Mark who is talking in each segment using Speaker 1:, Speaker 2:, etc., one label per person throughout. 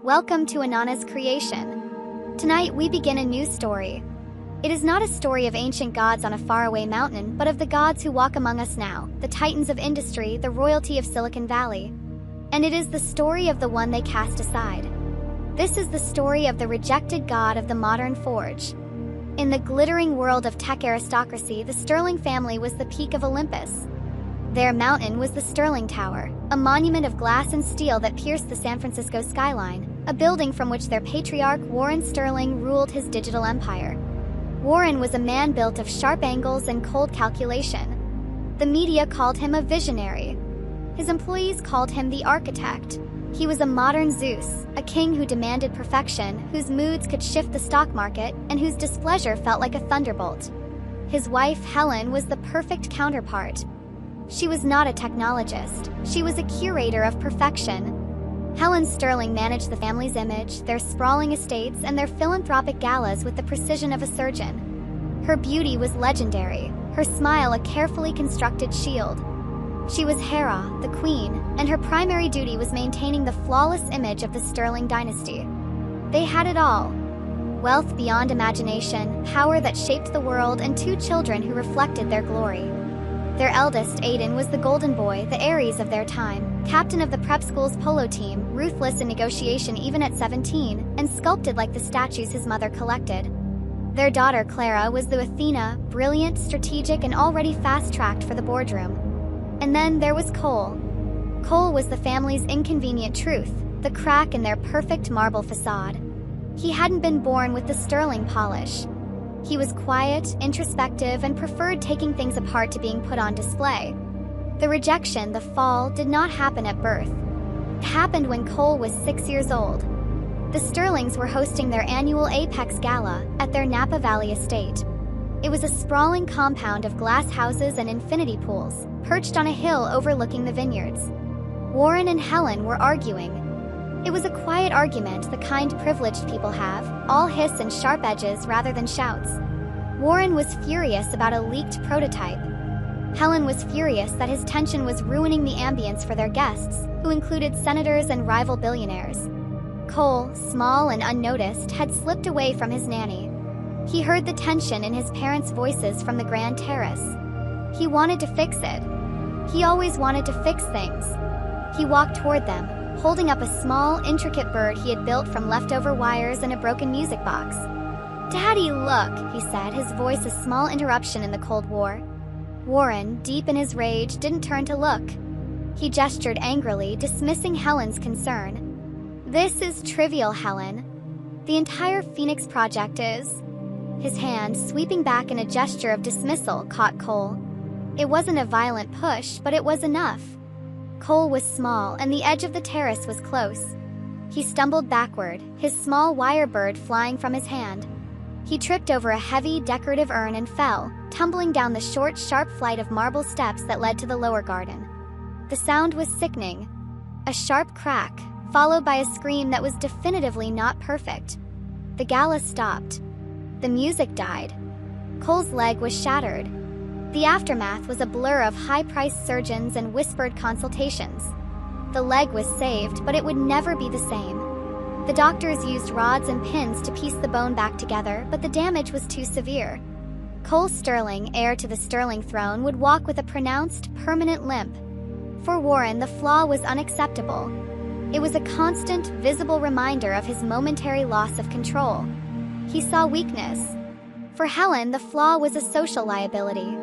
Speaker 1: Welcome to Anonna's creation. Tonight we begin a new story. It is not a story of ancient gods on a faraway mountain, but of the gods who walk among us now, the titans of industry, the royalty of Silicon Valley. And it is the story of the one they cast aside. This is the story of the rejected god of the modern forge. In the glittering world of tech aristocracy, the Sterling family was the peak of Olympus. Their mountain was the Sterling Tower, a monument of glass and steel that pierced the San Francisco skyline, a building from which their patriarch Warren Sterling ruled his digital empire. Warren was a man built of sharp angles and cold calculation. The media called him a visionary. His employees called him the architect. He was a modern Zeus, a king who demanded perfection, whose moods could shift the stock market, and whose displeasure felt like a thunderbolt. His wife, Helen, was the perfect counterpart. She was not a technologist. She was a curator of perfection. Helen Sterling managed the family's image, their sprawling estates, and their philanthropic galas with the precision of a surgeon. Her beauty was legendary, her smile a carefully constructed shield. She was Hera, the queen, and her primary duty was maintaining the flawless image of the Sterling dynasty. They had it all: wealth beyond imagination, power that shaped the world, and two children who reflected their glory. Their eldest, Aiden, was the golden boy, the Aries of their time, captain of the prep school's polo team, ruthless in negotiation even at 17, and sculpted like the statues his mother collected. Their daughter, Clara, was the Athena, brilliant, strategic, and already fast-tracked for the boardroom. And then there was Cole. Cole was the family's inconvenient truth, the crack in their perfect marble facade. He hadn't been born with the Sterling polish. He was quiet, introspective, and preferred taking things apart to being put on display. The rejection, the fall, did not happen at birth. It happened when Cole was 6 years old. The Sterlings were hosting their annual Apex Gala at their Napa Valley estate. It was a sprawling compound of glass houses and infinity pools, perched on a hill overlooking the vineyards. Warren and Helen were arguing. It was a quiet argument, the kind privileged people have, all hiss and sharp edges rather than shouts. Warren was furious about a leaked prototype. Helen was furious that his tension was ruining the ambience for their guests, who included senators and rival billionaires. Cole, small and unnoticed, had slipped away from his nanny. He heard the tension in his parents' voices from the grand terrace. He wanted to fix it. He always wanted to fix things. He walked toward them, holding up a small, intricate bird he had built from leftover wires and a broken music box. "Daddy, look," he said, his voice a small interruption in the Cold War. Warren, deep in his rage, didn't turn to look. He gestured angrily, dismissing Helen's concern. "This is trivial, Helen. The entire Phoenix project is..." His hand, sweeping back in a gesture of dismissal, caught Cole. It wasn't a violent push, but it was enough. Cole was small, and the edge of the terrace was close. He stumbled backward, his small wire bird flying from his hand. He tripped over a heavy, decorative urn and fell, tumbling down the short, sharp flight of marble steps that led to the lower garden. The sound was sickening. A sharp crack, followed by a scream that was definitively not perfect. The gala stopped. The music died. Cole's leg was shattered. The aftermath was a blur of high-priced surgeons and whispered consultations. The leg was saved, but it would never be the same. The doctors used rods and pins to piece the bone back together, but the damage was too severe. Cole Sterling, heir to the Sterling throne, would walk with a pronounced, permanent limp. For Warren, the flaw was unacceptable. It was a constant, visible reminder of his momentary loss of control. He saw weakness. For Helen, the flaw was a social liability.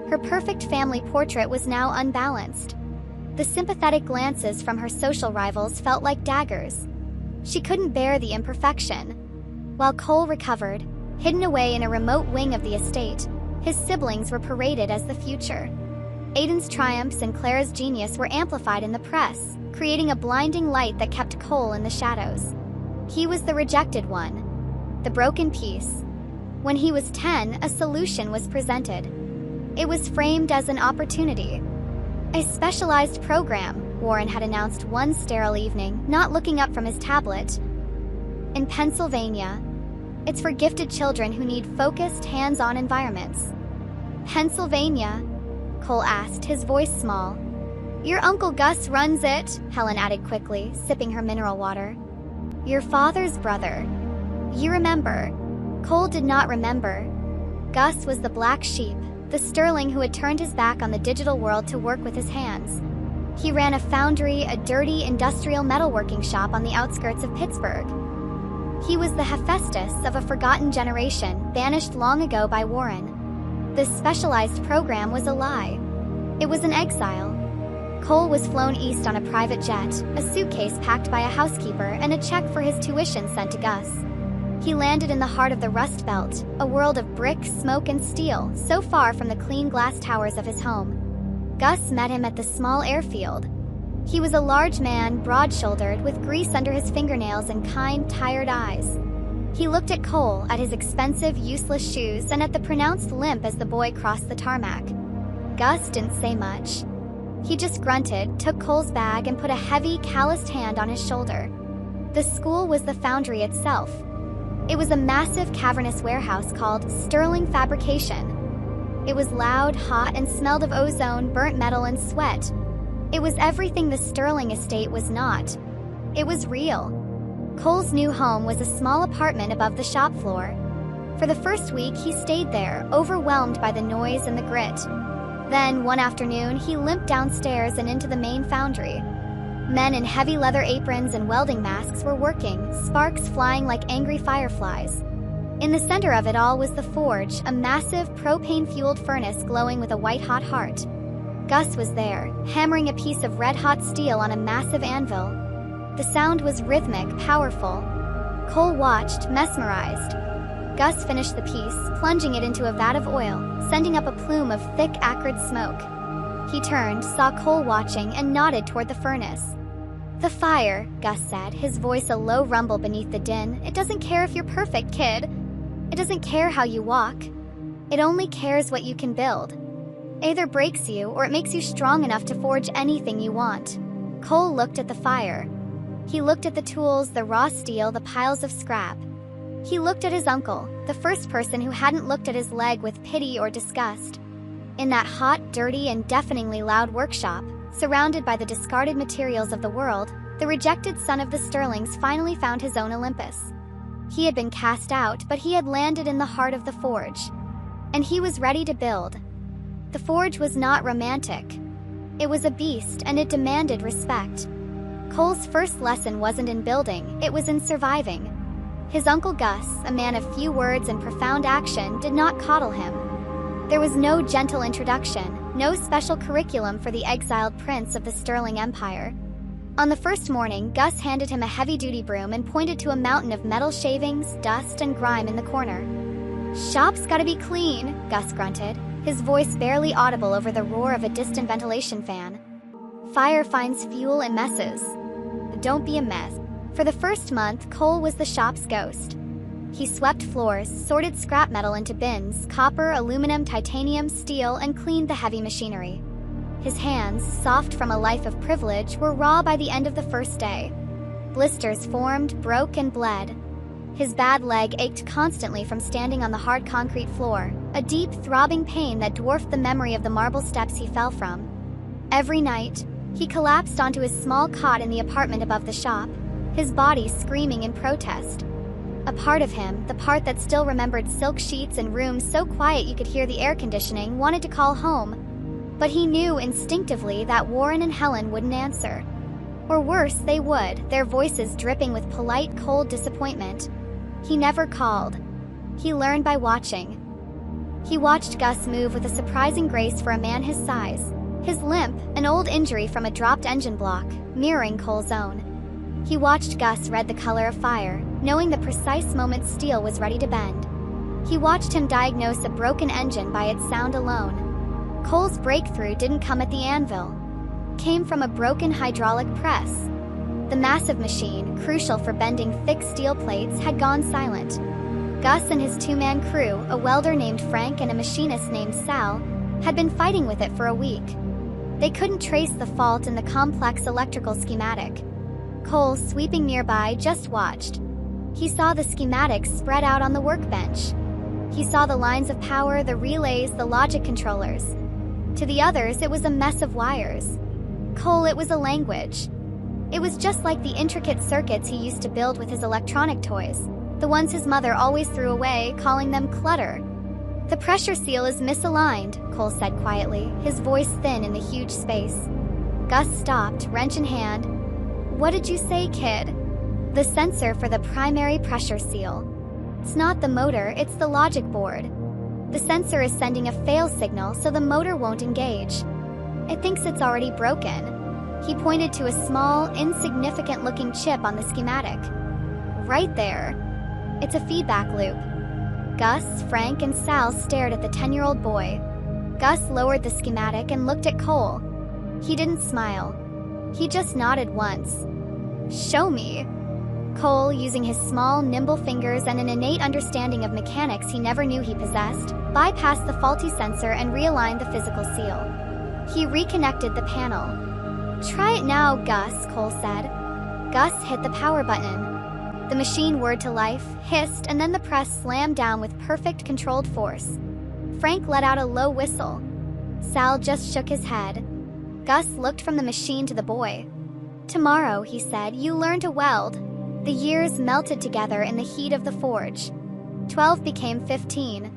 Speaker 1: Her perfect family portrait was now unbalanced. The sympathetic glances from her social rivals felt like daggers. She couldn't bear the imperfection. While Cole recovered, hidden away in a remote wing of the estate, his siblings were paraded as the future. Aiden's triumphs and Clara's genius were amplified in the press, creating a blinding light that kept Cole in the shadows. He was the rejected one, the broken piece. When he was 10, a solution was presented. It was framed as an opportunity. A specialized program, Warren had announced one sterile evening, not looking up from his tablet. In Pennsylvania. It's for gifted children who need focused, hands-on environments. Pennsylvania? Cole asked, his voice small. "Your Uncle Gus runs it," Helen added quickly, sipping her mineral water. Your father's brother. You remember. Cole did not remember. Gus was the black sheep, the sterling who had turned his back on the digital world to work with his hands. He ran a foundry, a dirty industrial metalworking shop on the outskirts of Pittsburgh. He was the Hephaestus of a forgotten generation, banished long ago by Warren. This specialized program was a lie. It was an exile. Cole was flown east on a private jet, a suitcase packed by a housekeeper, and a check for his tuition sent to Gus. He landed in the heart of the Rust Belt, a world of brick, smoke, and steel, so far from the clean glass towers of his home. Gus met him at the small airfield. He was a large man, broad-shouldered, with grease under his fingernails and kind, tired eyes. He looked at Cole, at his expensive, useless shoes, and at the pronounced limp as the boy crossed the tarmac. Gus didn't say much. He just grunted, took Cole's bag, and put a heavy, calloused hand on his shoulder. The school was the foundry itself. It was a massive, cavernous warehouse called Sterling Fabrication. It was loud, hot, and smelled of ozone, burnt metal, and sweat. It was everything the Sterling estate was not. It was real. Cole's new home was a small apartment above the shop floor. For the first week, he stayed there, overwhelmed by the noise and the grit. Then, one afternoon, he limped downstairs and into the main foundry. Men in heavy leather aprons and welding masks were working, sparks flying like angry fireflies. In the center of it all was the forge, a massive, propane-fueled furnace glowing with a white-hot heart. Gus was there, hammering a piece of red-hot steel on a massive anvil. The sound was rhythmic, powerful. Cole watched, mesmerized. Gus finished the piece, plunging it into a vat of oil, sending up a plume of thick, acrid smoke. He turned, saw Cole watching, and nodded toward the furnace. "The fire," Gus said, his voice a low rumble beneath the din. "It doesn't care if you're perfect, kid. It doesn't care how you walk. It only cares what you can build. It either breaks you, or it makes you strong enough to forge anything you want." Cole looked at the fire. He looked at the tools, the raw steel, the piles of scrap. He looked at his uncle, the first person who hadn't looked at his leg with pity or disgust. In that hot, dirty, and deafeningly loud workshop, surrounded by the discarded materials of the world, the rejected son of the Sterlings finally found his own Olympus. He had been cast out, but he had landed in the heart of the forge. And he was ready to build. The forge was not romantic. It was a beast, and it demanded respect. Cole's first lesson wasn't in building, it was in surviving. His uncle Gus, a man of few words and profound action, did not coddle him. There was no gentle introduction, no special curriculum for the exiled prince of the Sterling Empire. On the first morning, Gus handed him a heavy-duty broom and pointed to a mountain of metal shavings, dust, and grime in the corner. "Shop's gotta be clean," Gus grunted, his voice barely audible over the roar of a distant ventilation fan. "Fire finds fuel in messes. Don't be a mess." For the first month, Cole was the shop's ghost. He swept floors, sorted scrap metal into bins, copper, aluminum, titanium, steel, and cleaned the heavy machinery. His hands, soft from a life of privilege, were raw by the end of the first day. Blisters formed, broke, and bled. His bad leg ached constantly from standing on the hard concrete floor, a deep, throbbing pain that dwarfed the memory of the marble steps he fell from. Every night, he collapsed onto his small cot in the apartment above the shop, his body screaming in protest. A part of him, the part that still remembered silk sheets and rooms so quiet you could hear the air conditioning, wanted to call home. But he knew instinctively that Warren and Helen wouldn't answer. Or worse, they would, their voices dripping with polite, cold disappointment. He never called. He learned by watching. He watched Gus move with a surprising grace for a man his size. His limp, an old injury from a dropped engine block, mirroring Cole's own. He watched Gus read the color of fire, knowing the precise moment steel was ready to bend. He watched him diagnose a broken engine by its sound alone. Cole's breakthrough didn't come at the anvil. It came from a broken hydraulic press. The massive machine, crucial for bending thick steel plates, had gone silent. Gus and his two-man crew, a welder named Frank and a machinist named Sal, had been fighting with it for a week. They couldn't trace the fault in the complex electrical schematic. Cole, sweeping nearby, just watched. He saw the schematics spread out on the workbench. He saw the lines of power, the relays, the logic controllers. To the others, it was a mess of wires. Cole, it was a language. It was just like the intricate circuits he used to build with his electronic toys, the ones his mother always threw away, calling them clutter. "The pressure seal is misaligned," Cole said quietly, his voice thin in the huge space. Gus stopped, wrench in hand. "What did you say, kid?" "The sensor for the primary pressure seal. It's not the motor, it's the logic board. The sensor is sending a fail signal so the motor won't engage. It thinks it's already broken." He pointed to a small, insignificant-looking chip on the schematic. "Right there. It's a feedback loop." Gus, Frank, and Sal stared at the 10-year-old boy. Gus lowered the schematic and looked at Cole. He didn't smile. He just nodded once. "Show me." Cole, using his small, nimble fingers and an innate understanding of mechanics he never knew he possessed, bypassed the faulty sensor and realigned the physical seal. He reconnected the panel. "Try it now, Gus," Cole said. Gus hit the power button. The machine whirred to life, hissed, and then the press slammed down with perfect controlled force. Frank let out a low whistle. Sal just shook his head. Gus looked from the machine to the boy. "Tomorrow," he said, "you learn to weld." The years melted together in the heat of the forge. 12 became 15.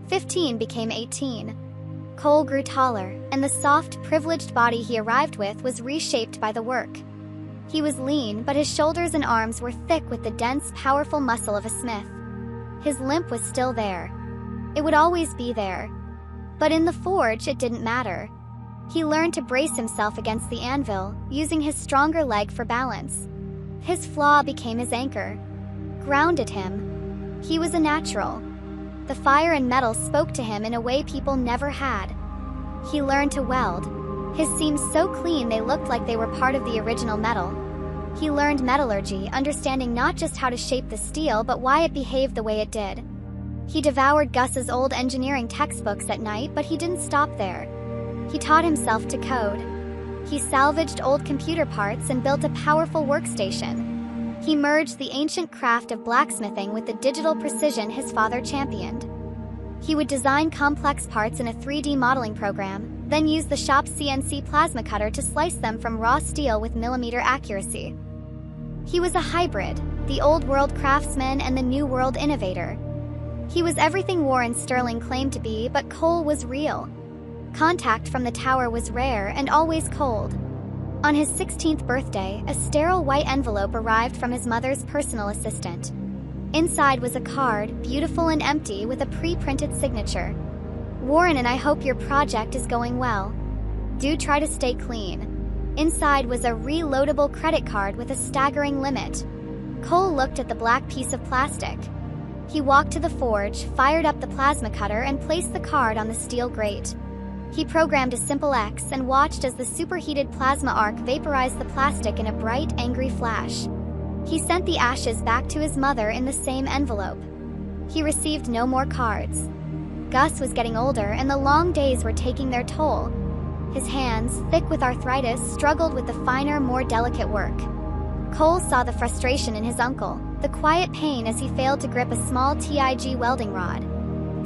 Speaker 1: 15 became 18. Cole grew taller, and the soft, privileged body he arrived with was reshaped by the work. He was lean, but his shoulders and arms were thick with the dense, powerful muscle of a smith. His limp was still there. It would always be there. But in the forge, it didn't matter. He learned to brace himself against the anvil, using his stronger leg for balance. His flaw became his anchor, grounded him. He was a natural. The fire and metal spoke to him in a way people never had. He learned to weld. His seams so clean they looked like they were part of the original metal. He learned metallurgy, understanding not just how to shape the steel but why it behaved the way it did. He devoured Gus's old engineering textbooks at night, but he didn't stop there. He taught himself to code. He salvaged old computer parts and built a powerful workstation. He merged the ancient craft of blacksmithing with the digital precision his father championed. He would design complex parts in a 3D modeling program, then use the shop's CNC plasma cutter to slice them from raw steel with millimeter accuracy. He was a hybrid, the old-world craftsman and the new-world innovator. He was everything Warren Sterling claimed to be, but Cole was real. Contact from the tower was rare and always cold. On his 16th birthday, a sterile white envelope arrived from his mother's personal assistant. Inside was a card, beautiful and empty, with a pre-printed signature. "Warren, and I hope your project is going well. Do try to stay clean." Inside was a reloadable credit card with a staggering limit. Cole looked at the black piece of plastic. He walked to the forge, fired up the plasma cutter, and placed the card on the steel grate. He programmed a simple X and watched as the superheated plasma arc vaporized the plastic in a bright, angry flash. He sent the ashes back to his mother in the same envelope. He received no more cards. Gus was getting older, and the long days were taking their toll. His hands, thick with arthritis, struggled with the finer, more delicate work. Cole saw the frustration in his uncle, the quiet pain as he failed to grip a small TIG welding rod.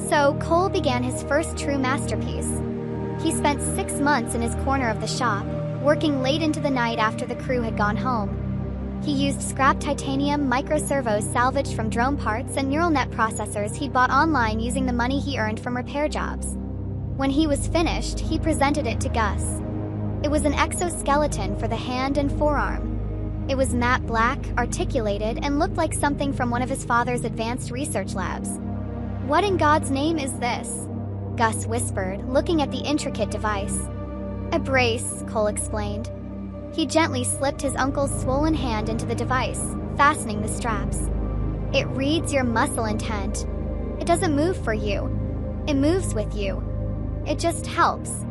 Speaker 1: So Cole began his first true masterpiece. He spent 6 months in his corner of the shop, working late into the night after the crew had gone home. He used scrap titanium microservos salvaged from drone parts and neural net processors he'd bought online using the money he earned from repair jobs. When he was finished, he presented it to Gus. It was an exoskeleton for the hand and forearm. It was matte black, articulated, and looked like something from one of his father's advanced research labs. "What in God's name is this?" Gus whispered, looking at the intricate device. "A brace," Cole explained. He gently slipped his uncle's swollen hand into the device, fastening the straps. "It reads your muscle intent. It doesn't move for you. It moves with you. It just helps."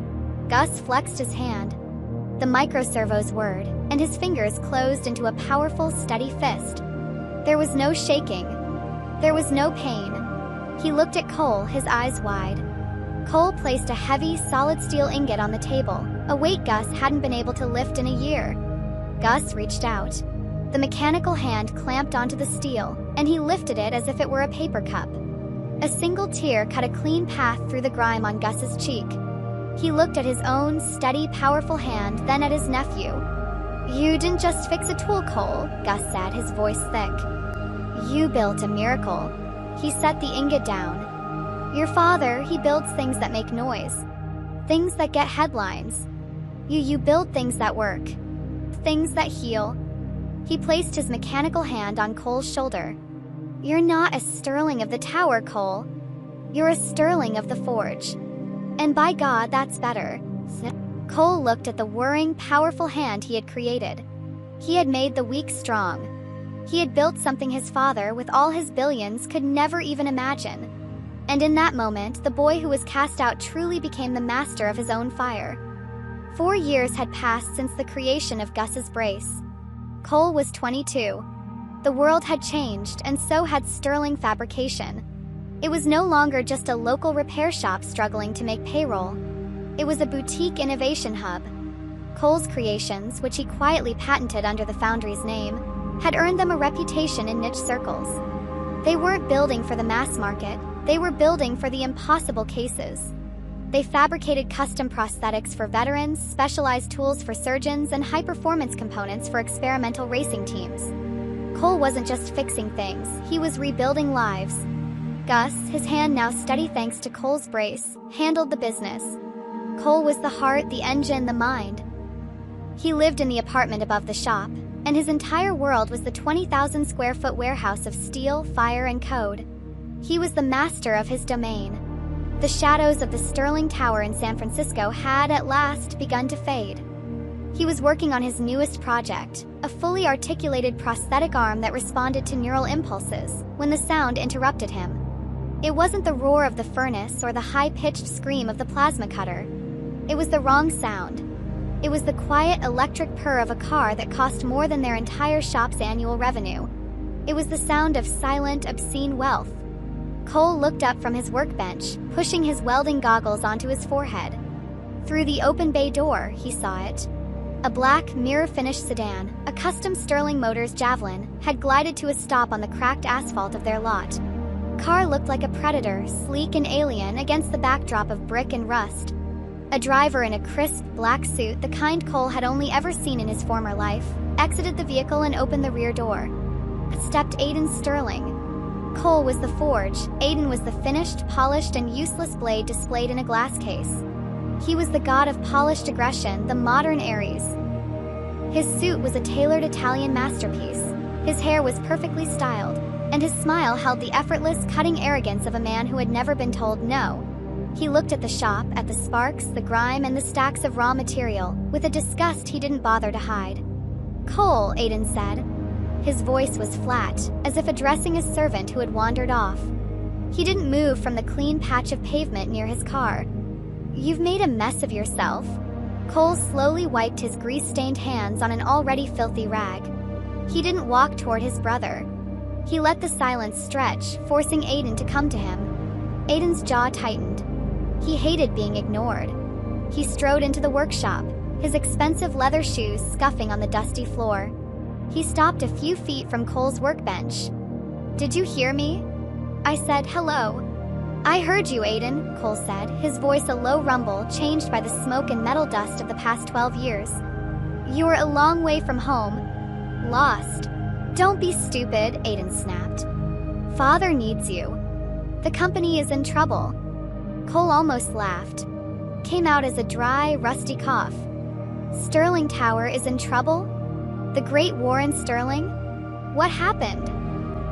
Speaker 1: Gus flexed his hand. The microservos whirred, and his fingers closed into a powerful, steady fist. There was no shaking. There was no pain. He looked at Cole, his eyes wide. Cole placed a heavy, solid steel ingot on the table, a weight Gus hadn't been able to lift in a year. Gus reached out. The mechanical hand clamped onto the steel, and he lifted it as if it were a paper cup. A single tear cut a clean path through the grime on Gus's cheek. He looked at his own steady, powerful hand, then at his nephew. You didn't just fix a tool, Cole, Gus said, his voice thick. You built a miracle. He set the ingot down. Your father, he builds things that make noise. Things that get headlines. You build things that work. Things that heal. He placed his mechanical hand on Cole's shoulder. You're not a Sterling of the tower, Cole. You're a Sterling of the forge. And by God, that's better. Cole looked at the whirring, powerful hand he had created. He had made the weak strong. He had built something his father, with all his billions, could never even imagine. And in that moment, the boy who was cast out truly became the master of his own fire. 4 years had passed since the creation of Gus's brace. Cole was 22. The world had changed, and so had Sterling Fabrication. It was no longer just a local repair shop struggling to make payroll. It was a boutique innovation hub. Cole's creations, which he quietly patented under the foundry's name, had earned them a reputation in niche circles. They weren't building for the mass market, they were building for the impossible cases. They fabricated custom prosthetics for veterans, specialized tools for surgeons, and high-performance components for experimental racing teams. Cole wasn't just fixing things, he was rebuilding lives. Gus, his hand now steady thanks to Cole's brace, handled the business. Cole was the heart, the engine, the mind. He lived in the apartment above the shop, and his entire world was the 20,000-square-foot warehouse of steel, fire, and code. He was the master of his domain. The shadows of the Sterling Tower in San Francisco had, at last, begun to fade. He was working on his newest project, a fully articulated prosthetic arm that responded to neural impulses, when the sound interrupted him. It wasn't the roar of the furnace or the high-pitched scream of the plasma cutter. It was the wrong sound. It was the quiet electric purr of a car that cost more than their entire shop's annual revenue. It was the sound of silent, obscene wealth. Cole looked up from his workbench, pushing his welding goggles onto his forehead. Through the open bay door, he saw it. A black, mirror-finished sedan, a custom Sterling Motors Javelin, had glided to a stop on the cracked asphalt of their lot. Car looked like a predator, sleek and alien against the backdrop of brick and rust. A driver in a crisp, black suit, the kind Cole had only ever seen in his former life, exited the vehicle and opened the rear door. Stepped Aiden Sterling. Cole was the forge, Aiden was the finished, polished, and useless blade displayed in a glass case. He was the god of polished aggression, the modern Ares. His suit was a tailored Italian masterpiece. His hair was perfectly styled, and his smile held the effortless, cutting arrogance of a man who had never been told no. He looked at the shop, at the sparks, the grime, and the stacks of raw material, with a disgust he didn't bother to hide. "Cole," Aiden said. His voice was flat, as if addressing a servant who had wandered off. He didn't move from the clean patch of pavement near his car. "You've made a mess of yourself." Cole slowly wiped his grease-stained hands on an already filthy rag. He didn't walk toward his brother. He let the silence stretch, forcing Aiden to come to him. Aiden's jaw tightened. He hated being ignored. He strode into the workshop, his expensive leather shoes scuffing on the dusty floor. He stopped a few feet from Cole's workbench. "Did you hear me?" I said, "Hello." "I heard you, Aiden," Cole said, his voice a low rumble changed by the smoke and metal dust of the past 12 years. "You were a long way from home. Lost." "Don't be stupid," Aiden snapped. "Father needs you. The company is in trouble." Cole almost laughed. Came out as a dry, rusty cough. "Sterling Tower is in trouble? The Great War in Sterling? What happened?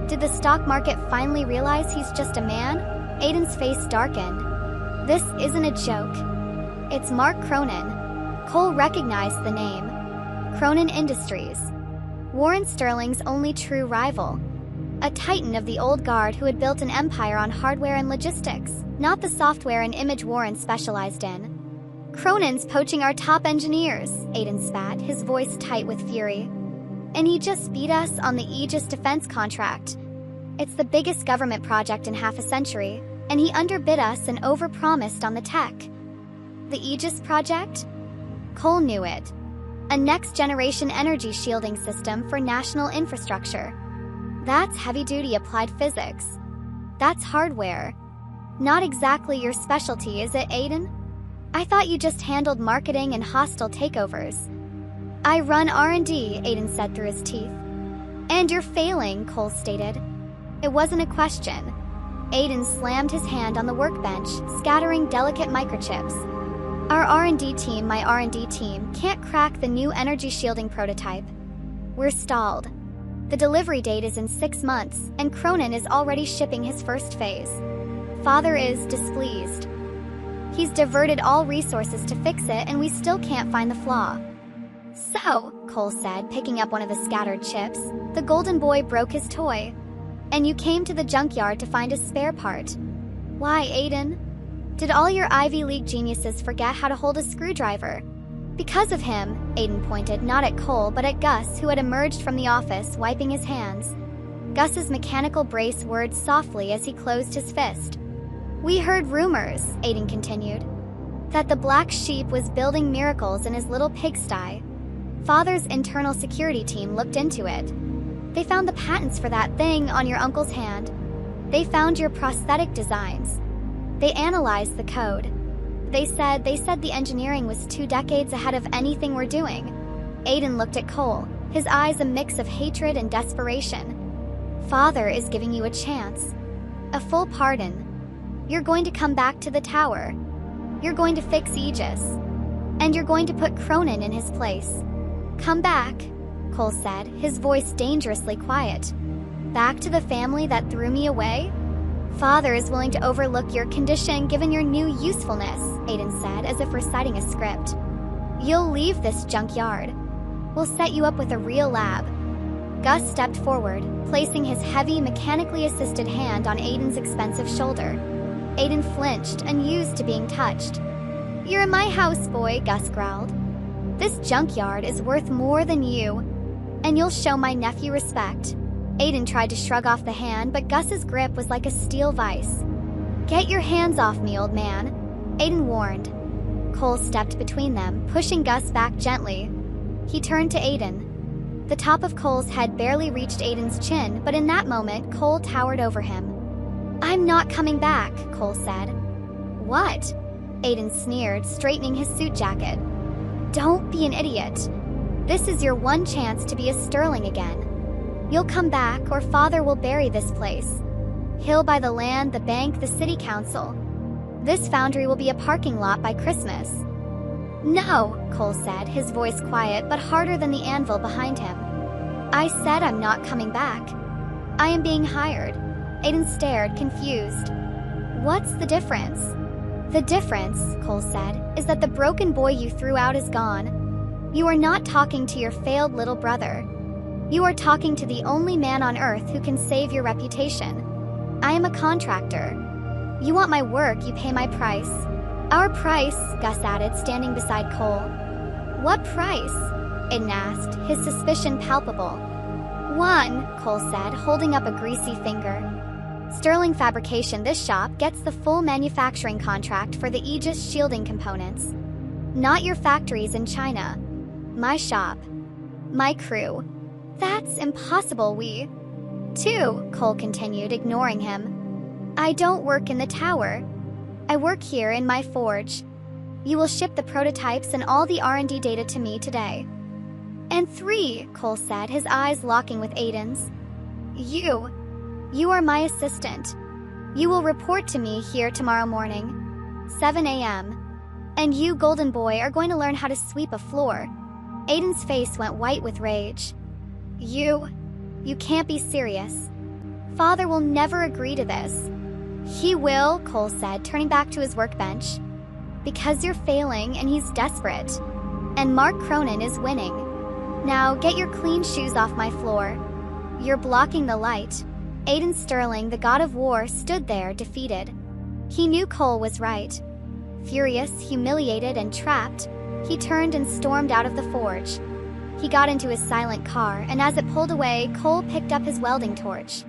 Speaker 1: Did the stock market finally realize he's just a man?" Aiden's face darkened. "This isn't a joke. It's Mark Cronin." Cole recognized the name. Cronin Industries. Warren Sterling's only true rival. A titan of the old guard who had built an empire on hardware and logistics, not the software and image Warren specialized in. "Cronin's poaching our top engineers," Aiden spat, his voice tight with fury. "And he just beat us on the Aegis defense contract. It's the biggest government project in half a century, and he underbid us and overpromised on the tech." The Aegis project? Cole knew it. A next-generation energy shielding system for national infrastructure. That's heavy-duty applied physics. That's hardware. Not exactly your specialty, is it, Aiden? I thought you just handled marketing and hostile takeovers. I run R&D, Aiden said through his teeth. And you're failing, Cole stated. It wasn't a question. Aiden slammed his hand on the workbench, scattering delicate microchips. Our R&D team, my R&D team, can't crack the new energy shielding prototype. We're stalled. The delivery date is in 6 months, and Cronin is already shipping his first phase. Father is displeased. He's diverted all resources to fix it, and we still can't find the flaw. So, Cole said, picking up one of the scattered chips, the golden boy broke his toy. And you came to the junkyard to find a spare part. Why, Aiden? Did all your Ivy League geniuses forget how to hold a screwdriver? Because of him, Aiden pointed not at Cole but at Gus, who had emerged from the office, wiping his hands. Gus's mechanical brace whirred softly as he closed his fist. We heard rumors, Aiden continued, that the black sheep was building miracles in his little pigsty. Father's internal security team looked into it. They found the patents for that thing on your uncle's hand. They found your prosthetic designs. They analyzed the code. They said the engineering was 2 decades ahead of anything we're doing. Aiden looked at Cole, his eyes a mix of hatred and desperation. Father is giving you a chance. A full pardon. You're going to come back to the tower. You're going to fix Aegis. And you're going to put Cronin in his place. Come back, Cole said, his voice dangerously quiet. Back to the family that threw me away? Father is willing to overlook your condition given your new usefulness, Aiden said, as if reciting a script. You'll leave this junkyard. We'll set you up with a real lab. Gus stepped forward, placing his heavy, mechanically assisted hand on Aiden's expensive shoulder. Aiden flinched, unused to being touched. You're in my house, boy, Gus growled. This junkyard is worth more than you, and you'll show my nephew respect. Aiden tried to shrug off the hand, but Gus's grip was like a steel vise. Get your hands off me, old man, Aiden warned. Cole stepped between them, pushing Gus back gently. He turned to Aiden. The top of Cole's head barely reached Aiden's chin, but in that moment, Cole towered over him. I'm not coming back, Cole said. What? Aiden sneered, straightening his suit jacket. Don't be an idiot. This is your one chance to be a Sterling again. You'll come back, or Father will bury this place. He'll buy the land, the bank, the city council. This foundry will be a parking lot by Christmas. No, Cole said, his voice quiet but harder than the anvil behind him. I said I'm not coming back. I am being hired. Aiden stared, confused. What's the difference? The difference, Cole said, is that the broken boy you threw out is gone. You are not talking to your failed little brother. You are talking to the only man on earth who can save your reputation. I am a contractor. You want my work, you pay my price. Our price, Gus added, standing beside Cole. What price? Aiden asked, his suspicion palpable. 1, Cole said, holding up a greasy finger. Sterling Fabrication, this shop, gets the full manufacturing contract for the Aegis shielding components. Not your factories in China. My shop. My crew. That's impossible, 2, Cole continued, ignoring him. I don't work in the tower. I work here in my forge. You will ship the prototypes and all the R&D data to me today. And 3, Cole said, his eyes locking with Aiden's. You are my assistant. You will report to me here tomorrow morning, 7 a.m. And you, golden boy, are going to learn how to sweep a floor. Aiden's face went white with rage. You can't be serious. Father will never agree to this. He will, Cole said, turning back to his workbench. Because you're failing and he's desperate. And Mark Cronin is winning. Now get your clean shoes off my floor. You're blocking the light. Aiden Sterling, the god of war, stood there, defeated. He knew Cole was right. Furious, humiliated, and trapped, he turned and stormed out of the forge. He got into his silent car, and as it pulled away, Cole picked up his welding torch.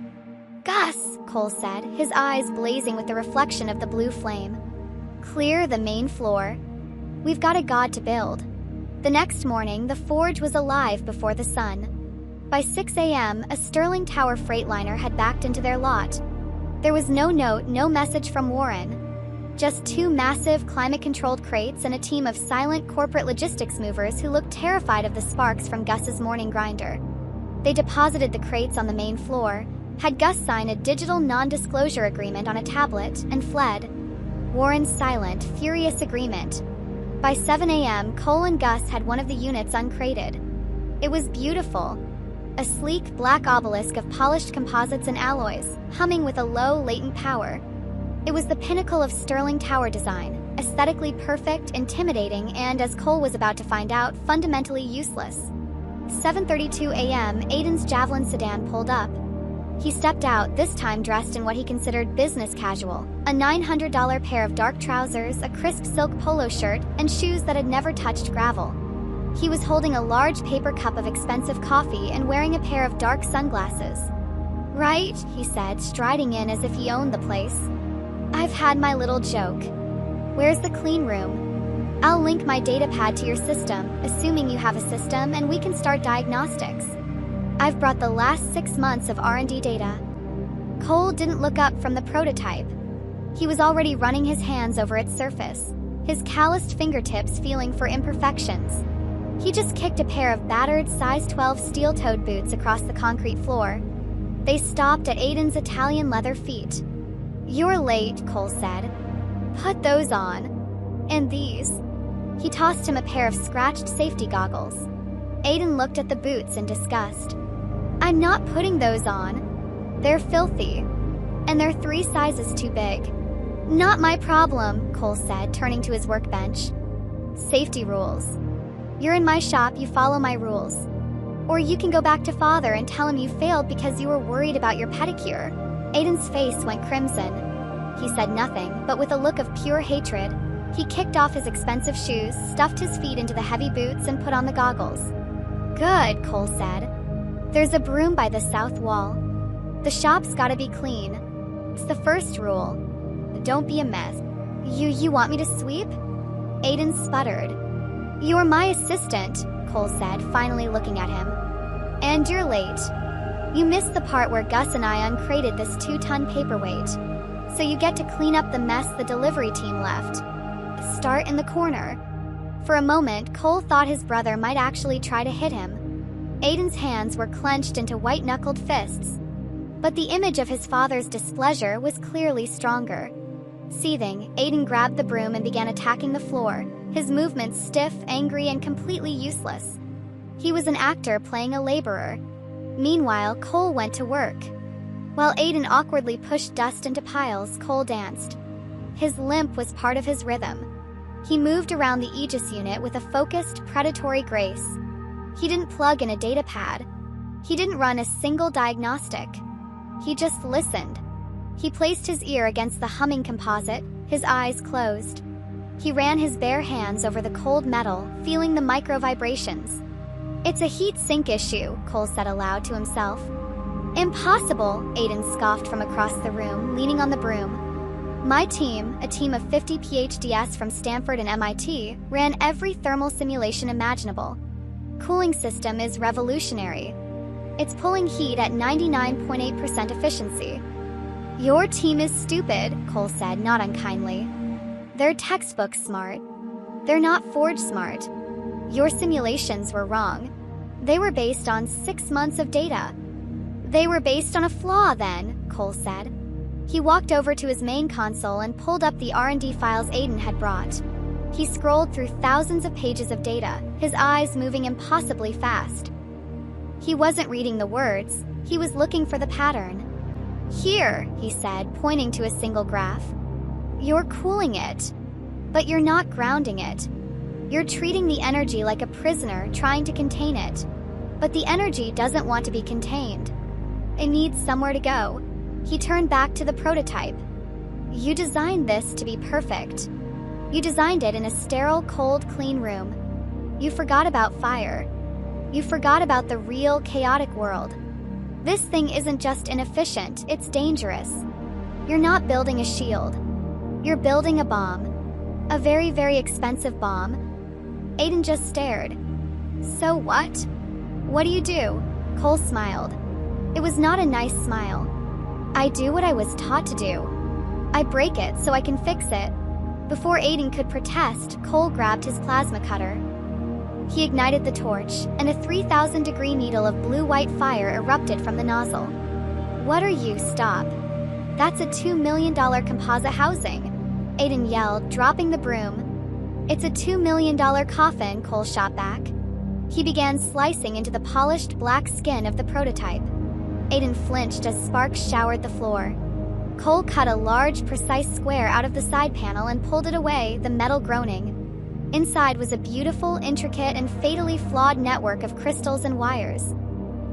Speaker 1: Gus, Cole said, his eyes blazing with the reflection of the blue flame. Clear the main floor. We've got a god to build. The next morning, the forge was alive before the sun. By 6 a.m., a Sterling Tower freightliner had backed into their lot. There was no note, no message from Warren. Just 2 massive, climate-controlled crates and a team of silent corporate logistics movers who looked terrified of the sparks from Gus's morning grinder. They deposited the crates on the main floor, had Gus sign a digital non-disclosure agreement on a tablet, and fled. Warren's silent, furious agreement. By 7 a.m., Cole and Gus had one of the units uncrated. It was beautiful. A sleek, black obelisk of polished composites and alloys, humming with a low, latent power. It was the pinnacle of sterling tower design, aesthetically perfect, intimidating, and, as Cole was about to find out, fundamentally useless. 7:32 a.m., Aiden's Javelin sedan pulled up. He stepped out, this time dressed in what he considered business casual, a $900 pair of dark trousers, a crisp silk polo shirt, and shoes that had never touched gravel. He was holding a large paper cup of expensive coffee and wearing a pair of dark sunglasses. "Right," he said, striding in as if he owned the place. "I've had my little joke. Where's the clean room? I'll link my datapad to your system, assuming you have a system, and we can start diagnostics. I've brought the last 6 months of R&D data." Cole didn't look up from the prototype. He was already running his hands over its surface, his calloused fingertips feeling for imperfections. He just kicked a pair of battered size 12 steel-toed boots across the concrete floor. They stopped at Aiden's Italian leather feet. "You're late," Cole said. "Put those on. And these." He tossed him a pair of scratched safety goggles. Aiden looked at the boots in disgust. "I'm not putting those on. They're filthy. And they're 3 sizes too big." "Not my problem," Cole said, turning to his workbench. "Safety rules. You're in my shop, you follow my rules. Or you can go back to father and tell him you failed because you were worried about your pedicure." Aiden's face went crimson. He said nothing, but with a look of pure hatred, he kicked off his expensive shoes, stuffed his feet into the heavy boots, and put on the goggles. "Good," Cole said. "There's a broom by the south wall. The shop's gotta be clean. It's the first rule. Don't be a mess." You want me to sweep?" Aiden sputtered. "You're my assistant," Cole said, finally looking at him. "And you're late. You missed the part where Gus and I uncrated this 2-ton paperweight. So you get to clean up the mess the delivery team left. Start in the corner." For a moment, Cole thought his brother might actually try to hit him. Aiden's hands were clenched into white-knuckled fists. But the image of his father's displeasure was clearly stronger. Seething, Aiden grabbed the broom and began attacking the floor, his movements stiff, angry, and completely useless. He was an actor playing a laborer. Meanwhile, Cole went to work. While Aiden awkwardly pushed dust into piles, Cole danced. His limp was part of his rhythm. He moved around the Aegis unit with a focused, predatory grace. He didn't plug in a datapad. He didn't run a single diagnostic. He just listened. He placed his ear against the humming composite, his eyes closed. He ran his bare hands over the cold metal, feeling the micro vibrations. "It's a heat sink issue," Cole said aloud to himself. "Impossible," Aiden scoffed from across the room, leaning on the broom. "My team, a team of 50 PhDs from Stanford and MIT, ran every thermal simulation imaginable. Cooling system is revolutionary. It's pulling heat at 99.8% efficiency." "Your team is stupid," Cole said, not unkindly. "They're textbook smart. They're not Forge smart. Your simulations were wrong. They were based on 6 months of data." "They were based on a flaw then," Cole said. He walked over to his main console and pulled up the R&D files Aiden had brought. He scrolled through thousands of pages of data, his eyes moving impossibly fast. He wasn't reading the words, he was looking for the pattern. "Here," he said, pointing to a single graph. "You're cooling it. But you're not grounding it. You're treating the energy like a prisoner trying to contain it. But the energy doesn't want to be contained. It needs somewhere to go." He turned back to the prototype. "You designed this to be perfect. You designed it in a sterile, cold, clean room. You forgot about fire. You forgot about the real, chaotic world. This thing isn't just inefficient, it's dangerous. You're not building a shield. You're building a bomb. A very, very expensive bomb." Aiden just stared. "So what? What do you do?" Cole smiled. It was not a nice smile. "I do what I was taught to do. I break it so I can fix it. Before Aiden could protest, Cole grabbed his plasma cutter. He ignited the torch, and a 3,000-degree needle of blue-white fire erupted from the nozzle. "What are you? Stop. That's a $2 million composite housing," Aiden yelled, dropping the broom. "It's a $2 million coffin," Cole shot back. He began slicing into the polished black skin of the prototype. Aiden flinched as sparks showered the floor. Cole cut a large, precise square out of the side panel and pulled it away, the metal groaning. Inside was a beautiful, intricate, and fatally flawed network of crystals and wires.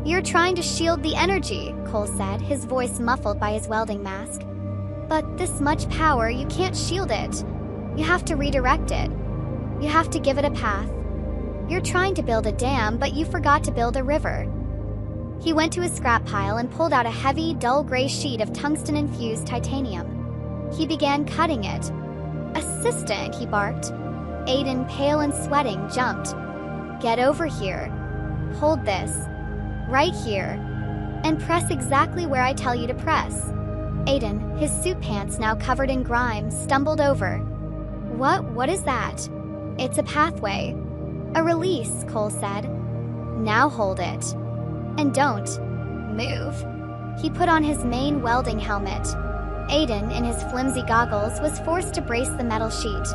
Speaker 1: "You're trying to shield the energy," Cole said, his voice muffled by his welding mask. "But this much power, you can't shield it. You have to redirect it. You have to give it a path. You're trying to build a dam, but you forgot to build a river." He went to his scrap pile and pulled out a heavy, dull gray sheet of tungsten-infused titanium. He began cutting it. "Assistant," he barked. Aiden, pale and sweating, jumped. "Get over here. Hold this. Right here. And press exactly where I tell you to press." Aiden, his suit pants now covered in grime, stumbled over. What is that?" "It's a pathway. A release," Cole said. "Now hold it. And don't move." He put on his main welding helmet. Aiden, in his flimsy goggles, was forced to brace the metal sheet.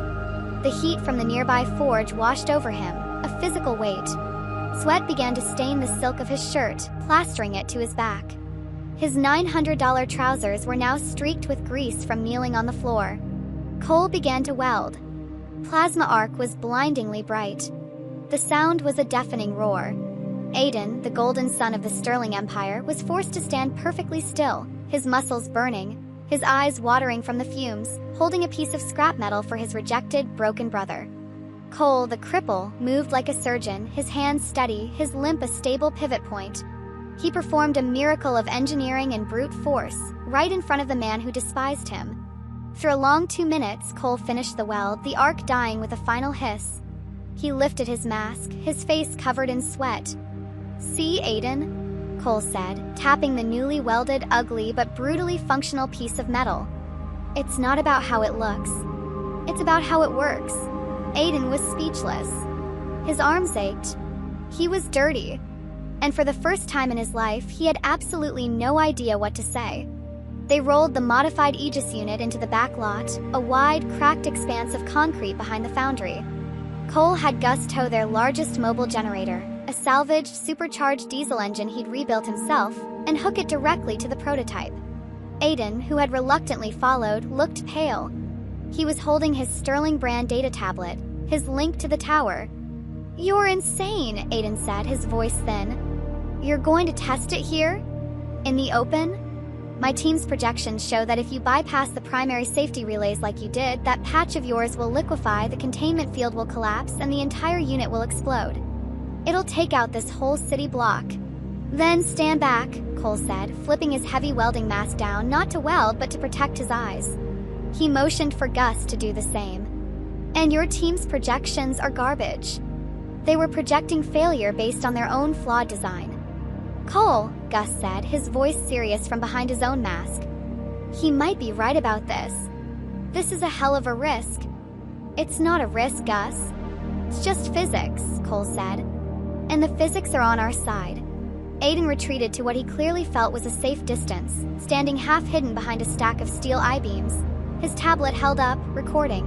Speaker 1: The heat from the nearby forge washed over him, a physical weight. Sweat began to stain the silk of his shirt, plastering it to his back. His $900 trousers were now streaked with grease from kneeling on the floor. Cole began to weld. Plasma arc was blindingly bright. The sound was a deafening roar. Aiden, the golden son of the Sterling Empire, was forced to stand perfectly still, his muscles burning, his eyes watering from the fumes, holding a piece of scrap metal for his rejected, broken brother. Cole, the cripple, moved like a surgeon, his hands steady, his limp a stable pivot point. He performed a miracle of engineering and brute force, right in front of the man who despised him. For a long 2 minutes, Cole finished the weld, the arc dying with a final hiss. He lifted his mask, his face covered in sweat. "See, Aiden?" Cole said, tapping the newly welded, ugly, but brutally functional piece of metal. "It's not about how it looks. It's about how it works." Aiden was speechless. His arms ached. He was dirty. And for the first time in his life, he had absolutely no idea what to say. They rolled the modified Aegis unit into the back lot, a wide, cracked expanse of concrete behind the foundry. Cole had Gus tow their largest mobile generator, a salvaged, supercharged diesel engine he'd rebuilt himself, and hook it directly to the prototype. Aiden, who had reluctantly followed, looked pale. He was holding his Sterling brand data tablet, his link to the tower. "You're insane," Aiden said, his voice thin. "You're going to test it here? In the open? My team's projections show that if you bypass the primary safety relays like you did, that patch of yours will liquefy, the containment field will collapse, and the entire unit will explode. It'll take out this whole city block." "Then stand back," Cole said, flipping his heavy welding mask down, not to weld, but to protect his eyes. He motioned for Gus to do the same. "And your team's projections are garbage. They were projecting failure based on their own flawed design." "Cole," Gus said, his voice serious from behind his own mask. "He might be right about this. This is a hell of a risk." "It's not a risk, Gus. It's just physics," Cole said. "And the physics are on our side." Aiden retreated to what he clearly felt was a safe distance, standing half-hidden behind a stack of steel I-beams, his tablet held up, recording.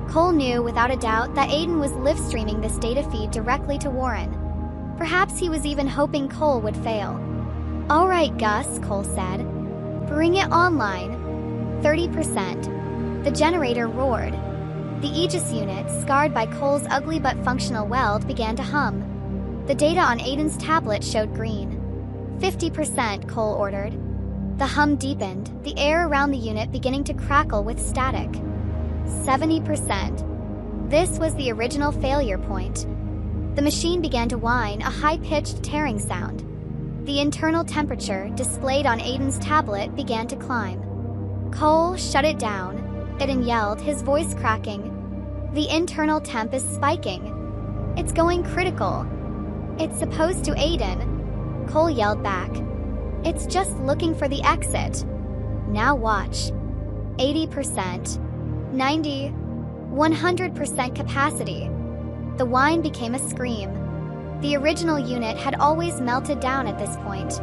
Speaker 1: Cole knew, without a doubt, that Aiden was live-streaming this data feed directly to Warren. Perhaps he was even hoping Cole would fail. "All right, Gus," Cole said. "Bring it online." 30%. The generator roared. The Aegis unit, scarred by Cole's ugly but functional weld, began to hum. The data on Aiden's tablet showed green. 50%, Cole ordered. The hum deepened, the air around the unit beginning to crackle with static. 70%. This was the original failure point. The machine began to whine, a high-pitched tearing sound. The internal temperature, displayed on Aiden's tablet, began to climb. "Cole, shut it down," Aiden yelled, his voice cracking. "The internal temp is spiking. It's going critical." "It's supposed to, Aiden," Cole yelled back. "It's just looking for the exit. Now watch." 80%. 90. 100% capacity. The whine became a scream. The original unit had always melted down at this point.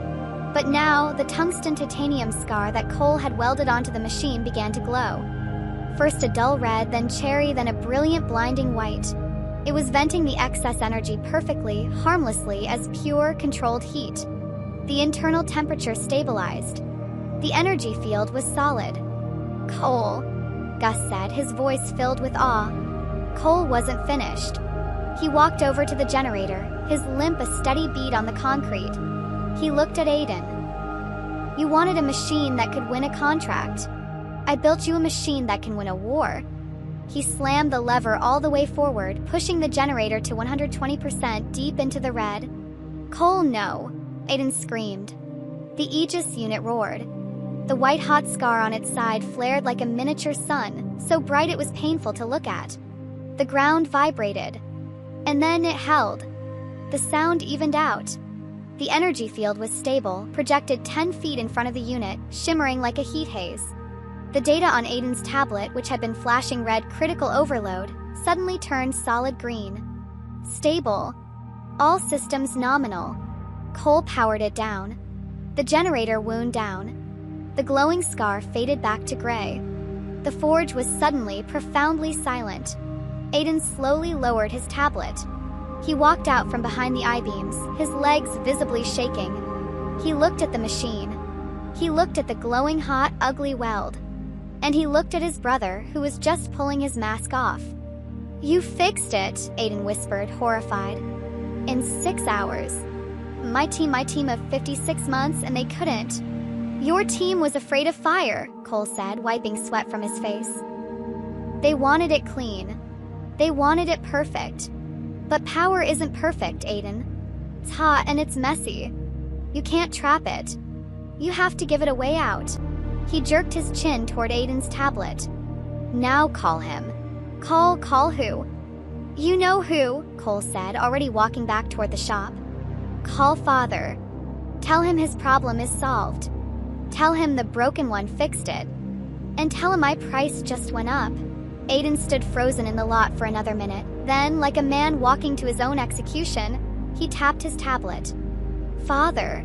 Speaker 1: But now, the tungsten titanium scar that Cole had welded onto the machine began to glow. First a dull red, then cherry, then a brilliant blinding white. It was venting the excess energy perfectly, harmlessly, as pure, controlled heat. The internal temperature stabilized. The energy field was solid. "Cole," Gus said, his voice filled with awe. Cole wasn't finished. He walked over to the generator, his limp a steady beat on the concrete. He looked at Aiden. "You wanted a machine that could win a contract. I built you a machine that can win a war." He slammed the lever all the way forward, pushing the generator to 120% deep into the red. "Cole, no," Aiden screamed. The Aegis unit roared. The white-hot scar on its side flared like a miniature sun, so bright it was painful to look at. The ground vibrated. And then it held. The sound evened out. The energy field was stable, projected 10 feet in front of the unit, shimmering like a heat haze. The data on Aiden's tablet, which had been flashing red critical overload, suddenly turned solid green. Stable. All systems nominal. Cole powered it down. The generator wound down. The glowing scar faded back to gray. The forge was suddenly profoundly silent. Aiden slowly lowered his tablet. He walked out from behind the I-beams, his legs visibly shaking. He looked at the machine. He looked at the glowing hot, ugly weld. And he looked at his brother, who was just pulling his mask off. "You fixed it," Aiden whispered, horrified. "In 6 hours. My team of 56 months, and they couldn't." "Your team was afraid of fire," Cole said, wiping sweat from his face. "They wanted it clean. They wanted it perfect. But power isn't perfect, Aiden. It's hot and it's messy. You can't trap it. You have to give it a way out." He jerked his chin toward Aiden's tablet. "Now call him." Call who?" "You know who," Cole said, already walking back toward the shop. "Call Father. Tell him his problem is solved. Tell him the broken one fixed it. And tell him my price just went up." Aiden stood frozen in the lot for another minute. Then, like a man walking to his own execution, he tapped his tablet. "Father."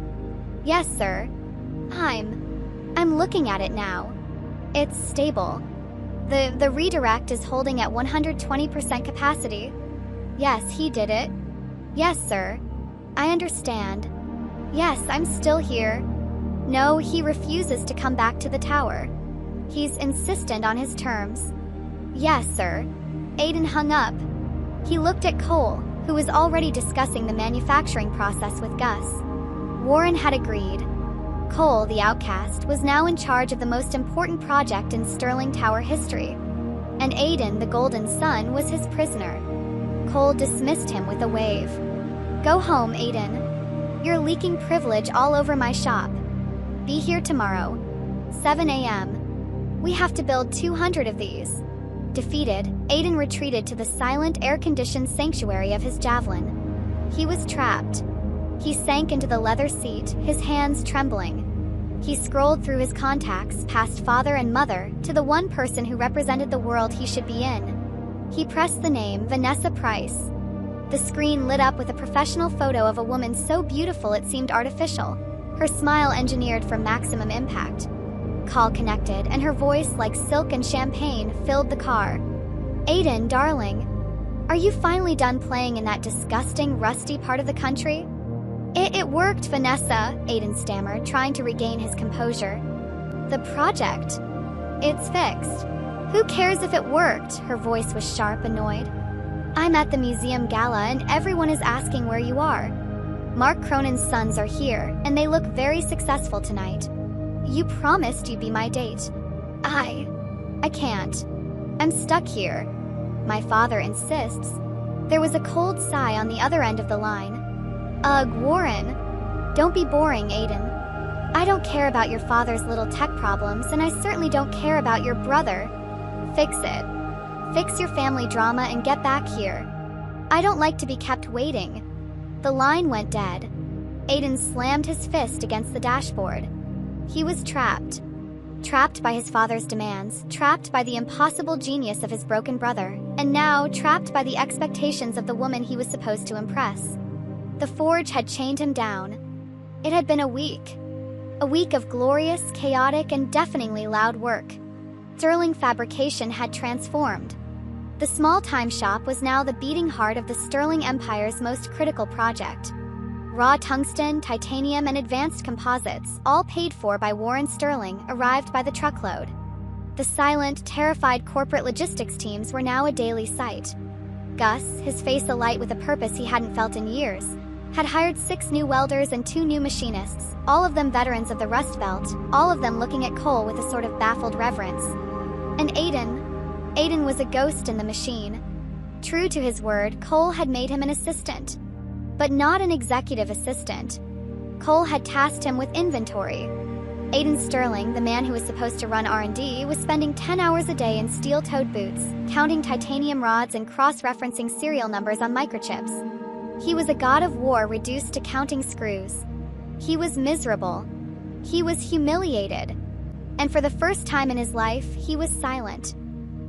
Speaker 1: "Yes, sir. I'm looking at it now. It's stable. The redirect is holding at 120% capacity." "Yes, he did it." "Yes, sir. I understand." "Yes, I'm still here." "No, he refuses to come back to the tower. He's insistent on his terms." "Yes, sir." Aiden hung up. He looked at Cole, who was already discussing the manufacturing process with Gus. Warren had agreed. Cole, the outcast, was now in charge of the most important project in Sterling Tower history. And Aiden, the Golden Son, was his prisoner. Cole dismissed him with a wave. "Go home, Aiden. You're leaking privilege all over my shop. Be here tomorrow. 7 a.m. We have to build 200 of these." Defeated, Aiden retreated to the silent, air-conditioned sanctuary of his javelin. He was trapped. He sank into the leather seat, his hands trembling. He scrolled through his contacts, past father and mother, to the one person who represented the world he should be in. He pressed the name, Vanessa Price. The screen lit up with a professional photo of a woman so beautiful it seemed artificial, her smile engineered for maximum impact. Call connected, and her voice, like silk and champagne, filled the car. "Aiden, darling, are you finally done playing in that disgusting, rusty part of the country?" It worked, Vanessa," Aiden stammered, trying to regain his composure. "The project? It's fixed." "Who cares if it worked?" Her voice was sharp, annoyed. "I'm at the museum gala and everyone is asking where you are. Mark Cronin's sons are here, and they look very successful tonight. You promised you'd be my date." I can't. I'm stuck here. My father insists." There was a cold sigh on the other end of the line. "Ugh, Warren. Don't be boring, Aiden. I don't care about your father's little tech problems, and I certainly don't care about your brother. Fix it. Fix your family drama and get back here. I don't like to be kept waiting." The line went dead. Aiden slammed his fist against the dashboard. He was trapped. Trapped by his father's demands, trapped by the impossible genius of his broken brother, and now trapped by the expectations of the woman he was supposed to impress. The forge had chained him down. It had been a week of glorious, chaotic, and deafeningly loud work. Sterling fabrication had transformed. The small-time shop was now the beating heart of the Sterling Empire's most critical project. Raw tungsten, titanium, and advanced composites, all paid for by Warren Sterling, arrived by the truckload. The silent, terrified corporate logistics teams were now a daily sight. Gus, his face alight with a purpose he hadn't felt in years, had hired 6 new welders and 2 new machinists, all of them veterans of the Rust Belt, all of them looking at Cole with a sort of baffled reverence. And Aiden was a ghost in the machine. True to his word, Cole had made him an assistant. But not an executive assistant. Cole had tasked him with inventory. Aiden Sterling, the man who was supposed to run R&D, was spending 10 hours a day in steel-toed boots, counting titanium rods and cross-referencing serial numbers on microchips. He was a god of war reduced to counting screws. He was miserable. He was humiliated. And for the first time in his life, he was silent.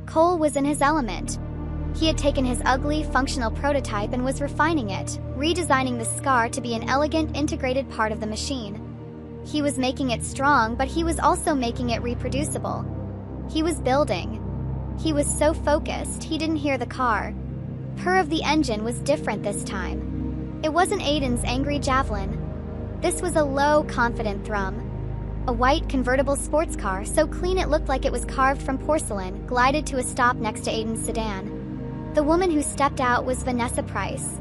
Speaker 1: Cole was in his element. He had taken his ugly, functional prototype and was refining it, redesigning the scar to be an elegant, integrated part of the machine. He was making it strong, but he was also making it reproducible. He was building. He was so focused, he didn't hear the car. Purr of the engine was different this time. It wasn't Aiden's angry javelin. This was a low, confident thrum. A white convertible sports car, so clean it looked like it was carved from porcelain, glided to a stop next to Aiden's sedan. The woman who stepped out was Vanessa Price.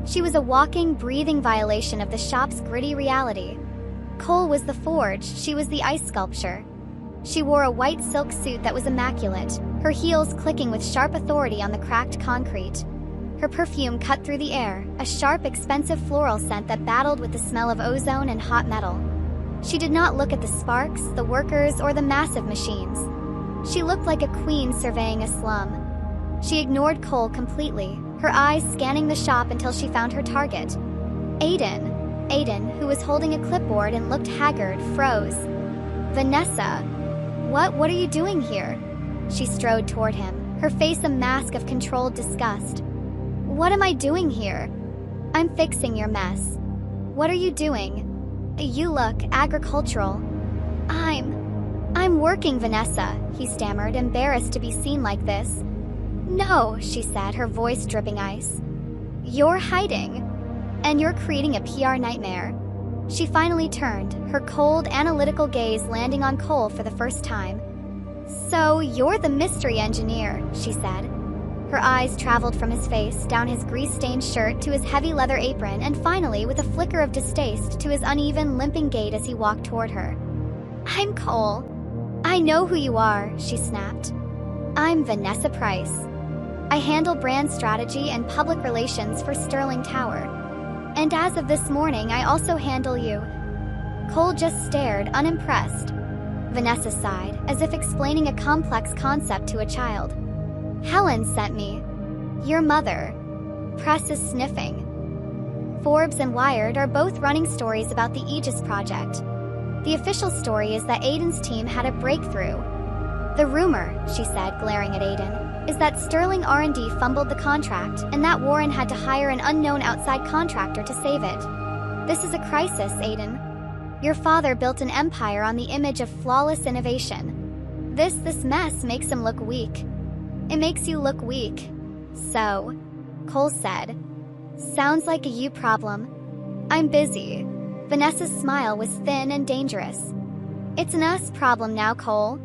Speaker 1: She was a walking, breathing violation of the shop's gritty reality. Cole was the forge, she was the ice sculpture. She wore a white silk suit that was immaculate, her heels clicking with sharp authority on the cracked concrete. Her perfume cut through the air, a sharp, expensive floral scent that battled with the smell of ozone and hot metal. She did not look at the sparks, the workers, or the massive machines. She looked like a queen surveying a slum. She ignored Cole completely, her eyes scanning the shop until she found her target. Aiden, who was holding a clipboard and looked haggard, froze. Vanessa, what are you doing here? She strode toward him, her face a mask of controlled disgust. What am I doing here? I'm fixing your mess. What are you doing? You look agricultural. I'm working, Vanessa, he stammered, embarrassed to be seen like this. No, she said, her voice dripping ice. You're hiding. And you're creating a PR nightmare. She finally turned, her cold, analytical gaze landing on Cole for the first time. So, you're the mystery engineer, she said. Her eyes traveled from his face, down his grease-stained shirt to his heavy leather apron, and finally, with a flicker of distaste, to his uneven, limping gait as he walked toward her. I'm Cole. I know who you are, she snapped. I'm Vanessa Price. I handle brand strategy and public relations for Sterling Tower. And as of this morning, I also handle you. Cole just stared, unimpressed. Vanessa sighed, as if explaining a complex concept to a child. Helen sent me. Your mother. Press is sniffing. Forbes and Wired are both running stories about the Aegis project. The official story is that Aiden's team had a breakthrough. The rumor, she said, glaring at Aiden, is that Sterling R&D fumbled the contract and that Warren had to hire an unknown outside contractor to save it. This is a crisis, Aiden. Your father built an empire on the image of flawless innovation. This mess makes him look weak. It makes you look weak. So, Cole said. Sounds like a you problem. I'm busy. Vanessa's smile was thin and dangerous. It's an us problem now, Cole.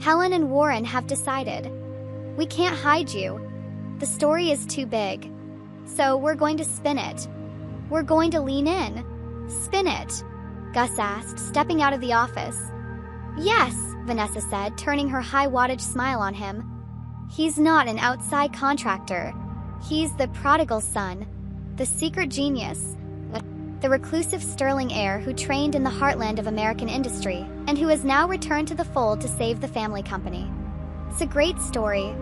Speaker 1: Helen and Warren have decided. We can't hide you. The story is too big. So we're going to spin it. We're going to lean in. Spin it, Gus asked, stepping out of the office. Yes, Vanessa said, turning her high-wattage smile on him. He's not an outside contractor. He's the prodigal son, the secret genius, the reclusive Sterling heir who trained in the heartland of American industry and who has now returned to the fold to save the family company. It's a great story.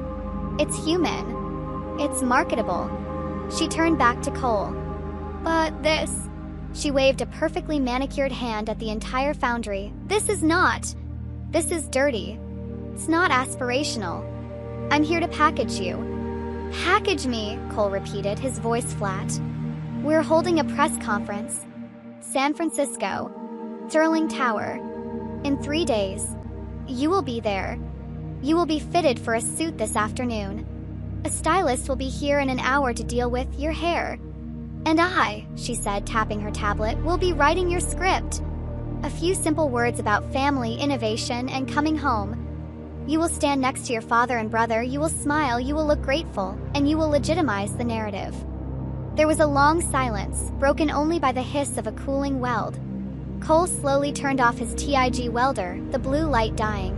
Speaker 1: It's human. It's marketable. She turned back to Cole. But this... She waved a perfectly manicured hand at the entire foundry. This is not... This is dirty. It's not aspirational. I'm here to package you. Package me, Cole repeated, his voice flat. We're holding a press conference. San Francisco. Sterling Tower. In 3 days. You will be there. You will be fitted for a suit this afternoon. A stylist will be here in an hour to deal with your hair. And I, she said, tapping her tablet, will be writing your script. A few simple words about family, innovation, and coming home. You will stand next to your father and brother, you will smile, you will look grateful, and you will legitimize the narrative. There was a long silence, broken only by the hiss of a cooling weld. Cole slowly turned off his TIG welder, the blue light dying.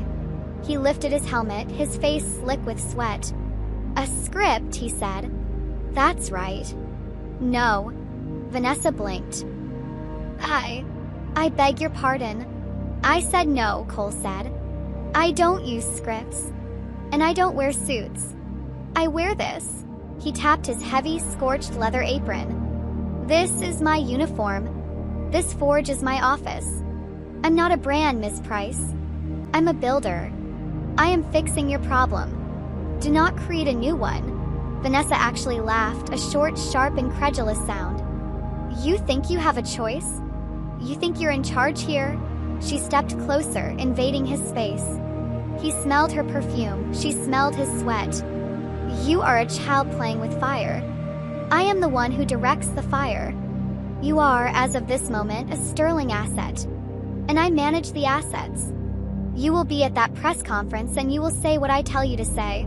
Speaker 1: He lifted his helmet, his face slick with sweat. A script, he said. That's right. No. Vanessa blinked. I beg your pardon. I said no, Cole said. I don't use scripts. And I don't wear suits. I wear this. He tapped his heavy, scorched leather apron. This is my uniform. This forge is my office. I'm not a brand, Miss Price. I'm a builder. I am fixing your problem. Do not create a new one. Vanessa actually laughed, a short, sharp, incredulous sound. You think you have a choice? You think you're in charge here? She stepped closer, invading his space. He smelled her perfume, she smelled his sweat. You are a child playing with fire. I am the one who directs the fire. You are, as of this moment, a sterling asset. And I manage the assets. You will be at that press conference and you will say what I tell you to say.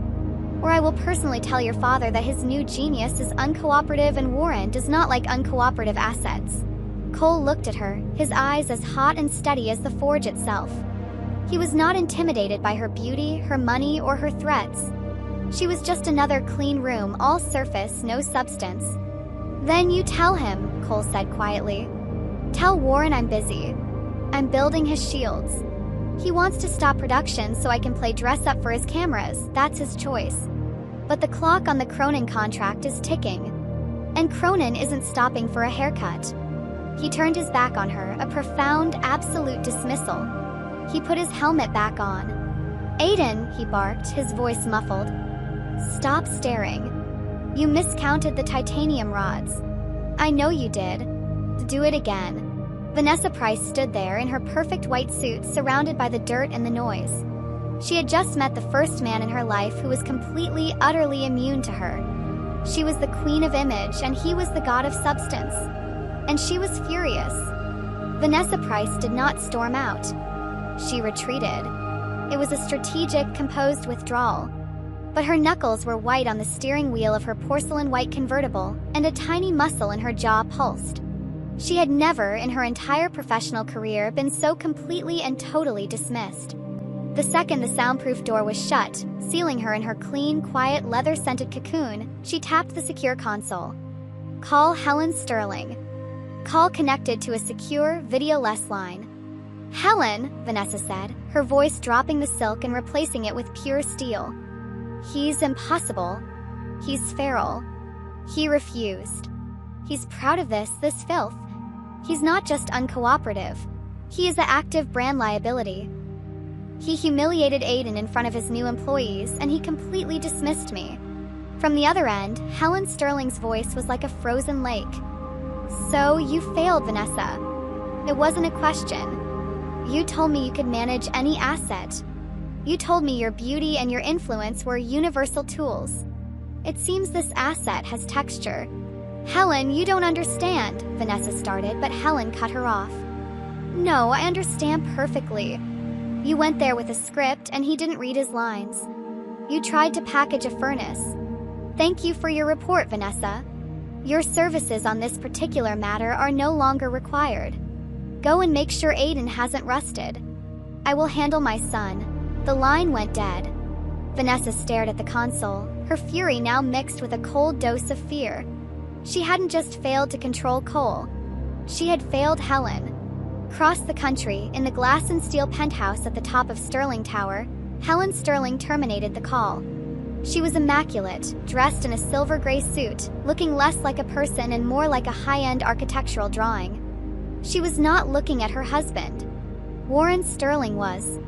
Speaker 1: Or I will personally tell your father that his new genius is uncooperative and Warren does not like uncooperative assets. Cole looked at her, his eyes as hot and steady as the forge itself. He was not intimidated by her beauty, her money, or her threats. She was just another clean room, all surface, no substance. Then you tell him, Cole said quietly. Tell Warren I'm busy. I'm building his shields. He wants to stop production so I can play dress-up for his cameras, that's his choice. But the clock on the Cronin contract is ticking. And Cronin isn't stopping for a haircut. He turned his back on her, a profound, absolute dismissal. He put his helmet back on. Aiden, he barked, his voice muffled. Stop staring. You miscounted the titanium rods. I know you did. Do it again. Vanessa Price stood there in her perfect white suit, surrounded by the dirt and the noise. She had just met the first man in her life who was completely, utterly immune to her. She was the queen of image and he was the god of substance. And she was furious. Vanessa Price did not storm out. She retreated. It was a strategic, composed withdrawal. But her knuckles were white on the steering wheel of her porcelain-white convertible, and a tiny muscle in her jaw pulsed. She had never, in her entire professional career, been so completely and totally dismissed. The second the soundproof door was shut, sealing her in her clean, quiet, leather-scented cocoon, she tapped the secure console. Call Helen Sterling. Call connected to a secure, video-less line. Helen, Vanessa said, her voice dropping the silk and replacing it with pure steel. He's impossible. He's feral. He refused. He's proud of this filth. He's not just uncooperative. He is an active brand liability. He humiliated Aiden in front of his new employees, and he completely dismissed me. From the other end, Helen Sterling's voice was like a frozen lake. So, you failed, Vanessa. It wasn't a question. You told me you could manage any asset. You told me your beauty and your influence were universal tools. It seems this asset has texture. Helen, you don't understand, Vanessa started, but Helen cut her off. No, I understand perfectly. You went there with a script and he didn't read his lines. You tried to package a furnace. Thank you for your report, Vanessa. Your services on this particular matter are no longer required. Go and make sure Aiden hasn't rusted. I will handle my son. The line went dead. Vanessa stared at the console, her fury now mixed with a cold dose of fear. She hadn't just failed to control Cole. She had failed Helen. Across the country, in the glass and steel penthouse at the top of Sterling Tower, Helen Sterling terminated the call. She was immaculate, dressed in a silver gray suit, looking less like a person and more like a high-end architectural drawing. She was not looking at her husband. Warren Sterling was.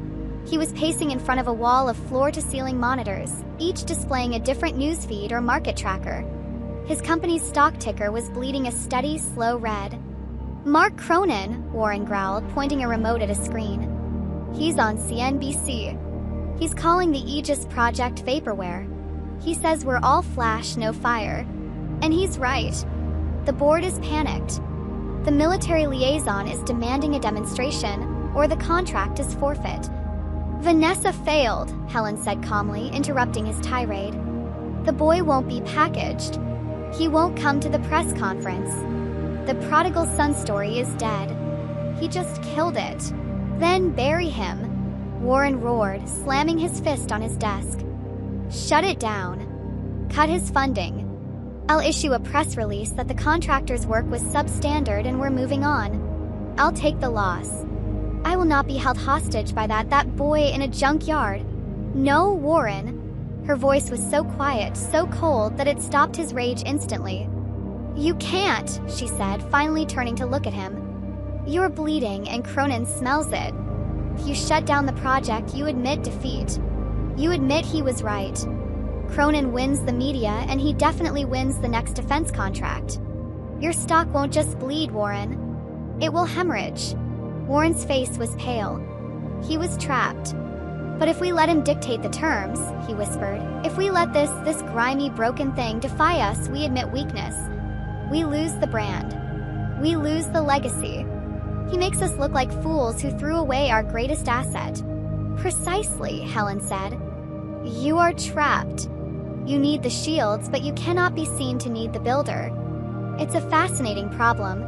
Speaker 1: He was pacing in front of a wall of floor-to-ceiling monitors, each displaying a different newsfeed or market tracker. His company's stock ticker was bleeding a steady, slow red. "Mark Cronin," Warren growled, pointing a remote at a screen. "He's on CNBC. He's calling the Aegis Project vaporware. He says we're all flash, no fire. And he's right. The board is panicked. The military liaison is demanding a demonstration, or the contract is forfeit." "Vanessa failed," Helen said calmly, interrupting his tirade. "The boy won't be packaged. He won't come to the press conference. The prodigal son story is dead. He just killed it. Then bury him," Warren roared, slamming his fist on his desk. "Shut it down. Cut his funding. I'll issue a press release that the contractor's work was substandard and we're moving on. I'll take the loss. I will not be held hostage by that boy in a junkyard. No, Warren." Her voice was so quiet, so cold, that it stopped his rage instantly. "You can't," she said, finally turning to look at him. "You're bleeding and Cronin smells it. If you shut down the project, you admit defeat. You admit he was right. Cronin wins the media and he definitely wins the next defense contract. Your stock won't just bleed, Warren. It will hemorrhage." Warren's face was pale. He was trapped. "But if we let him dictate the terms," he whispered, "if we let this grimy, broken thing defy us, we admit weakness. We lose the brand. We lose the legacy. He makes us look like fools who threw away our greatest asset." "Precisely," Helen said. "You are trapped. You need the shields, but you cannot be seen to need the builder. It's a fascinating problem."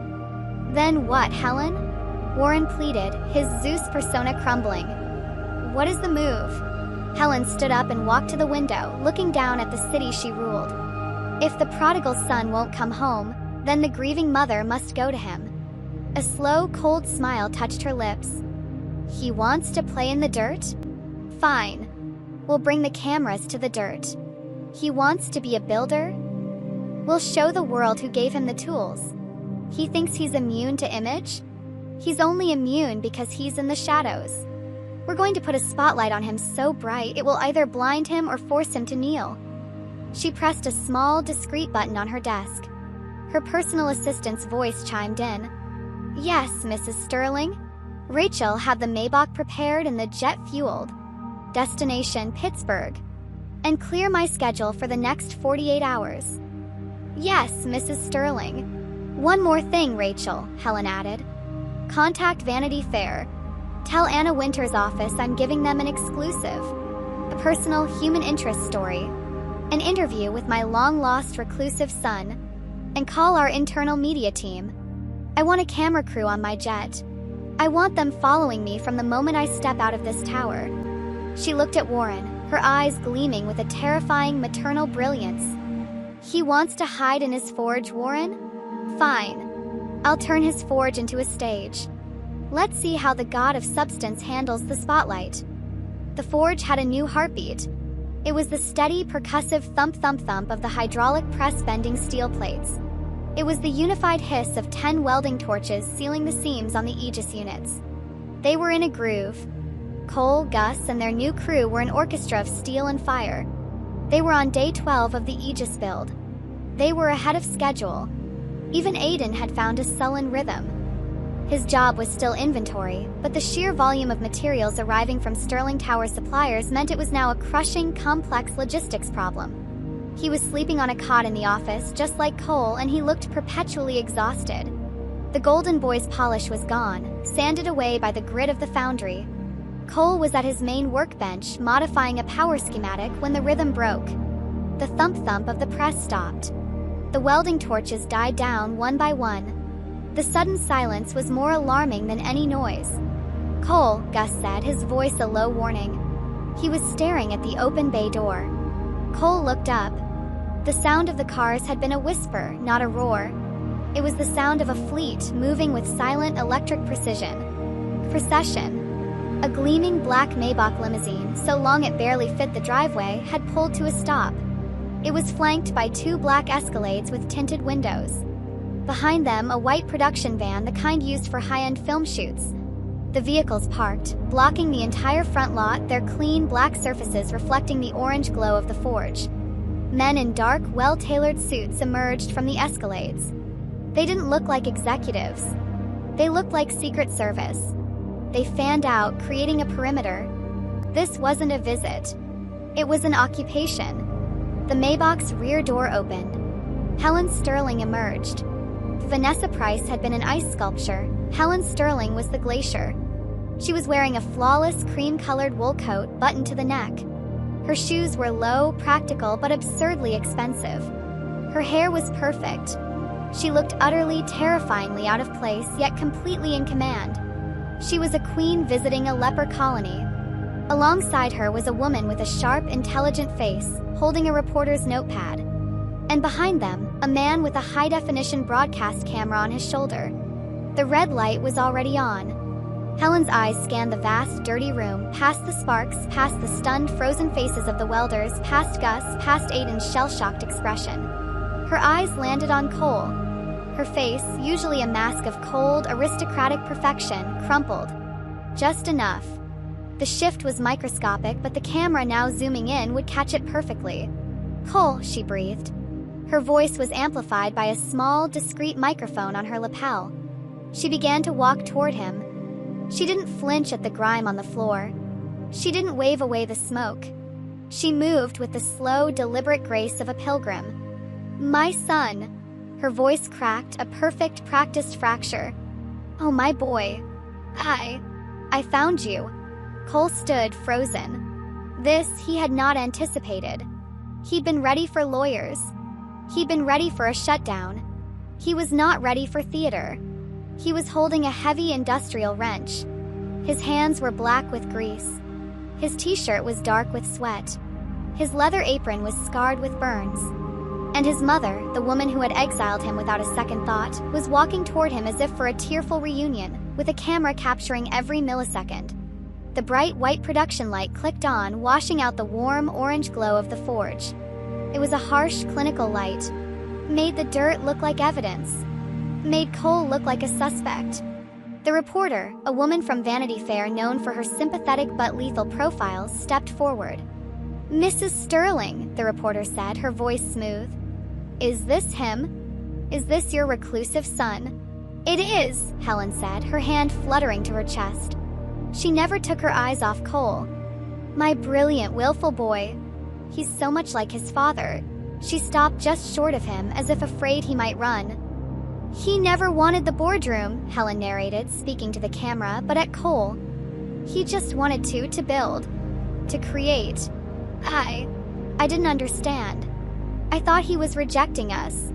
Speaker 1: "Then what, Helen?" Warren pleaded, his Zeus persona crumbling. "What is the move?" Helen stood up and walked to the window, looking down at the city she ruled. "If the prodigal son won't come home, then the grieving mother must go to him." A slow, cold smile touched her lips. "He wants to play in the dirt? Fine. We'll bring the cameras to the dirt. He wants to be a builder? We'll show the world who gave him the tools. He thinks he's immune to image? He's only immune because he's in the shadows. We're going to put a spotlight on him so bright it will either blind him or force him to kneel." She pressed a small, discreet button on her desk. Her personal assistant's voice chimed in. "Yes, Mrs. Sterling. Rachel, have the Maybach prepared and the jet fueled. Destination Pittsburgh. And clear my schedule for the next 48 hours." "Yes, Mrs. Sterling. One more thing, Rachel," Helen added. "Contact Vanity Fair. Tell Anna Winter's office I'm giving them an exclusive. A personal human interest story. An interview with my long-lost reclusive son. And call our internal media team. I want a camera crew on my jet. I want them following me from the moment I step out of this tower." She looked at Warren, her eyes gleaming with a terrifying maternal brilliance. "He wants to hide in his forge, Warren? Fine. I'll turn his forge into a stage. Let's see how the god of substance handles the spotlight." The forge had a new heartbeat. It was the steady, percussive thump-thump-thump of the hydraulic press bending steel plates. It was the unified hiss of 10 welding torches sealing the seams on the Aegis units. They were in a groove. Cole, Gus, and their new crew were an orchestra of steel and fire. They were on day 12 of the Aegis build. They were ahead of schedule. Even Aiden had found a sullen rhythm. His job was still inventory, but the sheer volume of materials arriving from Sterling Tower suppliers meant it was now a crushing, complex logistics problem. He was sleeping on a cot in the office, just like Cole, and he looked perpetually exhausted. The Golden Boy's polish was gone, sanded away by the grit of the foundry. Cole was at his main workbench, modifying a power schematic when the rhythm broke. The thump-thump of the press stopped. The welding torches died down one by one. The sudden silence was more alarming than any noise. "Cole," Gus said, his voice a low warning. He was staring at the open bay door. Cole looked up. The sound of the cars had been a whisper, not a roar. It was the sound of a fleet moving with silent electric procession. A gleaming black Maybach limousine, so long it barely fit the driveway, had pulled to a stop. It was flanked by 2 black Escalades with tinted windows. Behind them, a white production van, the kind used for high-end film shoots. The vehicles parked, blocking the entire front lot, their clean black surfaces reflecting the orange glow of the forge. Men in dark, well-tailored suits emerged from the escalades. They didn't look like executives. They looked like Secret Service. They fanned out, creating a perimeter. This wasn't a visit. It was an occupation. The Maybach's rear door opened. Helen Sterling emerged. Vanessa Price had been an ice sculpture. Helen Sterling was the glacier. She was wearing a flawless cream-colored wool coat buttoned to the neck. Her shoes were low, practical, but absurdly expensive. Her hair was perfect. She looked utterly, terrifyingly out of place, yet completely in command. She was a queen visiting a leper colony. Alongside her was a woman with a sharp, intelligent face, holding a reporter's notepad. And behind them, a man with a high-definition broadcast camera on his shoulder. The red light was already on. Helen's eyes scanned the vast, dirty room, past the sparks, past the stunned, frozen faces of the welders, past Gus, past Aiden's shell-shocked expression. Her eyes landed on Cole. Her face, usually a mask of cold, aristocratic perfection, crumpled. Just enough. The shift was microscopic, but the camera now zooming in would catch it perfectly. "Cole," she breathed. Her voice was amplified by a small, discreet microphone on her lapel. She began to walk toward him. She didn't flinch at the grime on the floor. She didn't wave away the smoke. She moved with the slow, deliberate grace of a pilgrim. "My son." Her voice cracked, a perfect, practiced fracture. "Oh, my boy. I found you." Cole stood, frozen. This he had not anticipated. He'd been ready for lawyers. He'd been ready for a shutdown. He was not ready for theater. He was holding a heavy industrial wrench. His hands were black with grease. His t-shirt was dark with sweat. His leather apron was scarred with burns. And his mother, the woman who had exiled him without a second thought, was walking toward him as if for a tearful reunion, with a camera capturing every millisecond. The bright white production light clicked on, washing out the warm orange glow of the forge. It was a harsh, clinical light. Made the dirt look like evidence. Made Cole look like a suspect. The reporter, a woman from Vanity Fair known for her sympathetic but lethal profiles, stepped forward. "Mrs. Sterling," the reporter said, her voice smooth. "Is this him? Is this your reclusive son?" "It is," Helen said, her hand fluttering to her chest. She never took her eyes off Cole. "My brilliant, willful boy. He's so much like his father." She stopped just short of him, as if afraid he might run. "He never wanted the boardroom," Helen narrated, speaking to the camera, but at Cole. "He just wanted to build. To create. I didn't understand. I thought he was rejecting us.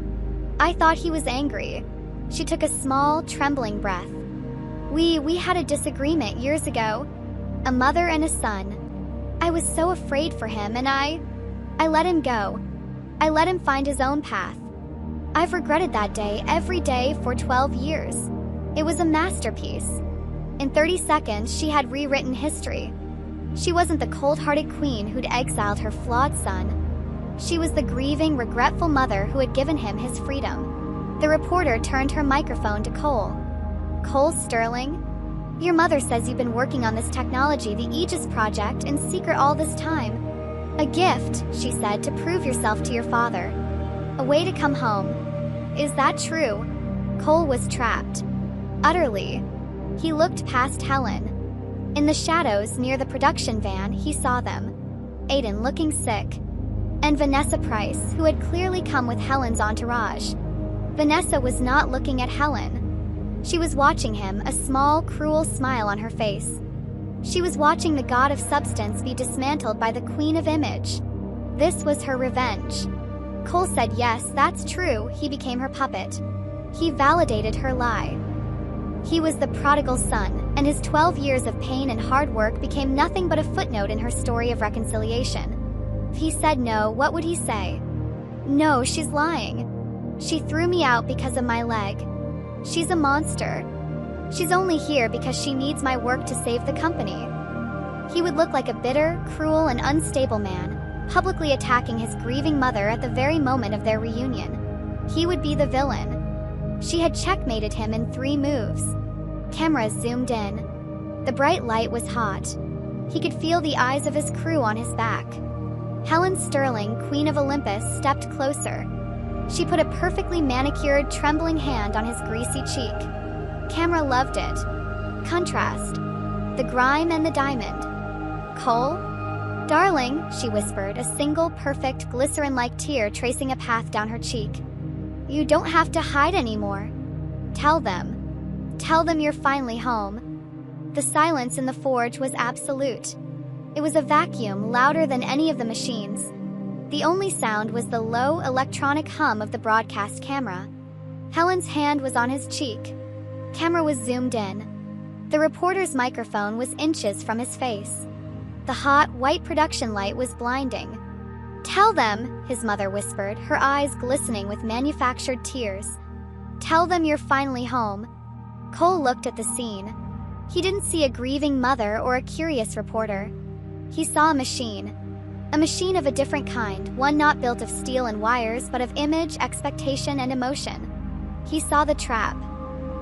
Speaker 1: I thought he was angry." She took a small, trembling breath. We had a disagreement years ago. A mother and a son. I was so afraid for him, and I let him go. I let him find his own path. I've regretted that day every day for 12 years. It was a masterpiece. In 30 seconds, she had rewritten history. She wasn't the cold-hearted queen who'd exiled her flawed son. She was the grieving, regretful mother who had given him his freedom. The reporter turned her microphone to Cole. "Cole Sterling? Your mother says you've been working on this technology, the Aegis project, in secret all this time. A gift," she said, "to prove yourself to your father. A way to come home. Is that true?" Cole was trapped. Utterly. He looked past Helen. In the shadows near the production van, he saw them. Aiden looking sick. And Vanessa Price, who had clearly come with Helen's entourage. Vanessa was not looking at Helen. She was watching him, a small, cruel smile on her face. She was watching the god of substance be dismantled by the queen of image. This was her revenge. Cole said yes, that's true, he became her puppet. He validated her lie. He was the prodigal son, and his 12 years of pain and hard work became nothing but a footnote in her story of reconciliation. If he said no, what would he say? "No, she's lying. She threw me out because of my leg. She's a monster. She's only here because she needs my work to save the company." He would look like a bitter, cruel, and unstable man, publicly attacking his grieving mother at the very moment of their reunion. He would be the villain. She had checkmated him in 3 moves. Cameras zoomed in. The bright light was hot. He could feel the eyes of his crew on his back. Helen Sterling, Queen of Olympus, stepped closer. She put a perfectly manicured, trembling hand on his greasy cheek. Camera loved it. Contrast. The grime and the diamond. Cole? Darling, she whispered, a single, perfect, glycerin-like tear tracing a path down her cheek. You don't have to hide anymore. Tell them. Tell them you're finally home. The silence in the forge was absolute. It was a vacuum louder than any of the machines. The only sound was the low, electronic hum of the broadcast camera. Helen's hand was on his cheek. Camera was zoomed in. The reporter's microphone was inches from his face. The hot, white production light was blinding. Tell them, his mother whispered, her eyes glistening with manufactured tears. Tell them you're finally home. Cole looked at the scene. He didn't see a grieving mother or a curious reporter. He saw a machine. A machine of a different kind, one not built of steel and wires, but of image, expectation, and emotion. He saw the trap.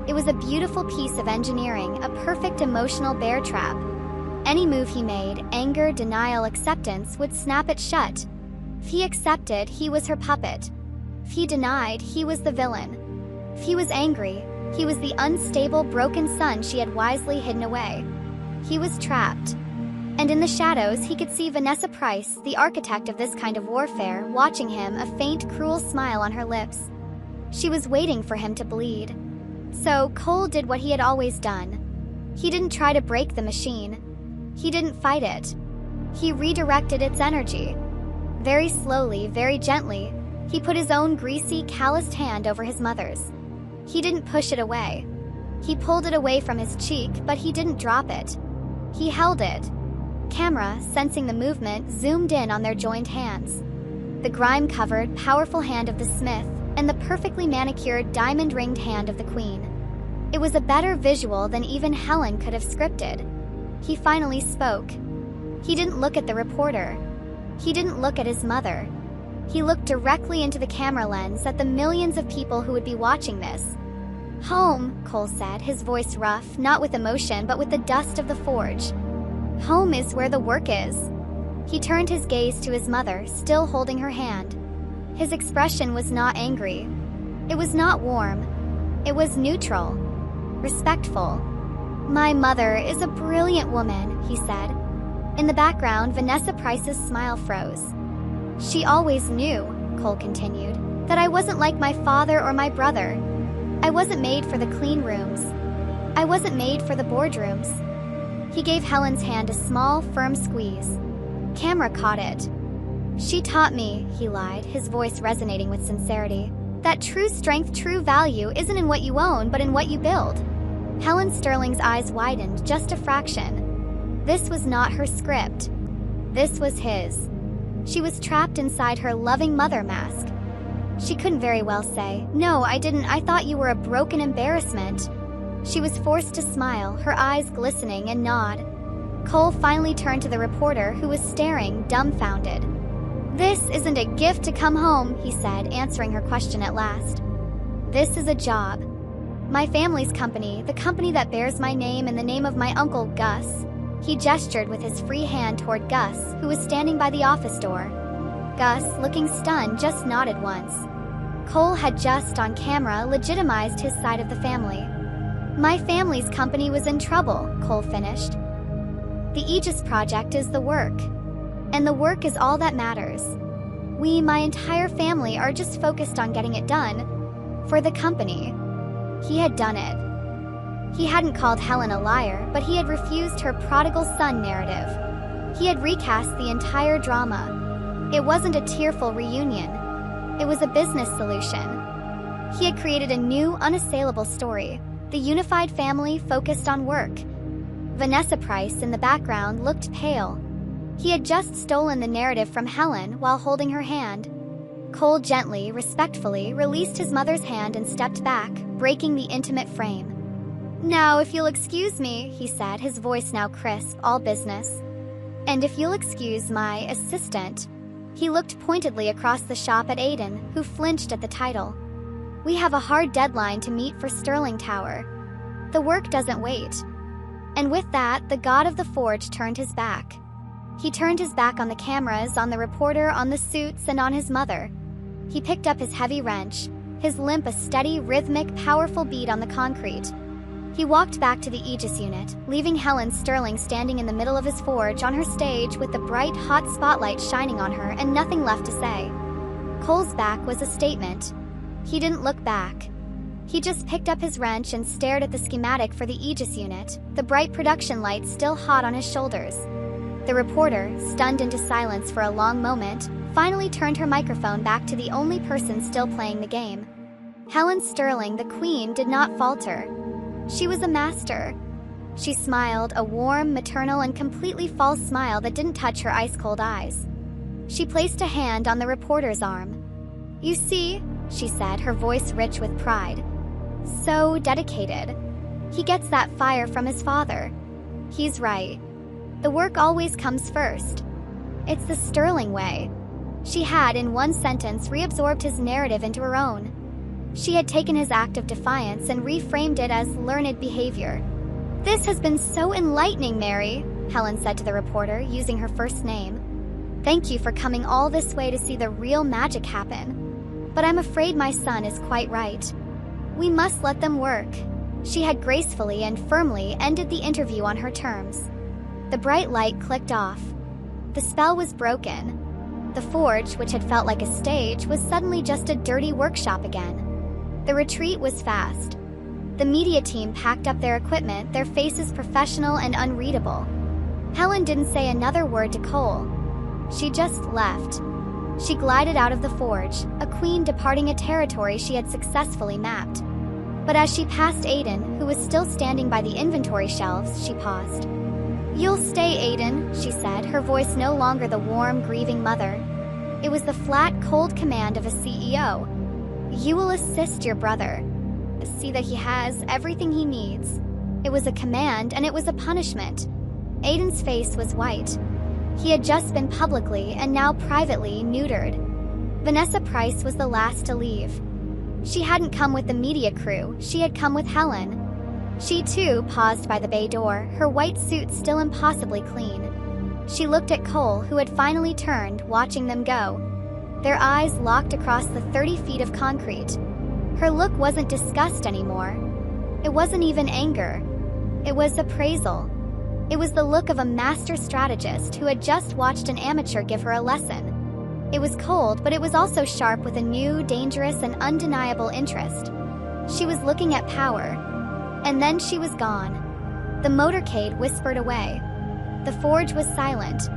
Speaker 1: It was a beautiful piece of engineering, a perfect emotional bear trap. Any move he made, anger, denial, acceptance, would snap it shut. If he accepted, he was her puppet. If he denied, he was the villain. If he was angry, he was the unstable, broken son she had wisely hidden away. He was trapped. And in the shadows, he could see Vanessa Price, the architect of this kind of warfare, watching him, a faint, cruel smile on her lips. She was waiting for him to bleed. So, Cole did what he had always done. He didn't try to break the machine. He didn't fight it. He redirected its energy. Very slowly, very gently, he put his own greasy, calloused hand over his mother's. He didn't push it away. He pulled it away from his cheek, but he didn't drop it. He held it. Camera, sensing the movement, zoomed in on their joined hands. The grime-covered, powerful hand of the smith, and the perfectly manicured, diamond-ringed hand of the queen. It was a better visual than even Helen could have scripted. He finally spoke. He didn't look at the reporter. He didn't look at his mother. He looked directly into the camera lens at the millions of people who would be watching this. Home, Cole said, his voice rough, not with emotion, but with the dust of the forge. Home is where the work is. He turned his gaze to his mother, still holding her hand. His expression was not angry. It was not warm. It was neutral. Respectful. My mother is a brilliant woman, he said. In the background, Vanessa Price's smile froze. She always knew, Cole continued, that I wasn't like my father or my brother. I wasn't made for the clean rooms. I wasn't made for the boardrooms. He gave Helen's hand a small, firm squeeze. Camera caught it. She taught me, he lied, his voice resonating with sincerity, that true strength, true value isn't in what you own, but in what you build. Helen Sterling's eyes widened just a fraction. This was not her script. This was his. She was trapped inside her loving mother mask. She couldn't very well say, "No, I didn't. I thought you were a broken embarrassment." She was forced to smile, her eyes glistening, and nod. Cole finally turned to the reporter, who was staring, dumbfounded. "This isn't a gift to come home," he said, answering her question at last. "This is a job. My family's company, the company that bears my name and the name of my uncle, Gus." He gestured with his free hand toward Gus, who was standing by the office door. Gus, looking stunned, just nodded once. Cole had just, on camera, legitimized his side of the family. "My family's company was in trouble," Cole finished. "The Aegis project is the work. And the work is all that matters. We, my entire family, are just focused on getting it done. For the company." He had done it. He hadn't called Helen a liar, but he had refused her prodigal son narrative. He had recast the entire drama. It wasn't a tearful reunion. It was a business solution. He had created a new, unassailable story, the unified family focused on work. Vanessa Price, in the background, looked pale. He had just stolen the narrative from Helen while holding her hand. Cole gently, respectfully, released his mother's hand and stepped back, breaking the intimate frame. "Now, if you'll excuse me," he said, his voice now crisp, all business. "And if you'll excuse my assistant." He looked pointedly across the shop at Aiden, who flinched at the title. "We have a hard deadline to meet for Sterling Tower. The work doesn't wait." And with that, the god of the forge turned his back. He turned his back on the cameras, on the reporter, on the suits, and on his mother. He picked up his heavy wrench, his limp a steady, rhythmic, powerful beat on the concrete. He walked back to the Aegis unit, leaving Helen Sterling standing in the middle of his forge on her stage with the bright, hot spotlight shining on her and nothing left to say. Cole's back was a statement. He didn't look back. He just picked up his wrench and stared at the schematic for the Aegis unit, the bright production lights still hot on his shoulders. The reporter, stunned into silence for a long moment, finally turned her microphone back to the only person still playing the game. Helen Sterling, the queen, did not falter. She was a master. She smiled, a warm, maternal, and completely false smile that didn't touch her ice-cold eyes. She placed a hand on the reporter's arm. "You see," she said, her voice rich with pride. "So dedicated. He gets that fire from his father. He's right. The work always comes first. It's the Sterling way." She had, in one sentence, reabsorbed his narrative into her own. She had taken his act of defiance and reframed it as learned behavior. "This has been so enlightening, Mary," Helen said to the reporter, using her first name. "Thank you for coming all this way to see the real magic happen. But I'm afraid my son is quite right. We must let them work." She had gracefully and firmly ended the interview on her terms. The bright light clicked off. The spell was broken. The forge, which had felt like a stage, was suddenly just a dirty workshop again. The retreat was fast. The media team packed up their equipment, their faces professional and unreadable. Helen didn't say another word to Cole. She just left. She glided out of the forge, a queen departing a territory she had successfully mapped. But as she passed Aiden, who was still standing by the inventory shelves, she paused. "You'll stay, Aiden," she said, her voice no longer the warm, grieving mother. It was the flat, cold command of a CEO. "You will assist your brother. See that he has everything he needs." It was a command, and it was a punishment. Aiden's face was white. He had just been publicly and now privately neutered. Vanessa Price was the last to leave. She hadn't come with the media crew, she had come with Helen. She too paused by the bay door, her white suit still impossibly clean. She looked at Cole, who had finally turned, watching them go. Their eyes locked across the 30 feet of concrete. Her look wasn't disgust anymore. It wasn't even anger. It was appraisal. It was the look of a master strategist who had just watched an amateur give her a lesson. It was cold, but it was also sharp with a new, dangerous, and undeniable interest. She was looking at power. And then she was gone. The motorcade whispered away. The forge was silent.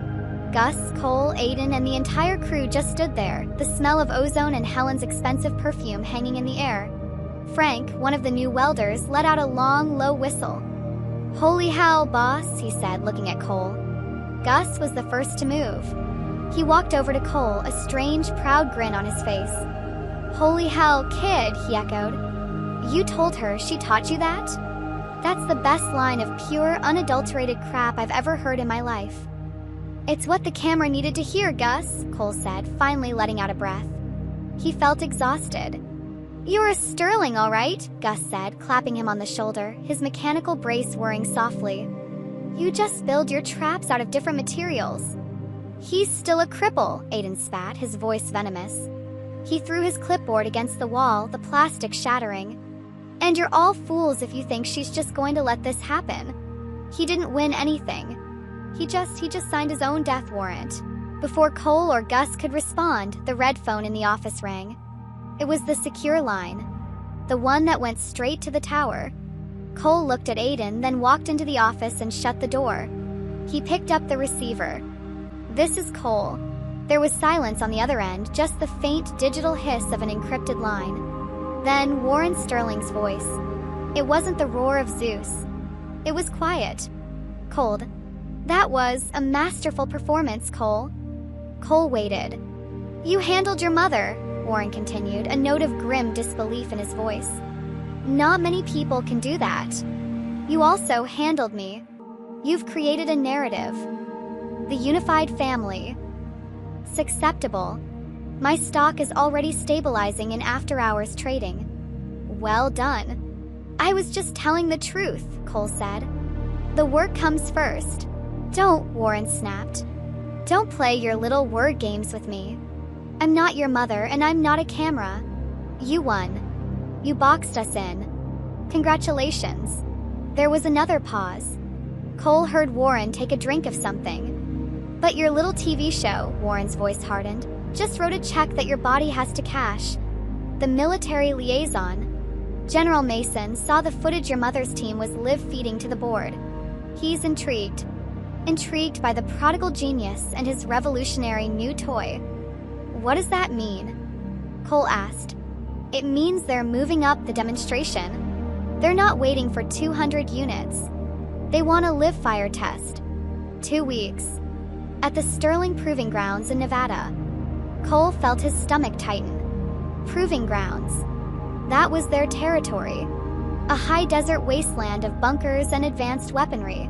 Speaker 1: Gus, Cole, Aiden, and the entire crew just stood there, the smell of ozone and Helen's expensive perfume hanging in the air. Frank, one of the new welders, let out a long, low whistle. "Holy hell, boss," he said, looking at Cole. Gus was the first to move. He walked over to Cole, a strange, proud grin on his face. "Holy hell, kid," he echoed. "You told her she taught you that?" "That's the best line of pure, unadulterated crap I've ever heard in my life." "It's what the camera needed to hear, Gus," Cole said, finally letting out a breath. He felt exhausted. "You're a Sterling, all right," Gus said, clapping him on the shoulder, his mechanical brace whirring softly. "You just build your traps out of different materials." "He's still a cripple," Aiden spat, his voice venomous. He threw his clipboard against the wall, the plastic shattering. "And you're all fools if you think she's just going to let this happen. He didn't win anything. He just signed his own death warrant." Before Cole or Gus could respond, the red phone in the office rang. It was the secure line, the one that went straight to the tower. Cole looked at Aiden, then walked into the office and shut the door. He picked up the receiver. "This is Cole." There was silence on the other end, just the faint digital hiss of an encrypted line. Then Warren Sterling's voice. It wasn't the roar of Zeus. It was quiet. Cold. "That was a masterful performance, Cole." Cole waited. "You handled your mother," Warren continued, a note of grim disbelief in his voice. "Not many people can do that. You also handled me. You've created a narrative. The unified family. Acceptable. My stock is already stabilizing in after-hours trading." "Well done." "I was just telling the truth," Cole said. The work comes first. Don't, Warren snapped. Don't play your little word games with me. I'm not your mother and I'm not a camera. You won. You boxed us in. Congratulations. There was another pause. Cole heard Warren take a drink of something. But your little TV show, Warren's voice hardened, just wrote a check that your body has to cash. The military liaison, General Mason, saw the footage your mother's team was live feeding to the board. He's intrigued. Intrigued by the prodigal genius and his revolutionary new toy. What does that mean? Cole asked. It means they're moving up the demonstration. They're not waiting for 200 units. They want a live fire test. 2 weeks. At the Sterling Proving Grounds in Nevada. Cole felt his stomach tighten. Proving grounds. That was their territory. A high desert wasteland of bunkers and advanced weaponry.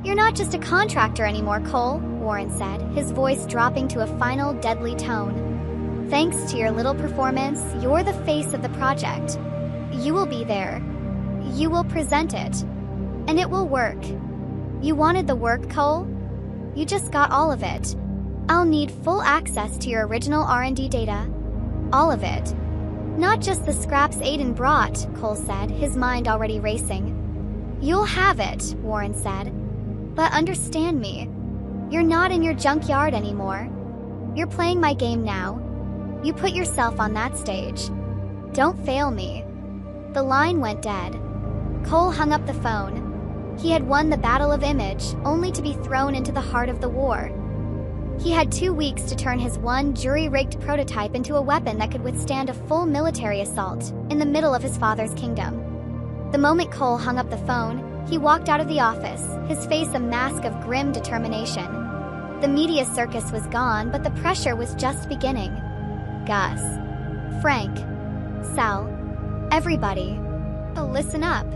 Speaker 1: You're not just a contractor anymore, Cole, Warren said, his voice dropping to a final deadly tone. Thanks to your little performance, you're the face of the project. You will be there. You will present it. And it will work. You wanted the work, Cole? You just got all of it. I'll need full access to your original R&D data. All of it. Not just the scraps Aiden brought, Cole said, his mind already racing. You'll have it, Warren said. But understand me. You're not in your junkyard anymore. You're playing my game now. You put yourself on that stage. Don't fail me. The line went dead. Cole hung up the phone. He had won the battle of image, only to be thrown into the heart of the war. He had 2 weeks to turn his one jury-rigged prototype into a weapon that could withstand a full military assault in the middle of his father's kingdom. The moment Cole hung up the phone, he walked out of the office, his face a mask of grim determination. The media circus was gone, but the pressure was just beginning. Gus, Frank, Sal, everybody. Listen up.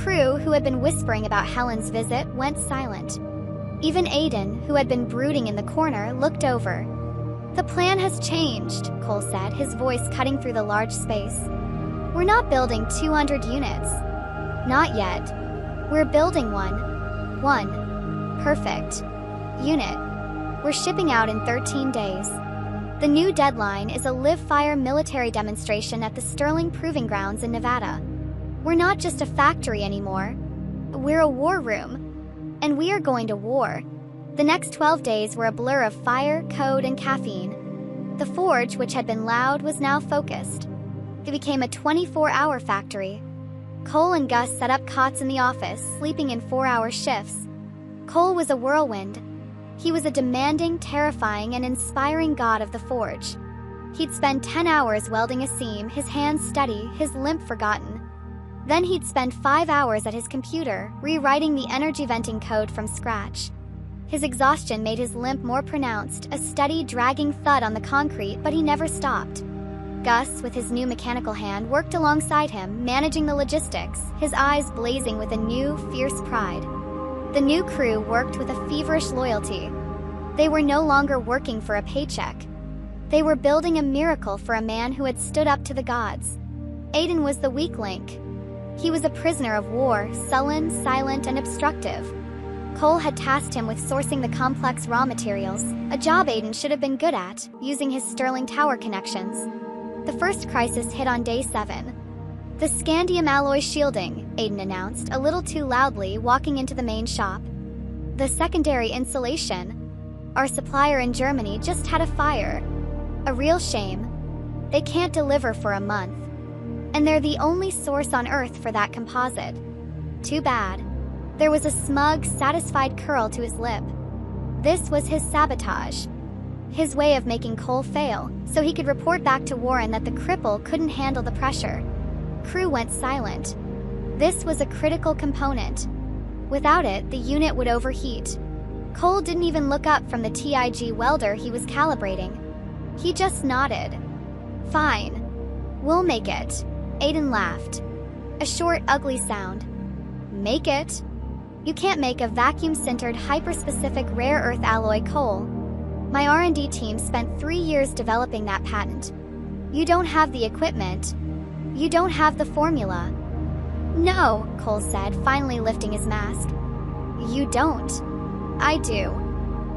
Speaker 1: Crew, who had been whispering about Helen's visit, went silent. Even Aiden, who had been brooding in the corner, looked over. The plan has changed, Cole said, his voice cutting through the large space. We're not building 200 units. Not yet. We're building one perfect unit. We're shipping out in 13 days. The new deadline is a live-fire military demonstration at the Sterling Proving Grounds in Nevada. We're not just a factory anymore. We're a war room. And we are going to war. The next 12 days were a blur of fire, code, and caffeine. The forge, which had been loud, was now focused. It became a 24-hour factory. Cole and Gus set up cots in the office, sleeping in 4-hour shifts. Cole was a whirlwind. He was a demanding, terrifying, and inspiring god of the forge. He'd spend 10 hours welding a seam, his hands steady, his limp forgotten. Then he'd spend 5 hours at his computer, rewriting the energy venting code from scratch. His exhaustion made his limp more pronounced, a steady, dragging thud on the concrete, but he never stopped. Gus, with his new mechanical hand, worked alongside him, managing the logistics, his eyes blazing with a new, fierce pride. The new crew worked with a feverish loyalty. They were no longer working for a paycheck. They were building a miracle for a man who had stood up to the gods. Aiden was the weak link. He was a prisoner of war, sullen, silent, and obstructive. Cole had tasked him with sourcing the complex raw materials, a job Aiden should have been good at, using his Sterling Tower connections. The first crisis hit on day 7. The scandium alloy shielding, Aiden announced, a little too loudly, walking into the main shop. The secondary insulation. Our supplier in Germany just had a fire. A real shame. They can't deliver for a month. And they're the only source on Earth for that composite. Too bad. There was a smug, satisfied curl to his lip. This was his sabotage. His way of making Cole fail, so he could report back to Warren that the cripple couldn't handle the pressure. Crew went silent. This was a critical component. Without it, the unit would overheat. Cole didn't even look up from the TIG welder he was calibrating. He just nodded. Fine. We'll make it. Aiden laughed. A short, ugly sound. Make it? You can't make a vacuum-sintered, hyper-specific rare earth alloy coal. My R&D team spent 3 years developing that patent. You don't have the equipment. You don't have the formula. No, Cole said, finally lifting his mask. You don't. I do.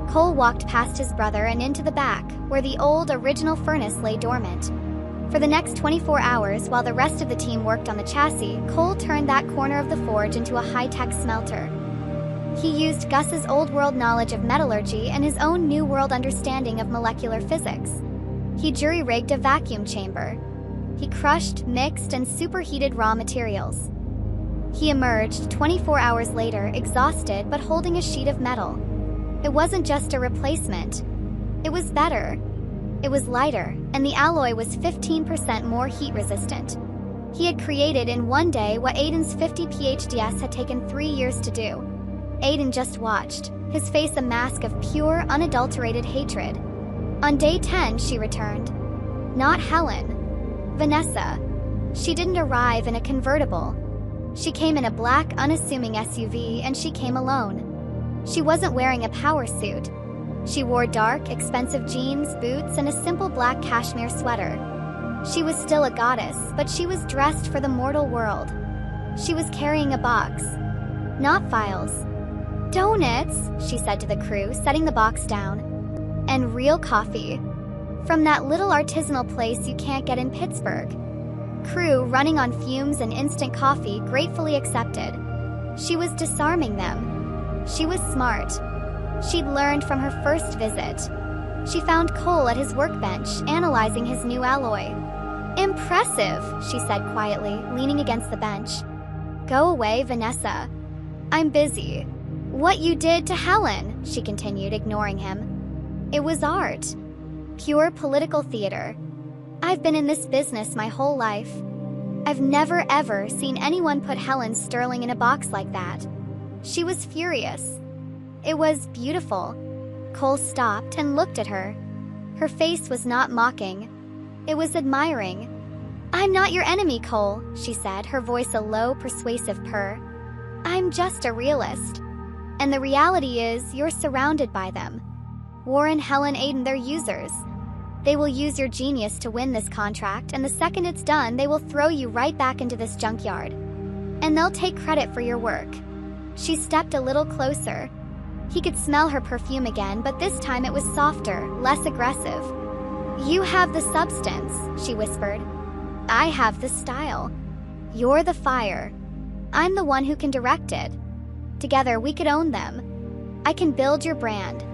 Speaker 1: Cole walked past his brother and into the back, where the old, original furnace lay dormant. For the next 24 hours, while the rest of the team worked on the chassis, Cole turned that corner of the forge into a high-tech smelter. He used Gus's old-world knowledge of metallurgy and his own new-world understanding of molecular physics. He jury-rigged a vacuum chamber. He crushed, mixed, and superheated raw materials. He emerged 24 hours later, exhausted but holding a sheet of metal. It wasn't just a replacement. It was better. It was lighter, and the alloy was 15% more heat-resistant. He had created in one day what Aiden's 50 PhDs had taken 3 years to do. Aiden just watched, his face a mask of pure, unadulterated hatred. On day 10, she returned. Not Helen. Vanessa. She didn't arrive in a convertible. She came in a black, unassuming SUV, and she came alone. She wasn't wearing a power suit. She wore dark, expensive jeans, boots, and a simple black cashmere sweater. She was still a goddess, but she was dressed for the mortal world. She was carrying a box. Not files. Donuts, she said to the crew, setting the box down. And real coffee. From that little artisanal place you can't get in Pittsburgh. Crew, running on fumes and instant coffee, gratefully accepted. She was disarming them. She was smart. She'd learned from her first visit. She found Cole at his workbench, analyzing his new alloy. Impressive, she said quietly, leaning against the bench. Go away, Vanessa. I'm busy. What you did to Helen, she continued, ignoring him. It was art. Pure political theater. I've been in this business my whole life. I've never ever seen anyone put Helen Sterling in a box like that. She was furious. It was beautiful. Cole stopped and looked at her. Her face was not mocking. It was admiring. I'm not your enemy, Cole, she said, her voice a low, persuasive purr. I'm just a realist. And the reality is, you're surrounded by them. Warren, Helen, Aiden, they're users. They will use your genius to win this contract, and the second it's done, they will throw you right back into this junkyard. And they'll take credit for your work. She stepped a little closer. He could smell her perfume again, but this time it was softer, less aggressive. You have the substance, she whispered. I have the style. You're the fire. I'm the one who can direct it. Together we could own them. I can build your brand.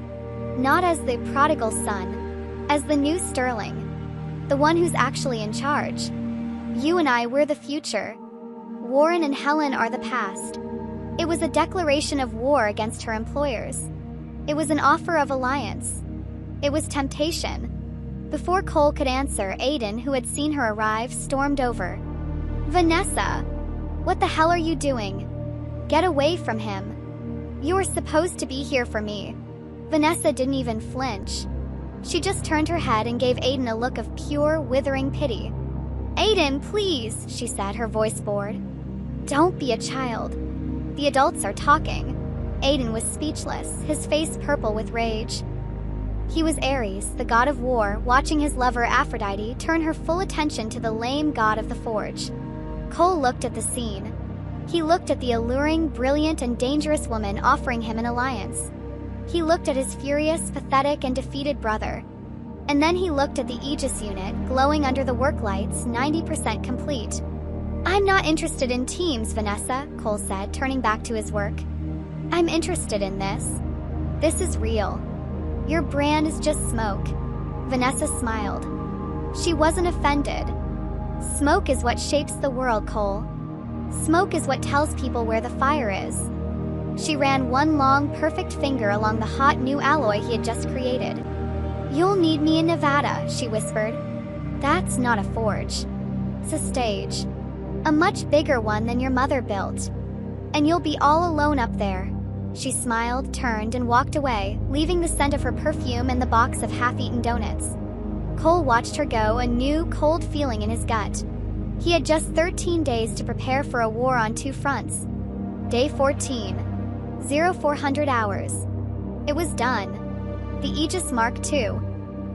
Speaker 1: Not as the prodigal son, as the new Sterling. The one who's actually in charge. You and I, we're the future. Warren and Helen are the past. It was a declaration of war against her employers. It was an offer of alliance. It was temptation. Before Cole could answer, Aiden, who had seen her arrive, stormed over. Vanessa! What the hell are you doing? Get away from him. You were supposed to be here for me. Vanessa didn't even flinch. She just turned her head and gave Aiden a look of pure, withering pity. Aiden, please, she said, her voice bored. Don't be a child. The adults are talking. Aiden was speechless, his face purple with rage. He was Ares, the god of war, watching his lover Aphrodite turn her full attention to the lame god of the forge. Cole looked at the scene. He looked at the alluring, brilliant, and dangerous woman offering him an alliance. He looked at his furious, pathetic, and defeated brother. And then he looked at the Aegis unit, glowing under the work lights, 90% complete. I'm not interested in teams, Vanessa, Cole said, turning back to his work. I'm interested in this. This is real. Your brand is just smoke. Vanessa smiled. She wasn't offended. Smoke is what shapes the world, Cole. Smoke is what tells people where the fire is. She ran one long, perfect finger along the hot new alloy he had just created. You'll need me in Nevada, she whispered. That's not a forge. It's a stage. A much bigger one than your mother built. And you'll be all alone up there. She smiled, turned, and walked away, leaving the scent of her perfume and the box of half-eaten donuts. Cole watched her go, a new, cold feeling in his gut. He had just 13 days to prepare for a war on two fronts. Day 14. 0400 hours. It was done. The Aegis Mark II.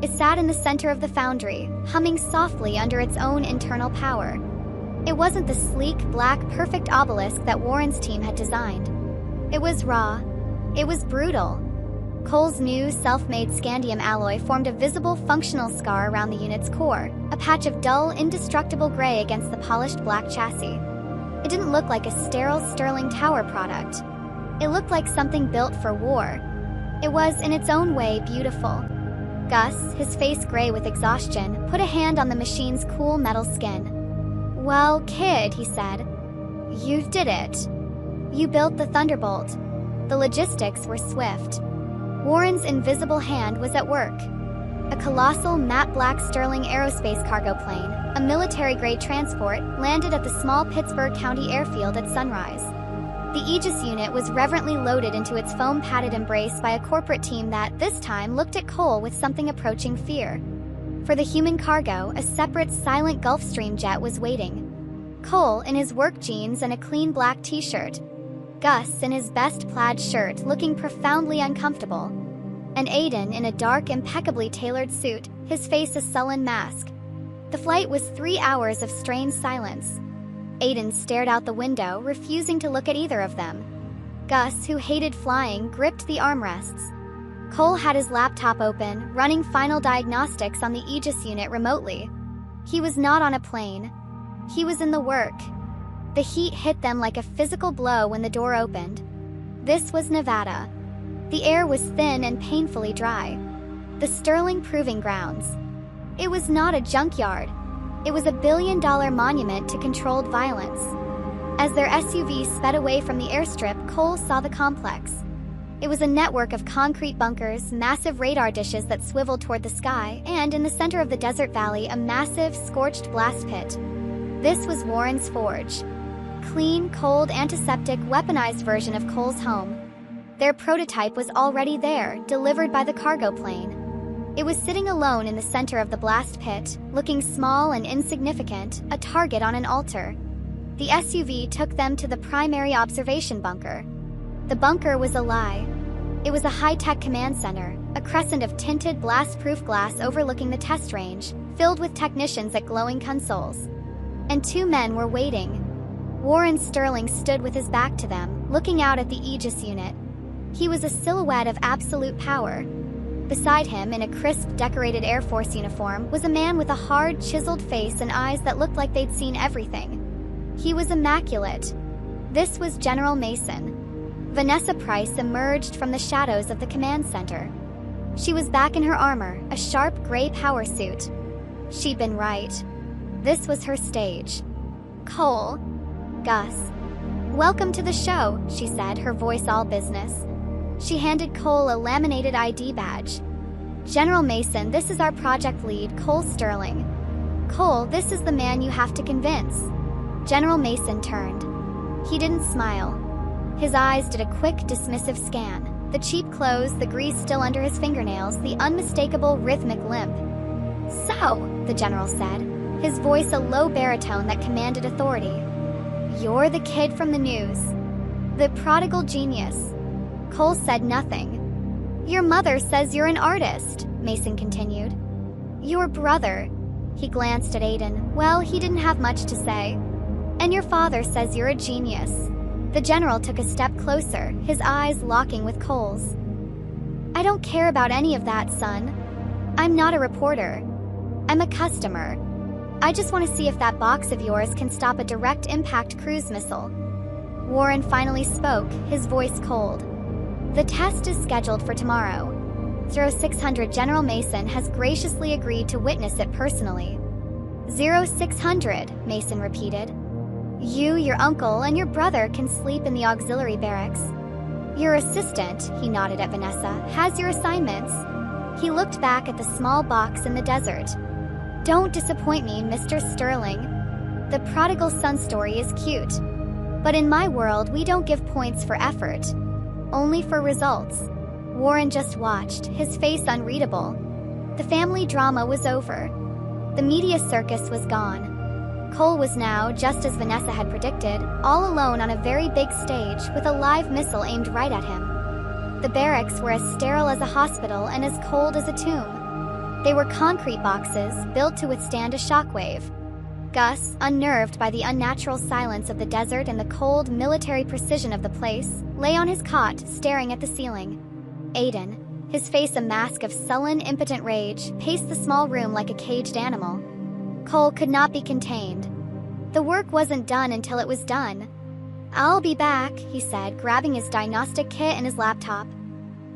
Speaker 1: It sat in the center of the foundry, humming softly under its own internal power. It wasn't the sleek, black, perfect obelisk that Warren's team had designed. It was raw. It was brutal. Cole's new self-made scandium alloy formed a visible functional scar around the unit's core, a patch of dull, indestructible gray against the polished black chassis. It didn't look like a sterile Sterling Tower product. It looked like something built for war. It was, in its own way, beautiful. Gus, his face gray with exhaustion, put a hand on the machine's cool metal skin. "Well, kid," he said, "you did it. You built the Thunderbolt." The logistics were swift. Warren's invisible hand was at work. A colossal matte black Sterling aerospace cargo plane, a military-grade transport, landed at the small Pittsburgh County airfield at sunrise. The Aegis unit was reverently loaded into its foam-padded embrace by a corporate team that, this time, looked at Cole with something approaching fear. For the human cargo, a separate, silent Gulfstream jet was waiting. Cole in his work jeans and a clean black t-shirt. Gus in his best plaid shirt, looking profoundly uncomfortable. And Aiden in a dark, impeccably tailored suit, his face a sullen mask. The flight was 3 hours of strained silence. Aiden stared out the window, refusing to look at either of them. Gus, who hated flying, gripped the armrests. Cole had his laptop open, running final diagnostics on the Aegis unit remotely. He was not on a plane. He was in the work. The heat hit them like a physical blow when the door opened. This was Nevada. The air was thin and painfully dry. The Sterling Proving Grounds. It was not a junkyard. It was a billion-dollar monument to controlled violence. As their SUV sped away from the airstrip, Cole saw the complex. It was a network of concrete bunkers, massive radar dishes that swiveled toward the sky, and in the center of the desert valley, a massive, scorched blast pit. This was Warren's forge. Clean, cold, antiseptic, weaponized version of Cole's home. Their prototype was already there, delivered by the cargo plane. It was sitting alone in the center of the blast pit, looking small and insignificant, a target on an altar. The SUV took them to the primary observation bunker. The bunker was a lie. It was a high-tech command center, a crescent of tinted, blast-proof glass overlooking the test range, filled with technicians at glowing consoles. And 2 men were waiting. Warren Sterling stood with his back to them, looking out at the Aegis unit. He was a silhouette of absolute power. Beside him, in a crisp, decorated Air Force uniform, was a man with a hard, chiseled face and eyes that looked like they'd seen everything. He was immaculate. This was General Mason. Vanessa Price emerged from the shadows of the command center. She was back in her armor, a sharp gray power suit. She'd been right. This was her stage. "Cole." "Gus." "Welcome to the show," she said, her voice all business. She handed Cole a laminated ID badge. "General Mason, this is our project lead, Cole Sterling." "Cole, this is the man you have to convince." General Mason turned. He didn't smile. His eyes did a quick, dismissive scan. The cheap clothes, the grease still under his fingernails, the unmistakable, rhythmic limp. "So," the general said, his voice a low baritone that commanded authority. "You're the kid from the news. The prodigal genius." Cole said nothing. "Your mother says you're an artist," Mason continued. "Your brother." He glanced at Aiden. Well, he didn't have much to say. "And your father says you're a genius." The general took a step closer, his eyes locking with Cole's. "I don't care about any of that, son. I'm not a reporter. I'm a customer. I just want to see if that box of yours can stop a direct impact cruise missile." Warren finally spoke, his voice cold. "The test is scheduled for tomorrow. 0600 General Mason has graciously agreed to witness it personally." 0600, Mason repeated. "You, your uncle, and your brother can sleep in the auxiliary barracks. Your assistant," he nodded at Vanessa, "has your assignments." He looked back at the small box in the desert. "Don't disappoint me, Mr. Sterling. The prodigal son story is cute. But in my world, we don't give points for effort. Only for results." Warren just watched, his face unreadable. The family drama was over. The media circus was gone. Cole was now, just as Vanessa had predicted, all alone on a very big stage with a live missile aimed right at him. The barracks were as sterile as a hospital and as cold as a tomb. They were concrete boxes, built to withstand a shockwave. Gus, unnerved by the unnatural silence of the desert and the cold, military precision of the place, lay on his cot, staring at the ceiling. Aiden, his face a mask of sullen, impotent rage, paced the small room like a caged animal. Cole could not be contained. The work wasn't done until it was done. "I'll be back," he said, grabbing his diagnostic kit and his laptop.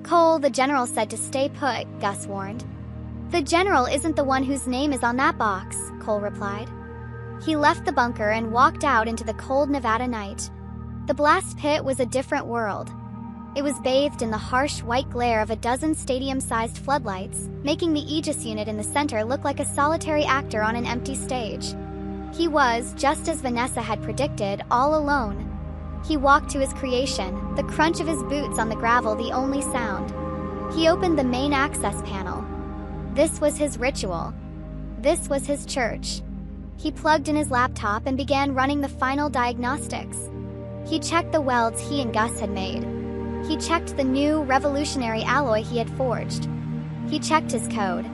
Speaker 1: "Cole, the general said to stay put," Gus warned. "The general isn't the one whose name is on that box," Cole replied. He left the bunker and walked out into the cold Nevada night. The blast pit was a different world. It was bathed in the harsh white glare of a dozen stadium-sized floodlights, making the Aegis unit in the center look like a solitary actor on an empty stage. He was, just as Vanessa had predicted, all alone. He walked to his creation, the crunch of his boots on the gravel the only sound. He opened the main access panel. This was his ritual. This was his church. He plugged in his laptop and began running the final diagnostics. He checked the welds he and Gus had made. He checked the new, revolutionary alloy he had forged. He checked his code.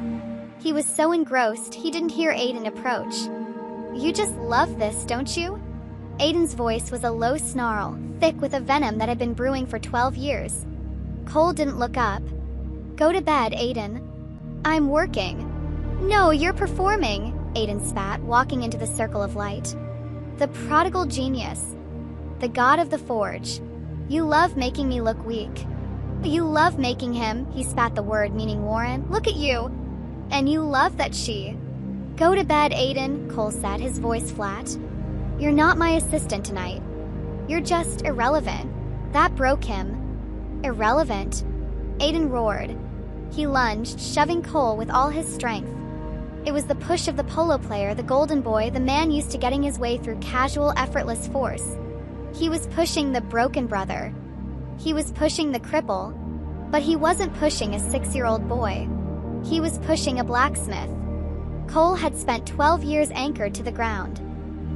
Speaker 1: He was so engrossed he didn't hear Aiden approach. "You just love this, don't you?" Aiden's voice was a low snarl, thick with a venom that had been brewing for 12 years. Cole didn't look up. "Go to bed, Aiden." "I'm working." "No, you're performing," Aiden spat, walking into the circle of light. "The prodigal genius. The god of the forge. You love making me look weak. You love making him," he spat the word meaning Warren, "look at you. And you love that she." "Go to bed, Aiden," Cole said, his voice flat. "You're not my assistant tonight. You're just irrelevant." That broke him. "Irrelevant?" Aiden roared. He lunged, shoving Cole with all his strength. It was the push of the polo player, the golden boy, the man used to getting his way through casual, effortless force. He was pushing the broken brother. He was pushing the cripple. But he wasn't pushing a 6-year-old boy. He was pushing a blacksmith. Cole had spent 12 years anchored to the ground.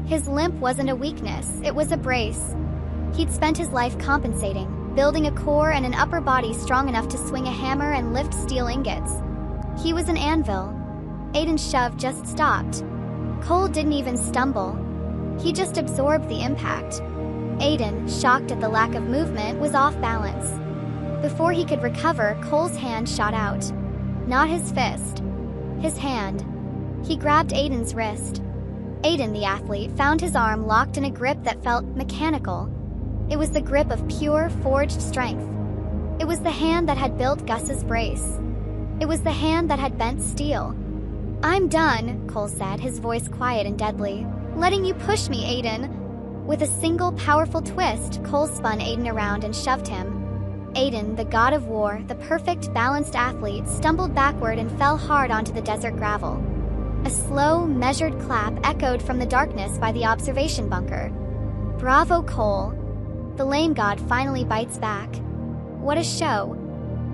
Speaker 1: His limp wasn't a weakness, it was a brace. He'd spent his life compensating, building a core and an upper body strong enough to swing a hammer and lift steel ingots. He was an anvil. Aiden's shove just stopped. Cole didn't even stumble. He just absorbed the impact. Aiden, shocked at the lack of movement, was off balance. Before he could recover, Cole's hand shot out. Not his fist. His hand. He grabbed Aiden's wrist. Aiden, the athlete, found his arm locked in a grip that felt mechanical. It was the grip of pure, forged strength. It was the hand that had built Gus's brace. It was the hand that had bent steel. "I'm done," Cole said, his voice quiet and deadly. "Letting you push me, Aiden." With a single powerful twist, Cole spun Aiden around and shoved him. Aiden, the god of war, the perfect, balanced athlete, stumbled backward and fell hard onto the desert gravel. A slow, measured clap echoed from the darkness by the observation bunker. "Bravo, Cole." The lame god finally bites back. What a show.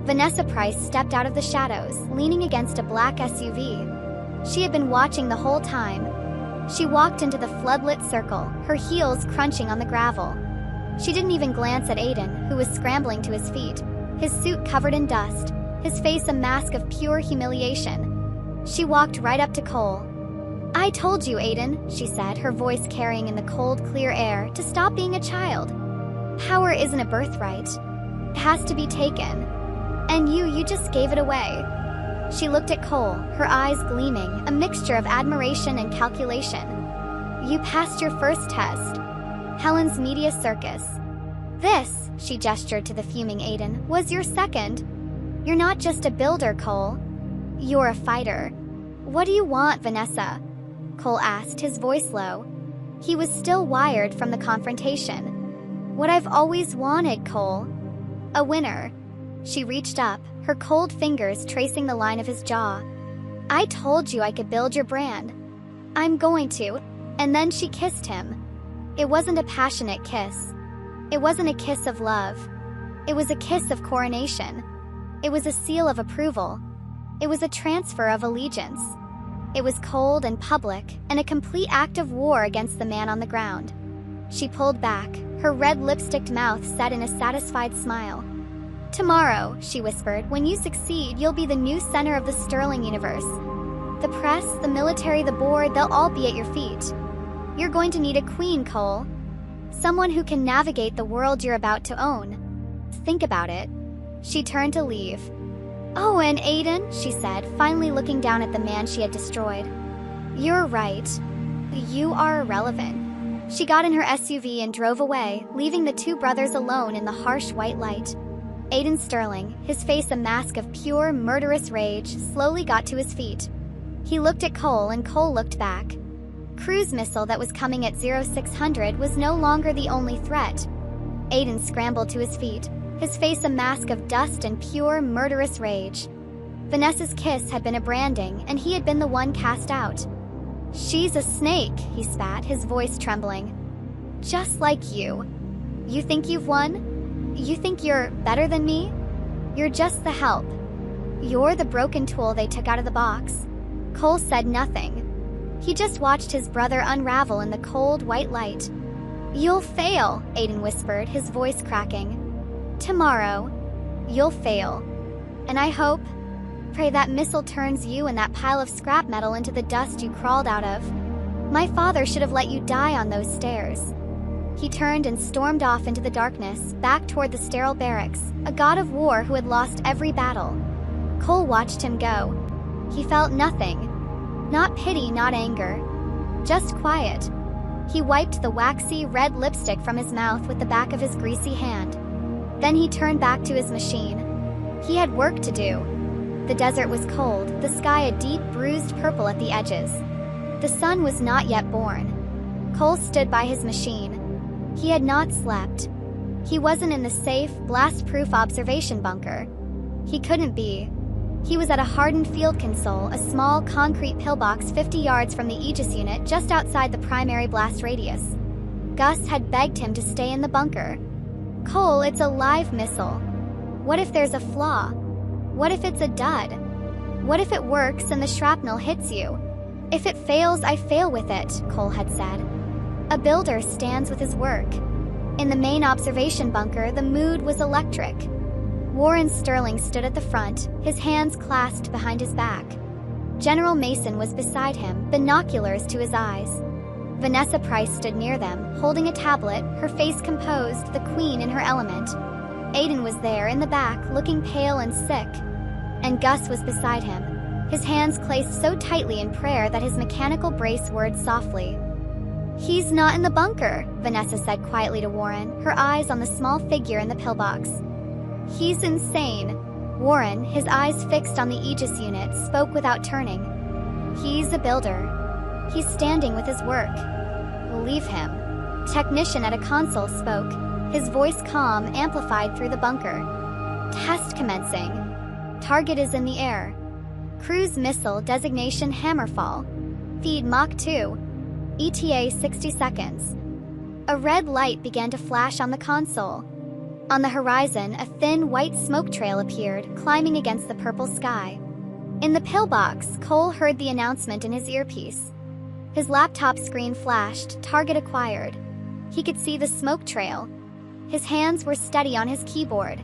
Speaker 1: Vanessa Price stepped out of the shadows, leaning against a black SUV. She had been watching the whole time. She walked into the floodlit circle, her heels crunching on the gravel. She didn't even glance at Aiden, who was scrambling to his feet, his suit covered in dust, his face a mask of pure humiliation. She walked right up to Cole. "I told you, Aiden," she said, her voice carrying in the cold, clear air, "to stop being a child. Power isn't a birthright. It has to be taken. And you just gave it away." She looked at Cole, her eyes gleaming, a mixture of admiration and calculation. "You passed your first test. Helen's media circus. This," she gestured to the fuming Aiden, "was your second. You're not just a builder, Cole. You're a fighter." "What do you want, Vanessa?" Cole asked, his voice low. He was still wired from the confrontation. "What I've always wanted, Cole. A winner." She reached up, her cold fingers tracing the line of his jaw. "I told you I could build your brand. I'm going to." And then she kissed him. It wasn't a passionate kiss. It wasn't a kiss of love. It was a kiss of coronation. It was a seal of approval. It was a transfer of allegiance. It was cold and public, and a complete act of war against the man on the ground. She pulled back, her red lipsticked mouth set in a satisfied smile. "Tomorrow," she whispered, "when you succeed, you'll be the new center of the Sterling universe. The press, the military, the board, they'll all be at your feet. You're going to need a queen, Cole. Someone who can navigate the world you're about to own. Think about it. She turned to leave. Oh, and Aiden, she said, finally looking down at the man she had destroyed. You're right. You are irrelevant. She got in her SUV and drove away, leaving the two brothers alone in the harsh white light. Aiden Sterling, his face a mask of pure, murderous rage, slowly got to his feet. He looked at Cole and Cole looked back. Cruise missile that was coming at 0600 was no longer the only threat. Aiden scrambled to his feet, his face a mask of dust and pure, murderous rage. Vanessa's kiss had been a branding, and he had been the one cast out. She's a snake, he spat, his voice trembling. Just like you. You think you've won? You think you're better than me? You're just the help. You're the broken tool they took out of the box. Cole said nothing. He just watched his brother unravel in the cold, white light. You'll fail, Aiden whispered, his voice cracking. Tomorrow, you'll fail. And I hope, pray that missile turns you and that pile of scrap metal into the dust you crawled out of. My father should have let you die on those stairs. He turned and stormed off into the darkness, back toward the sterile barracks, a god of war who had lost every battle. Cole watched him go. He felt nothing. Not pity, not anger. Just quiet. He wiped the waxy, red lipstick from his mouth with the back of his greasy hand. Then he turned back to his machine. He had work to do. The desert was cold, the sky a deep, bruised purple at the edges. The sun was not yet born. Cole stood by his machine. He had not slept. He wasn't in the safe, blast-proof observation bunker. He couldn't be. He was at a hardened field console, a small concrete pillbox 50 yards from the Aegis unit just outside the primary blast radius. Gus had begged him to stay in the bunker. Cole, it's a live missile. What if there's a flaw? What if it's a dud? What if it works and the shrapnel hits you? If it fails, I fail with it, Cole had said. A builder stands with his work. In the main observation bunker, the mood was electric. Warren Sterling stood at the front, his hands clasped behind his back. General Mason was beside him, binoculars to his eyes. Vanessa Price stood near them, holding a tablet, her face composed, the queen in her element. Aiden was there in the back, looking pale and sick. And Gus was beside him, his hands placed so tightly in prayer that his mechanical brace whirred softly. He's not in the bunker, Vanessa said quietly to Warren, her eyes on the small figure in the pillbox. He's insane. Warren, his eyes fixed on the Aegis unit, spoke without turning. He's a builder. He's standing with his work. Leave him. Technician at a console spoke, his voice calm, amplified through the bunker. Test commencing. Target is in the air. Cruise missile designation Hammerfall. Feed Mach 2. ETA 60 seconds. A red light began to flash on the console. On the horizon, a thin white smoke trail appeared, climbing against the purple sky. In the pillbox, Cole heard the announcement in his earpiece. His laptop screen flashed, target acquired. He could see the smoke trail. His hands were steady on his keyboard.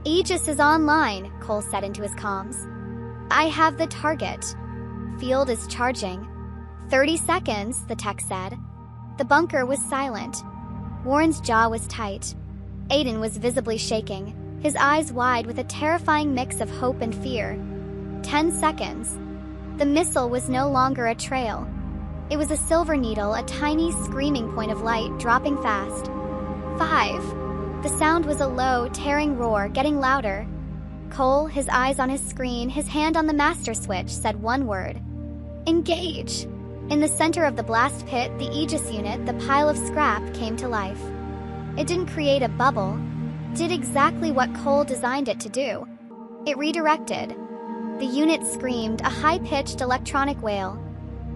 Speaker 1: Aegis is online, Cole said into his comms. I have the target. Field is charging. 30 seconds, the tech said. The bunker was silent. Warren's jaw was tight. Aiden was visibly shaking, his eyes wide with a terrifying mix of hope and fear. 10 seconds. The missile was no longer a trail. It was a silver needle, a tiny screaming point of light dropping fast. 5. The sound was a low, tearing roar, getting louder. Cole, his eyes on his screen, his hand on the master switch, said one word. Engage. In the center of the blast pit, the Aegis unit, the pile of scrap, came to life. It didn't create a bubble, did exactly what Cole designed it to do. It redirected. The unit screamed, a high-pitched electronic wail.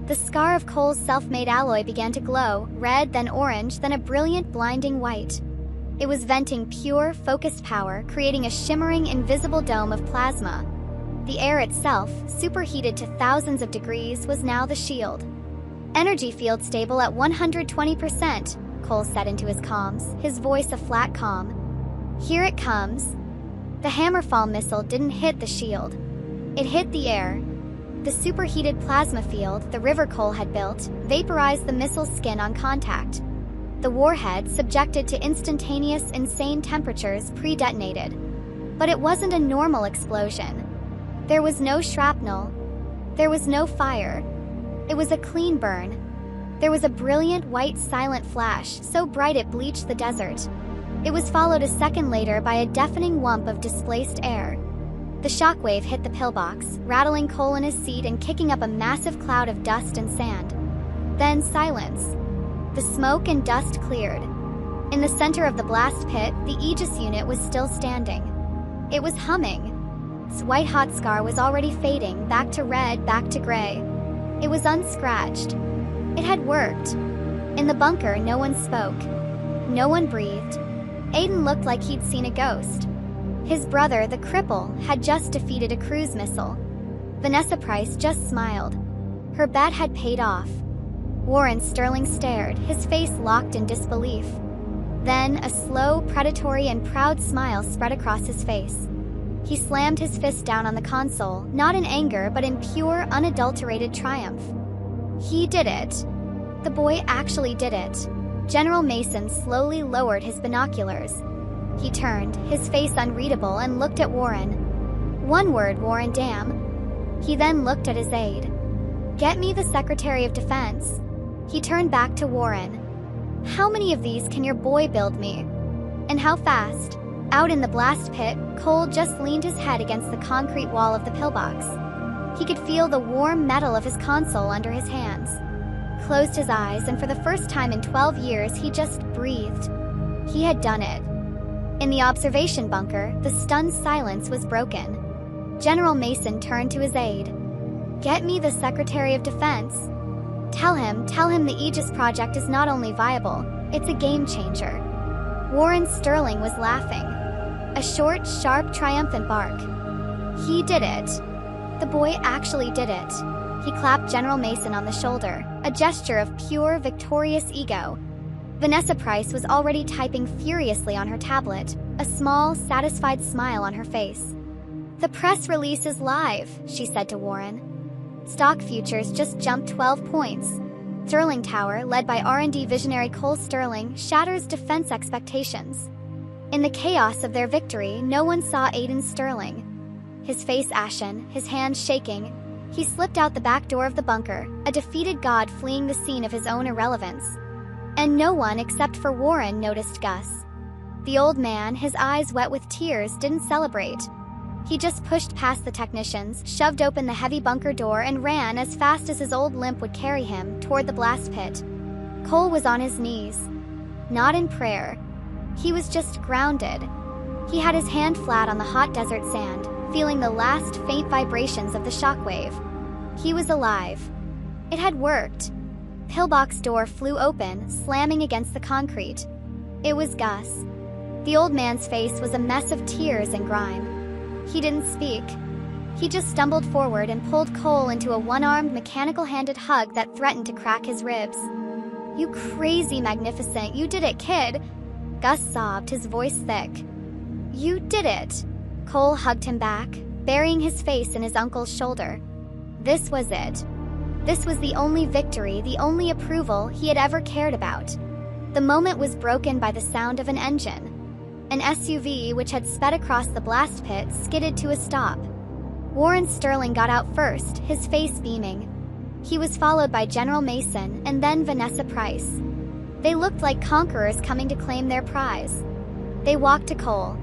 Speaker 1: The scar of Cole's self-made alloy began to glow, red, then orange, then a brilliant, blinding white. It was venting pure, focused power, creating a shimmering, invisible dome of plasma. The air itself, superheated to thousands of degrees, was now the shield. Energy field stable at 120%. Cole said into his comms, his voice a flat calm. Here it comes. The Hammerfall missile didn't hit the shield. It hit the air. The superheated plasma field the river Cole had built vaporized the missile's skin on contact. The warhead, subjected to instantaneous, insane temperatures, pre-detonated. But it wasn't a normal explosion. There was no shrapnel. There was no fire. It was a clean burn. There was a brilliant white silent flash, so bright it bleached the desert. It was followed a second later by a deafening whump of displaced air. The shockwave hit the pillbox, rattling Cole in his seat and kicking up a massive cloud of dust and sand. Then silence. The smoke and dust cleared. In the center of the blast pit, the Aegis unit was still standing. It was humming. Its white-hot scar was already fading, back to red, back to gray. It was unscratched. It had worked. In the bunker, no one spoke. No one breathed. Aiden looked like he'd seen a ghost. His brother, the cripple, had just defeated a cruise missile. Vanessa Price just smiled. Her bet had paid off. Warren Sterling stared, his face locked in disbelief. Then, a slow, predatory, and proud smile spread across his face. He slammed his fist down on the console, not in anger but in pure, unadulterated triumph. He did it. The boy actually did it. General Mason slowly lowered his binoculars. He turned, his face unreadable, and looked at Warren. One word, Warren, damn. He then looked at his aide. Get me the Secretary of Defense. He turned back to Warren. How many of these can your boy build me? And how fast? Out in the blast pit, Cole just leaned his head against the concrete wall of the pillbox. He could feel the warm metal of his console under his hands. Closed his eyes, and for the first time in 12 years, he just breathed. He had done it. In the observation bunker, the stunned silence was broken. General Mason turned to his aide. Get me the Secretary of Defense. Tell him the Aegis project is not only viable, it's a game changer. Warren Sterling was laughing. A short, sharp, triumphant bark. He did it. The boy actually did it. He clapped General Mason on the shoulder, a gesture of pure, victorious ego. Vanessa Price was already typing furiously on her tablet, a small, satisfied smile on her face. The press release is live, she said to Warren. Stock futures just jumped 12 points. Sterling Tower, led by R&D visionary Cole Sterling, shatters defense expectations. In the chaos of their victory, no one saw Aiden Sterling. His face ashen, his hands shaking, he slipped out the back door of the bunker, a defeated god fleeing the scene of his own irrelevance. And no one except for Warren noticed Gus. The old man, his eyes wet with tears, didn't celebrate. He just pushed past the technicians, shoved open the heavy bunker door, and ran as fast as his old limp would carry him toward the blast pit. Cole was on his knees. Not in prayer. He was just grounded. He had his hand flat on the hot desert sand, feeling the last faint vibrations of the shockwave. He was alive. It had worked. Pillbox door flew open, slamming against the concrete. It was Gus. The old man's face was a mess of tears and grime. He didn't speak. He just stumbled forward and pulled Cole into a one-armed, mechanical-handed hug that threatened to crack his ribs. You crazy magnificent, you did it, kid! Gus sobbed, his voice thick. You did it! Cole hugged him back, burying his face in his uncle's shoulder. This was it. This was the only victory, the only approval he had ever cared about. The moment was broken by the sound of an engine. An SUV, which had sped across the blast pit, skidded to a stop. Warren Sterling got out first, his face beaming. He was followed by General Mason and then Vanessa Price. They looked like conquerors coming to claim their prize. They walked to Cole.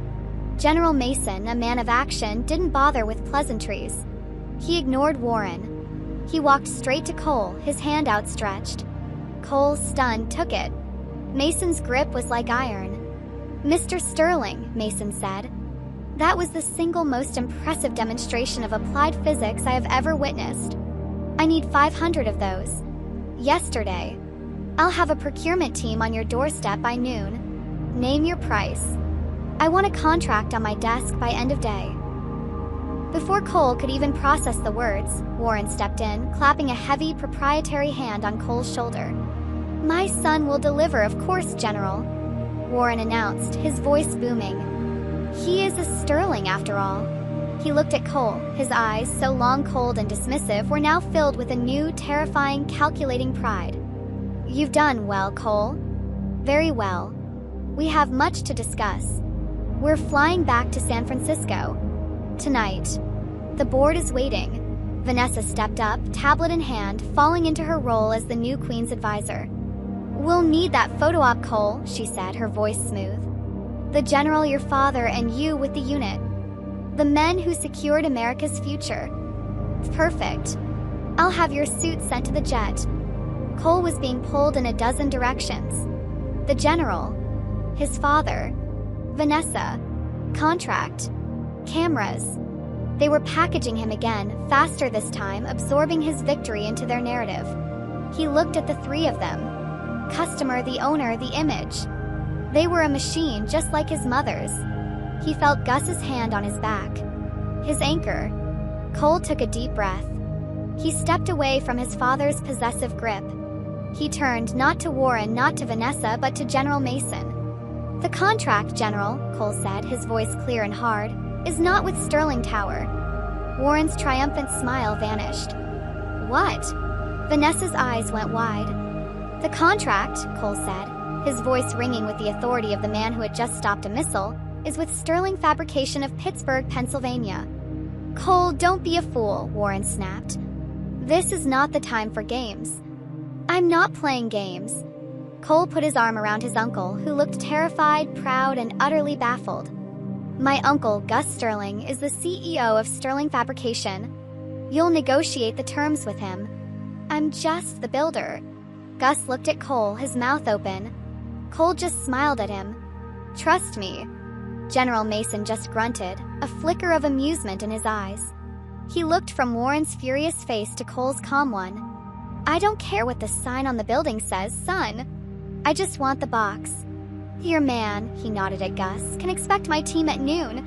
Speaker 1: General Mason, a man of action, didn't bother with pleasantries. He ignored Warren. He walked straight to Cole, his hand outstretched. Cole, stunned, took it. Mason's grip was like iron. Mr. Sterling, Mason said. That was the single most impressive demonstration of applied physics I have ever witnessed. I need 500 of those. Yesterday. I'll have a procurement team on your doorstep by noon. Name your price. I want a contract on my desk by end of day. Before Cole could even process the words, Warren stepped in, clapping a heavy, proprietary hand on Cole's shoulder. My son will deliver, of course, General, Warren announced, his voice booming. He is a Sterling, after all. He looked at Cole. His eyes, so long cold and dismissive, were now filled with a new, terrifying, calculating pride. You've done well, Cole. Very well. We have much to discuss. We're flying back to San Francisco tonight. The board is waiting. Vanessa stepped up, tablet in hand, falling into her role as the new Queen's advisor. We'll need that photo op, Cole, she said, her voice smooth. The general, your father, and you with the unit. The men who secured America's future. Perfect. I'll have your suit sent to the jet. Cole was being pulled in a dozen directions. The general, his father, Vanessa, contract, cameras. They were packaging him again, faster this time, absorbing his victory into their narrative. He looked at the three of them. Customer, the owner, the image. They were a machine just like his mother's. He felt Gus's hand on his back. His anchor. Cole took a deep breath. He stepped away from his father's possessive grip. He turned not to Warren, not to Vanessa, but to General Mason. The contract, General, Cole said, his voice clear and hard, is not with Sterling Tower. Warren's triumphant smile vanished. What? Vanessa's eyes went wide. The contract, Cole said, his voice ringing with the authority of the man who had just stopped a missile, is with Sterling Fabrication of Pittsburgh, Pennsylvania. Cole, don't be a fool, Warren snapped. This is not the time for games. I'm not playing games. Cole put his arm around his uncle, who looked terrified, proud, and utterly baffled. My uncle, Gus Sterling, is the CEO of Sterling Fabrication. You'll negotiate the terms with him. I'm just the builder. Gus looked at Cole, his mouth open. Cole just smiled at him. Trust me. General Mason just grunted, a flicker of amusement in his eyes. He looked from Warren's furious face to Cole's calm one. I don't care what the sign on the building says, son. I just want the box. Your man, he nodded at Gus, can expect my team at noon.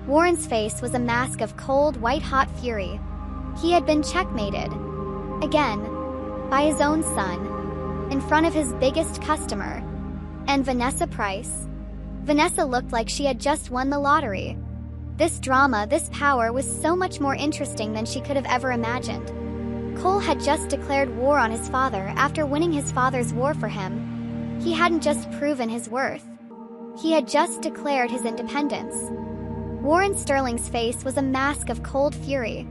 Speaker 1: Warren's face was a mask of cold, white-hot fury. He had been checkmated. Again. By his own son. In front of his biggest customer. And Vanessa Price. Vanessa looked like she had just won the lottery. This drama, this power, was so much more interesting than she could have ever imagined. Cole had just declared war on his father after winning his father's war for him. He hadn't just proven his worth. He had just declared his independence. Warren Sterling's face was a mask of cold fury.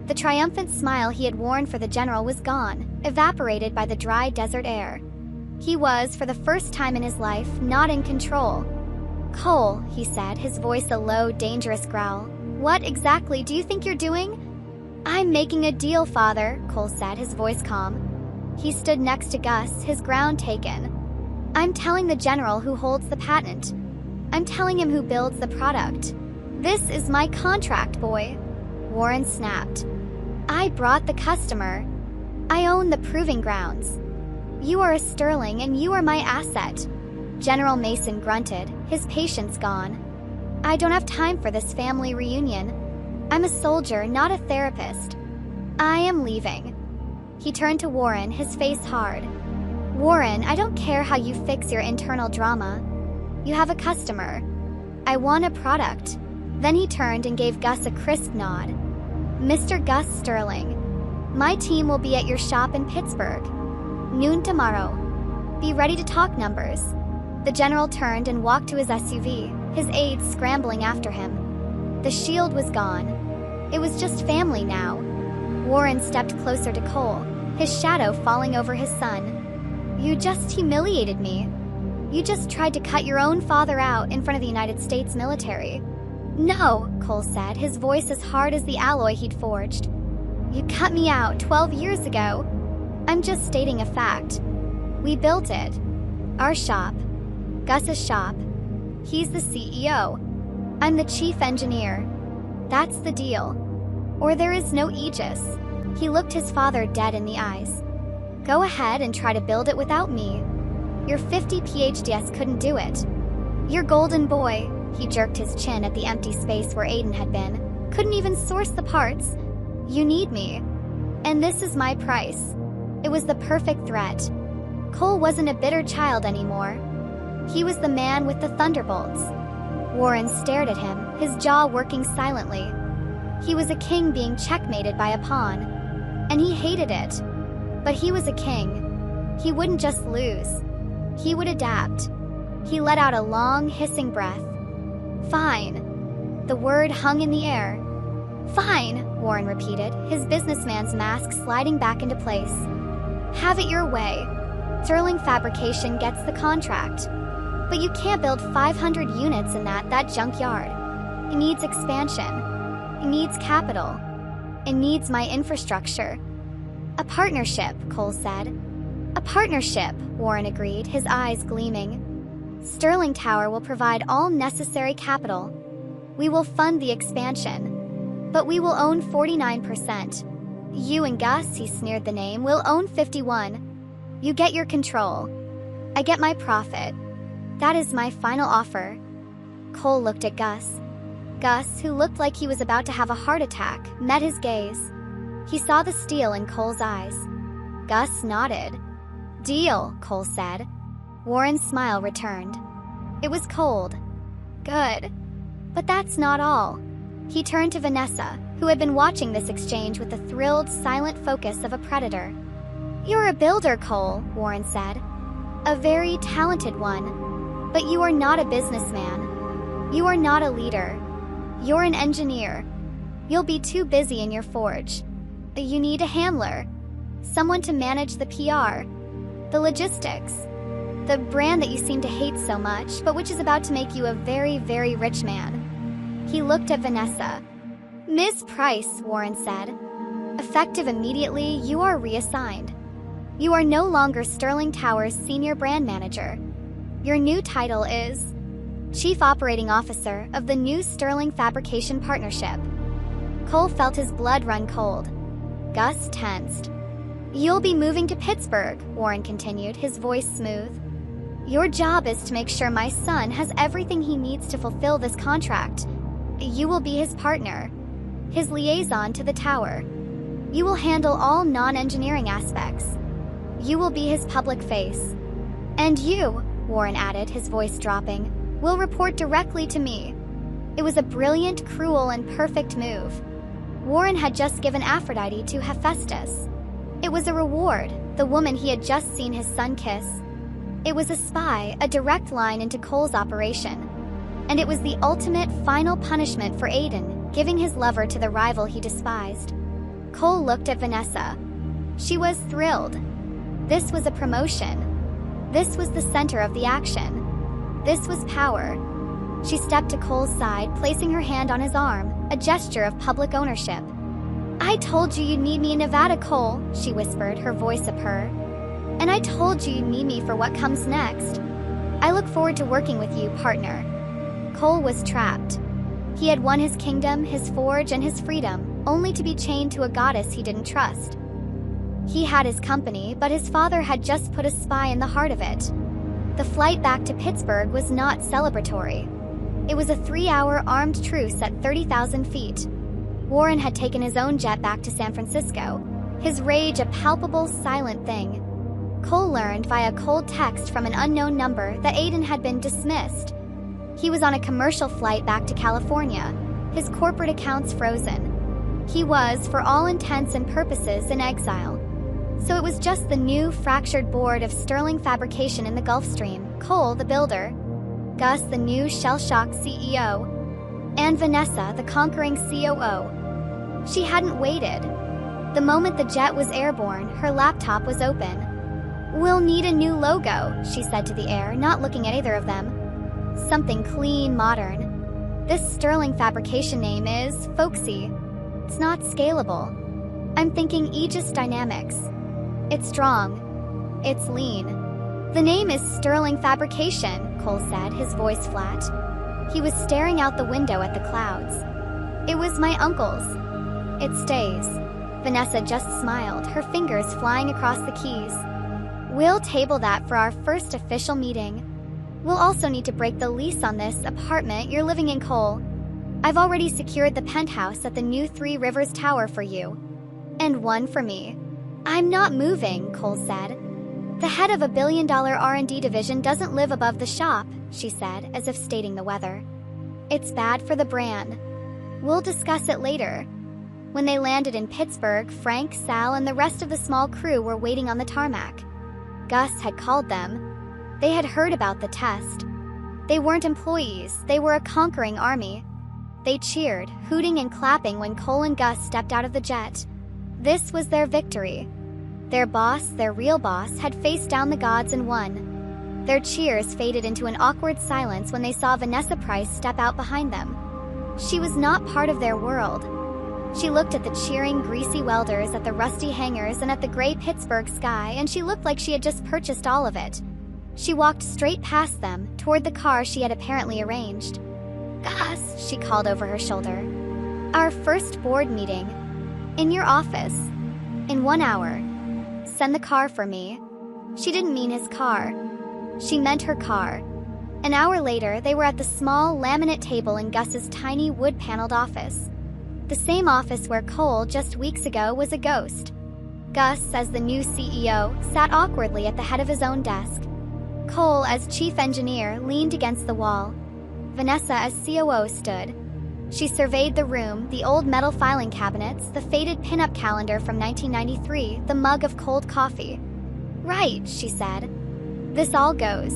Speaker 1: The triumphant smile he had worn for the general was gone, evaporated by the dry desert air. He was, for the first time in his life, not in control. Cole, he said, his voice a low, dangerous growl. What exactly do you think you're doing? I'm making a deal, father, Cole said, his voice calm. He stood next to Gus, his ground taken. I'm telling the general who holds the patent. I'm telling him who builds the product. This is my contract, boy. Warren snapped. I brought the customer. I own the proving grounds. You are a Sterling and you are my asset. General Mason grunted, his patience gone. I don't have time for this family reunion. I'm a soldier, not a therapist. I am leaving. He turned to Warren, his face hard. Warren, I don't care how you fix your internal drama. You have a customer. I want a product. Then he turned and gave Gus a crisp nod. Mr. Gus Sterling, my team will be at your shop in Pittsburgh. Noon tomorrow. Be ready to talk numbers. The general turned and walked to his SUV, his aides scrambling after him. The shield was gone. It was just family now. Warren stepped closer to Cole, his shadow falling over his son. You just humiliated me. You just tried to cut your own father out in front of the United States military. No, Cole said, his voice as hard as the alloy he'd forged. You cut me out 12 years ago. I'm just stating a fact. We built it. Our shop. Gus's shop. He's the CEO. I'm the chief engineer. That's the deal. Or there is no Aegis. He looked his father dead in the eyes. Go ahead and try to build it without me. Your 50 PhDs couldn't do it. Your golden boy, he jerked his chin at the empty space where Aiden had been, couldn't even source the parts. You need me. And this is my price. It was the perfect threat. Cole wasn't a bitter child anymore. He was the man with the thunderbolts. Warren stared at him, his jaw working silently. He was a king being checkmated by a pawn. And he hated it. But he was a king. He wouldn't just lose. He would adapt. He let out a long, hissing breath. Fine. The word hung in the air. Fine, Warren repeated, his businessman's mask sliding back into place. Have it your way. Sterling Fabrication gets the contract. But you can't build 500 units in that junkyard. It needs expansion. It needs capital. It needs my infrastructure. A partnership, Cole said. A partnership, Warren agreed, his eyes gleaming. Sterling Tower will provide all necessary capital. We will fund the expansion. But we will own 49%. You and Gus, he sneered the name, will own 51%. You get your control. I get my profit. That is my final offer. Cole looked at Gus. Gus, who looked like he was about to have a heart attack, met his gaze. He saw the steel in Cole's eyes. Gus nodded. Deal, Cole said. Warren's smile returned. It was cold. Good. But that's not all. He turned to Vanessa, who had been watching this exchange with the thrilled, silent focus of a predator. You're a builder, Cole, Warren said. A very talented one. But you are not a businessman. You are not a leader. You're an engineer. You'll be too busy in your forge. You need a handler. Someone to manage the PR. The logistics. The brand that you seem to hate so much, but which is about to make you a very, very rich man. He looked at Vanessa. Ms. Price, Warren said. Effective immediately, you are reassigned. You are no longer Sterling Tower's senior brand manager. Your new title is Chief Operating Officer of the new Sterling Fabrication Partnership. Cole felt his blood run cold. Gus tensed. You'll be moving to Pittsburgh, Warren continued, his voice smooth. Your job is to make sure my son has everything he needs to fulfill this contract. You will be his partner, his liaison to the tower. You will handle all non-engineering aspects. You will be his public face. And you, Warren added, his voice dropping, will report directly to me. It was a brilliant, cruel, and perfect move. Warren had just given Aphrodite to Hephaestus. It was a reward, the woman he had just seen his son kiss. It was a spy, a direct line into Cole's operation. And it was the ultimate, final punishment for Aiden, giving his lover to the rival he despised. Cole looked at Vanessa. She was thrilled. This was a promotion. This was the center of the action. This was power. She stepped to Cole's side, placing her hand on his arm, a gesture of public ownership. I told you you'd need me in Nevada, Cole, she whispered, her voice a purr. And I told you you'd need me for what comes next. I look forward to working with you, partner. Cole was trapped. He had won his kingdom, his forge, and his freedom, only to be chained to a goddess he didn't trust. He had his company, but his father had just put a spy in the heart of it. The flight back to Pittsburgh was not celebratory. It was a 3-hour armed truce at 30,000 feet. Warren had taken his own jet back to San Francisco, his rage a palpable, silent thing. Cole learned via cold text from an unknown number that Aiden had been dismissed. He was on a commercial flight back to California, his corporate accounts frozen. He was, for all intents and purposes, in exile. So it was just the new, fractured board of Sterling Fabrication in the Gulf Stream, Cole, the builder, Gus, the new shell-shocked CEO, and Vanessa, the conquering COO. She hadn't waited. The moment the jet was airborne, her laptop was open. We'll need a new logo, she said to the air, not looking at either of them. Something clean, modern. This Sterling Fabrication name is folksy. It's not scalable. I'm thinking Aegis Dynamics. It's strong. It's lean. The name is Sterling Fabrication, Cole said, his voice flat. He was staring out the window at the clouds. It was my uncle's. It stays. Vanessa just smiled, her fingers flying across the keys. We'll table that for our first official meeting. We'll also need to break the lease on this apartment you're living in, Cole. I've already secured the penthouse at the new Three Rivers Tower for you. And one for me. I'm not moving, Cole said. The head of a billion-dollar R&D division doesn't live above the shop, she said, as if stating the weather. It's bad for the brand. We'll discuss it later. When they landed in Pittsburgh, Frank, Sal, and the rest of the small crew were waiting on the tarmac. Gus had called them. They had heard about the test. They weren't employees, they were a conquering army. They cheered, hooting and clapping when Cole and Gus stepped out of the jet. This was their victory. Their boss, their real boss, had faced down the gods and won. Their cheers faded into an awkward silence when they saw Vanessa Price step out behind them. She was not part of their world. She looked at the cheering, greasy welders, at the rusty hangars, and at the gray Pittsburgh sky, and she looked like she had just purchased all of it. She walked straight past them, toward the car she had apparently arranged. "Gus," she called over her shoulder. "Our first board meeting. In your office. In 1 hour. Send the car for me." She didn't mean his car. She meant her car. An hour later, they were at the small, laminate table in Gus's tiny, wood-paneled office. The same office where Cole, just weeks ago, was a ghost. Gus, as the new CEO, sat awkwardly at the head of his own desk. Cole, as chief engineer, leaned against the wall. Vanessa, as COO, stood. She surveyed the room, the old metal filing cabinets, the faded pin-up calendar from 1993, the mug of cold coffee. "Right," she said. "This all goes.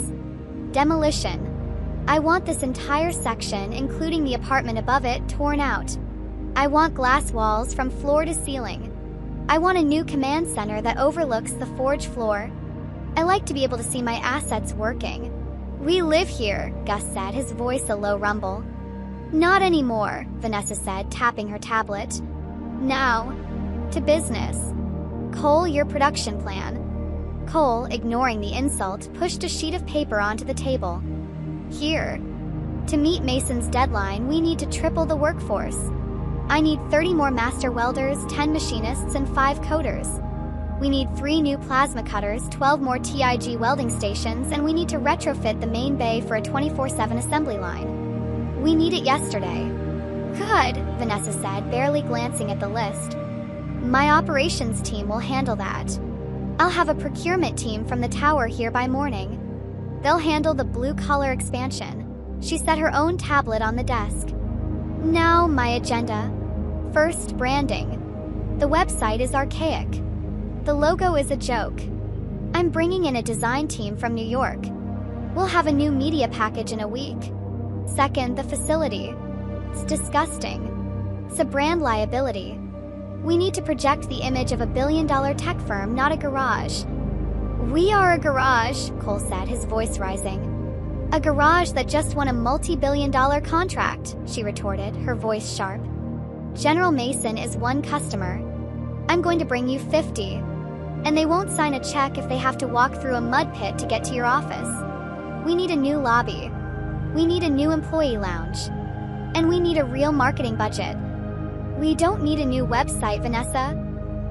Speaker 1: Demolition. I want this entire section, including the apartment above it, torn out. I want glass walls from floor to ceiling. I want a new command center that overlooks the forge floor. I like to be able to see my assets working." "We live here," Gus said, his voice a low rumble. "Not anymore," Vanessa said, tapping her tablet. "Now, to business. Cole, your production plan." Cole, ignoring the insult, pushed a sheet of paper onto the table. "Here. To meet Mason's deadline, we need to triple the workforce. I need 30 more master welders, 10 machinists, and 5 coders. We need 3 new plasma cutters, 12 more TIG welding stations, and we need to retrofit the main bay for a 24/7 assembly line. We need it yesterday." "Good," Vanessa said, barely glancing at the list. "My operations team will handle that. I'll have a procurement team from the tower here by morning. They'll handle the blue-collar expansion." She set her own tablet on the desk. "Now, my agenda. First, branding. The website is archaic. The logo is a joke. I'm bringing in a design team from New York. We'll have a new media package in a week. Second, the facility. It's disgusting. It's a brand liability. We need to project the image of a billion-dollar tech firm, not a garage." "We are a garage," Cole said, his voice rising. "A garage that just won a multi-billion-dollar contract," she retorted, her voice sharp. "General Mason is one customer. I'm going to bring you 50. And they won't sign a check if they have to walk through a mud pit to get to your office. We need a new lobby. We need a new employee lounge. And we need a real marketing budget. We don't need a new website, Vanessa.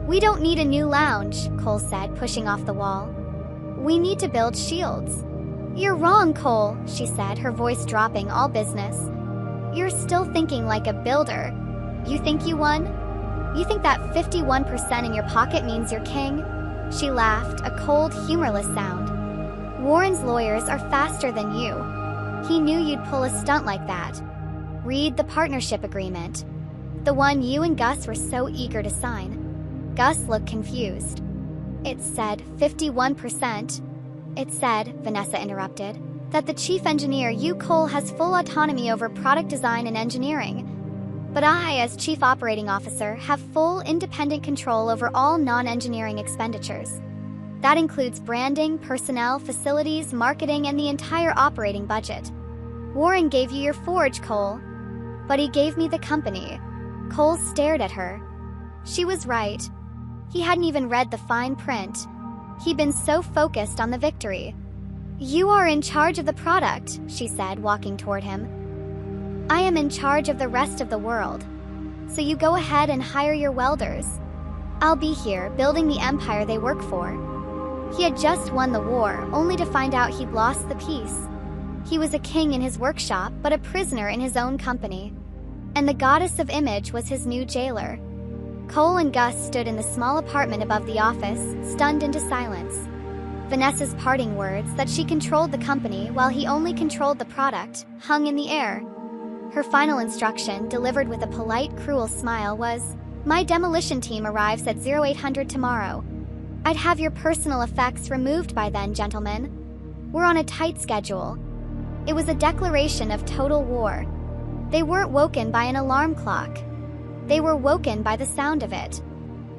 Speaker 1: We don't need a new lounge," Cole said, pushing off the wall. "We need to build shields." "You're wrong, Cole," she said, her voice dropping, all business. "You're still thinking like a builder. You think you won? You think that 51% in your pocket means you're king?" She laughed, a cold, humorless sound. "Warren's lawyers are faster than you. He knew you'd pull a stunt like that. Read the partnership agreement. The one you and Gus were so eager to sign." Gus looked confused. "It said 51%. It said," Vanessa interrupted, "that the chief engineer, you, Cole, has full autonomy over product design and engineering. But I, as chief operating officer, have full independent control over all non-engineering expenditures. That includes branding, personnel, facilities, marketing, and the entire operating budget. Warren gave you your forge, Cole. But he gave me the company." Cole stared at her. She was right. He hadn't even read the fine print. He'd been so focused on the victory. "You are in charge of the product," she said, walking toward him. "I am in charge of the rest of the world. So you go ahead and hire your welders. I'll be here, building the empire they work for." He had just won the war, only to find out he'd lost the peace. He was a king in his workshop, but a prisoner in his own company. And the goddess of image was his new jailer. Cole and Gus stood in the small apartment above the office, stunned into silence. Vanessa's parting words, that she controlled the company while he only controlled the product, hung in the air. Her final instruction, delivered with a polite, cruel smile, was, "My demolition team arrives at 0800 tomorrow. I'd have your personal effects removed by then, gentlemen. We're on a tight schedule." It was a declaration of total war. They weren't woken by an alarm clock. They were woken by the sound of it.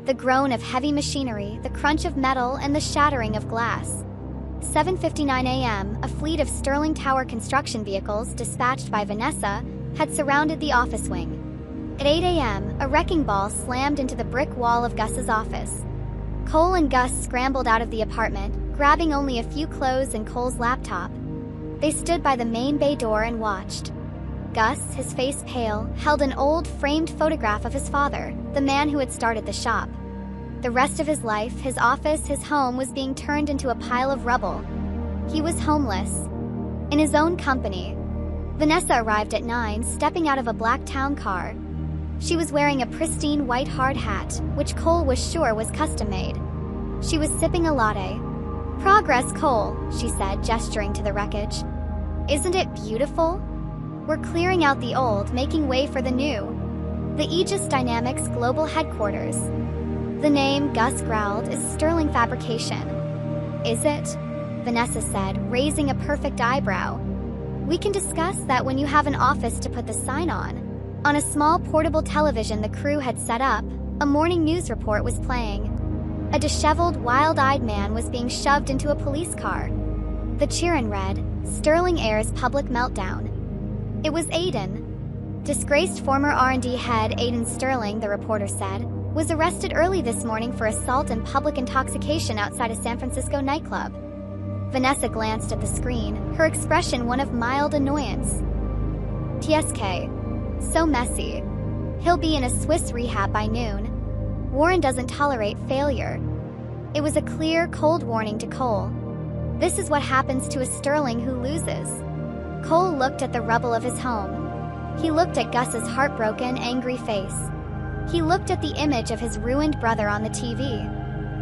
Speaker 1: The groan of heavy machinery, the crunch of metal, and the shattering of glass. 7:59 a.m., a fleet of Sterling Tower construction vehicles dispatched by Vanessa had surrounded the office wing. At 8 a.m., a wrecking ball slammed into the brick wall of Gus's office. Cole and Gus scrambled out of the apartment, grabbing only a few clothes and Cole's laptop. They stood by the main bay door and watched. Gus, his face pale, held an old, framed photograph of his father, the man who had started the shop. The rest of his life, his office, his home was being turned into a pile of rubble. He was homeless. In his own company. Vanessa arrived at 9, stepping out of a black town car. She was wearing a pristine white hard hat, which Cole was sure was custom-made. She was sipping a latte. "Progress, Cole," she said, gesturing to the wreckage. "Isn't it beautiful? We're clearing out the old, making way for the new." The Aegis Dynamics Global Headquarters. The name, Gus growled, is Sterling Fabrication. "Is it?" Vanessa said, raising a perfect eyebrow. "We can discuss that when you have an office to put the sign on." On a small portable television the crew had set up, a morning news report was playing. A disheveled, wild-eyed man was being shoved into a police car. The cheer-in read, "Sterling Air's Public Meltdown." It was Aiden. Disgraced former R&D head Aiden Sterling, the reporter said, was arrested early this morning for assault and public intoxication outside a San Francisco nightclub. Vanessa glanced at the screen, her expression one of mild annoyance. "TSK. So messy. He'll be in a Swiss rehab by noon. Warren doesn't tolerate failure." It was a clear, cold warning to Cole. This is what happens to a Sterling who loses. Cole looked at the rubble of his home. He looked at Gus's heartbroken, angry face. He looked at the image of his ruined brother on the TV.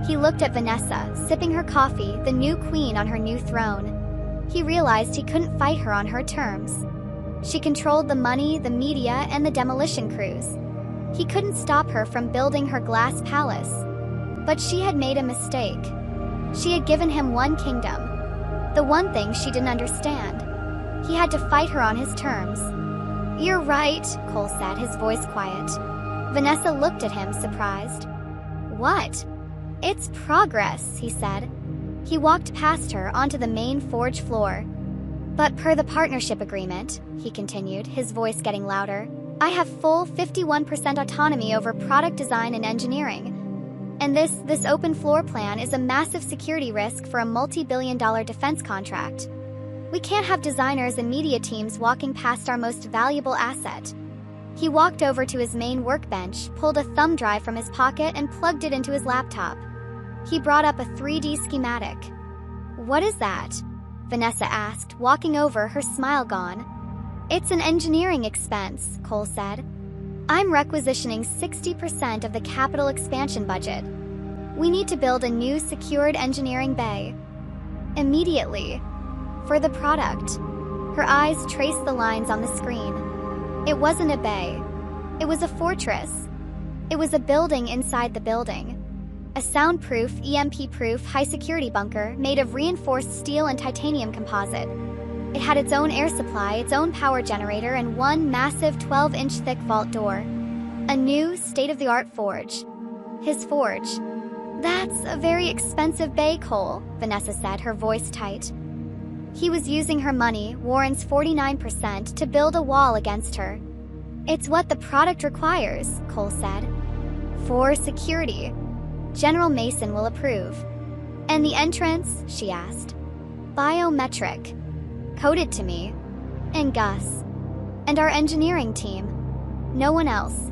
Speaker 1: He looked at Vanessa, sipping her coffee, the new queen on her new throne. He realized he couldn't fight her on her terms. She controlled the money, the media, and the demolition crews. He couldn't stop her from building her glass palace. But she had made a mistake. She had given him one kingdom. The one thing she didn't understand. He had to fight her on his terms. "You're right," Cole said, his voice quiet. Vanessa looked at him, surprised. "What?" "It's progress," he said. He walked past her onto the main forge floor. "But per the partnership agreement," he continued, his voice getting louder, "I have full 51% autonomy over product design and engineering. And this open floor plan is a massive security risk for a multi-billion-dollar defense contract. We can't have designers and media teams walking past our most valuable asset." He walked over to his main workbench, pulled a thumb drive from his pocket, and plugged it into his laptop. He brought up a 3D schematic. "What is that?" Vanessa asked, walking over, her smile gone. "It's an engineering expense," Cole said. "I'm requisitioning 60% of the capital expansion budget. We need to build a new secured engineering bay. Immediately. For the product." Her eyes traced the lines on the screen. It wasn't a bay. It was a fortress. It was a building inside the building. A soundproof, EMP-proof, high-security bunker made of reinforced steel and titanium composite. It had its own air supply, its own power generator, and one massive 12-inch thick vault door. A new, state-of-the-art forge. His forge. "That's a very expensive bay, Cole," Vanessa said, her voice tight. He was using her money, Warren's 49%, to build a wall against her. "It's what the product requires," Cole said. "For security. General Mason will approve." "And the entrance?" she asked. "Biometric. Coded to me. And Gus. And our engineering team. No one else.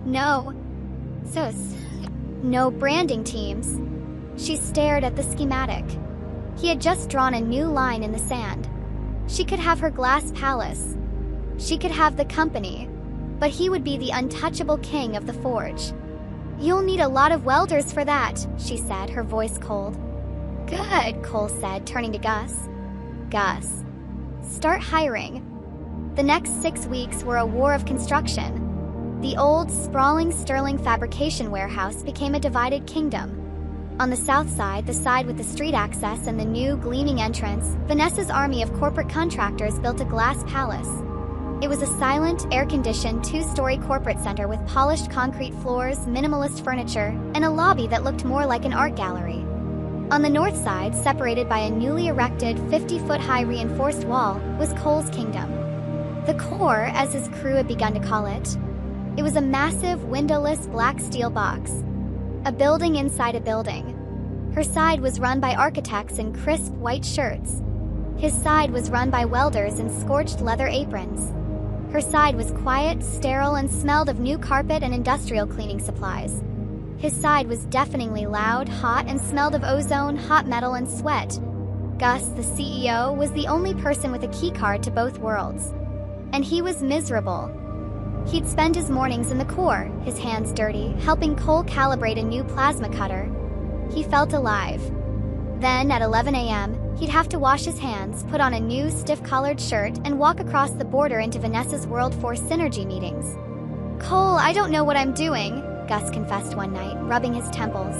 Speaker 1: No. No branding teams." She stared at the schematic. He had just drawn a new line in the sand. She could have her glass palace. She could have the company. But he would be the untouchable king of the forge. "You'll need a lot of welders for that," she said, her voice cold. "Good," Cole said, turning to Gus. "Gus. Start hiring." The next 6 weeks were a war of construction. The old, sprawling Sterling fabrication warehouse became a divided kingdom. On the south side, the side with the street access and the new, gleaming entrance, Vanessa's army of corporate contractors built a glass palace. It was a silent, air-conditioned, 2-story corporate center with polished concrete floors, minimalist furniture, and a lobby that looked more like an art gallery. On the north side, separated by a newly erected 50-foot-high reinforced wall, was Cole's kingdom. The core, as his crew had begun to call it. It was a massive, windowless black steel box. A building inside a building. Her side was run by architects in crisp white shirts. His side was run by welders in scorched leather aprons. Her side was quiet, sterile, and smelled of new carpet and industrial cleaning supplies. His side was deafeningly loud, hot, and smelled of ozone, hot metal, and sweat. Gus, the CEO, was the only person with a keycard to both worlds. And he was miserable. He'd spend his mornings in the core, his hands dirty, helping Cole calibrate a new plasma cutter. He felt alive. Then, at 11 a.m., he'd have to wash his hands, put on a new stiff-collared shirt, and walk across the border into Vanessa's World Force Synergy meetings. "Cole, I don't know what I'm doing," Gus confessed one night, rubbing his temples.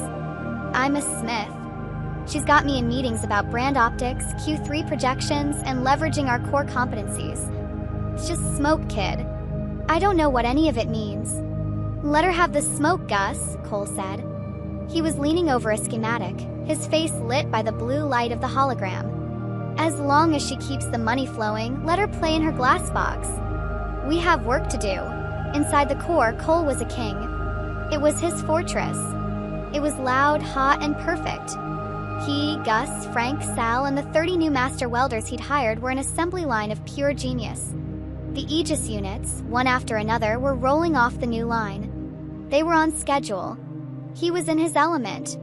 Speaker 1: "I'm a Smith. She's got me in meetings about brand optics, Q3 projections, and leveraging our core competencies. It's just smoke, kid. I don't know what any of it means." "Let her have the smoke, Gus," Cole said. He was leaning over a schematic, his face lit by the blue light of the hologram. "As long as she keeps the money flowing, let her play in her glass box. We have work to do." Inside the core, Cole was a king. It was his fortress. It was loud, hot, and perfect. He, Gus, Frank, Sal, and the 30 new master welders he'd hired were an assembly line of pure genius. The Aegis units, one after another, were rolling off the new line. They were on schedule. He was in his element.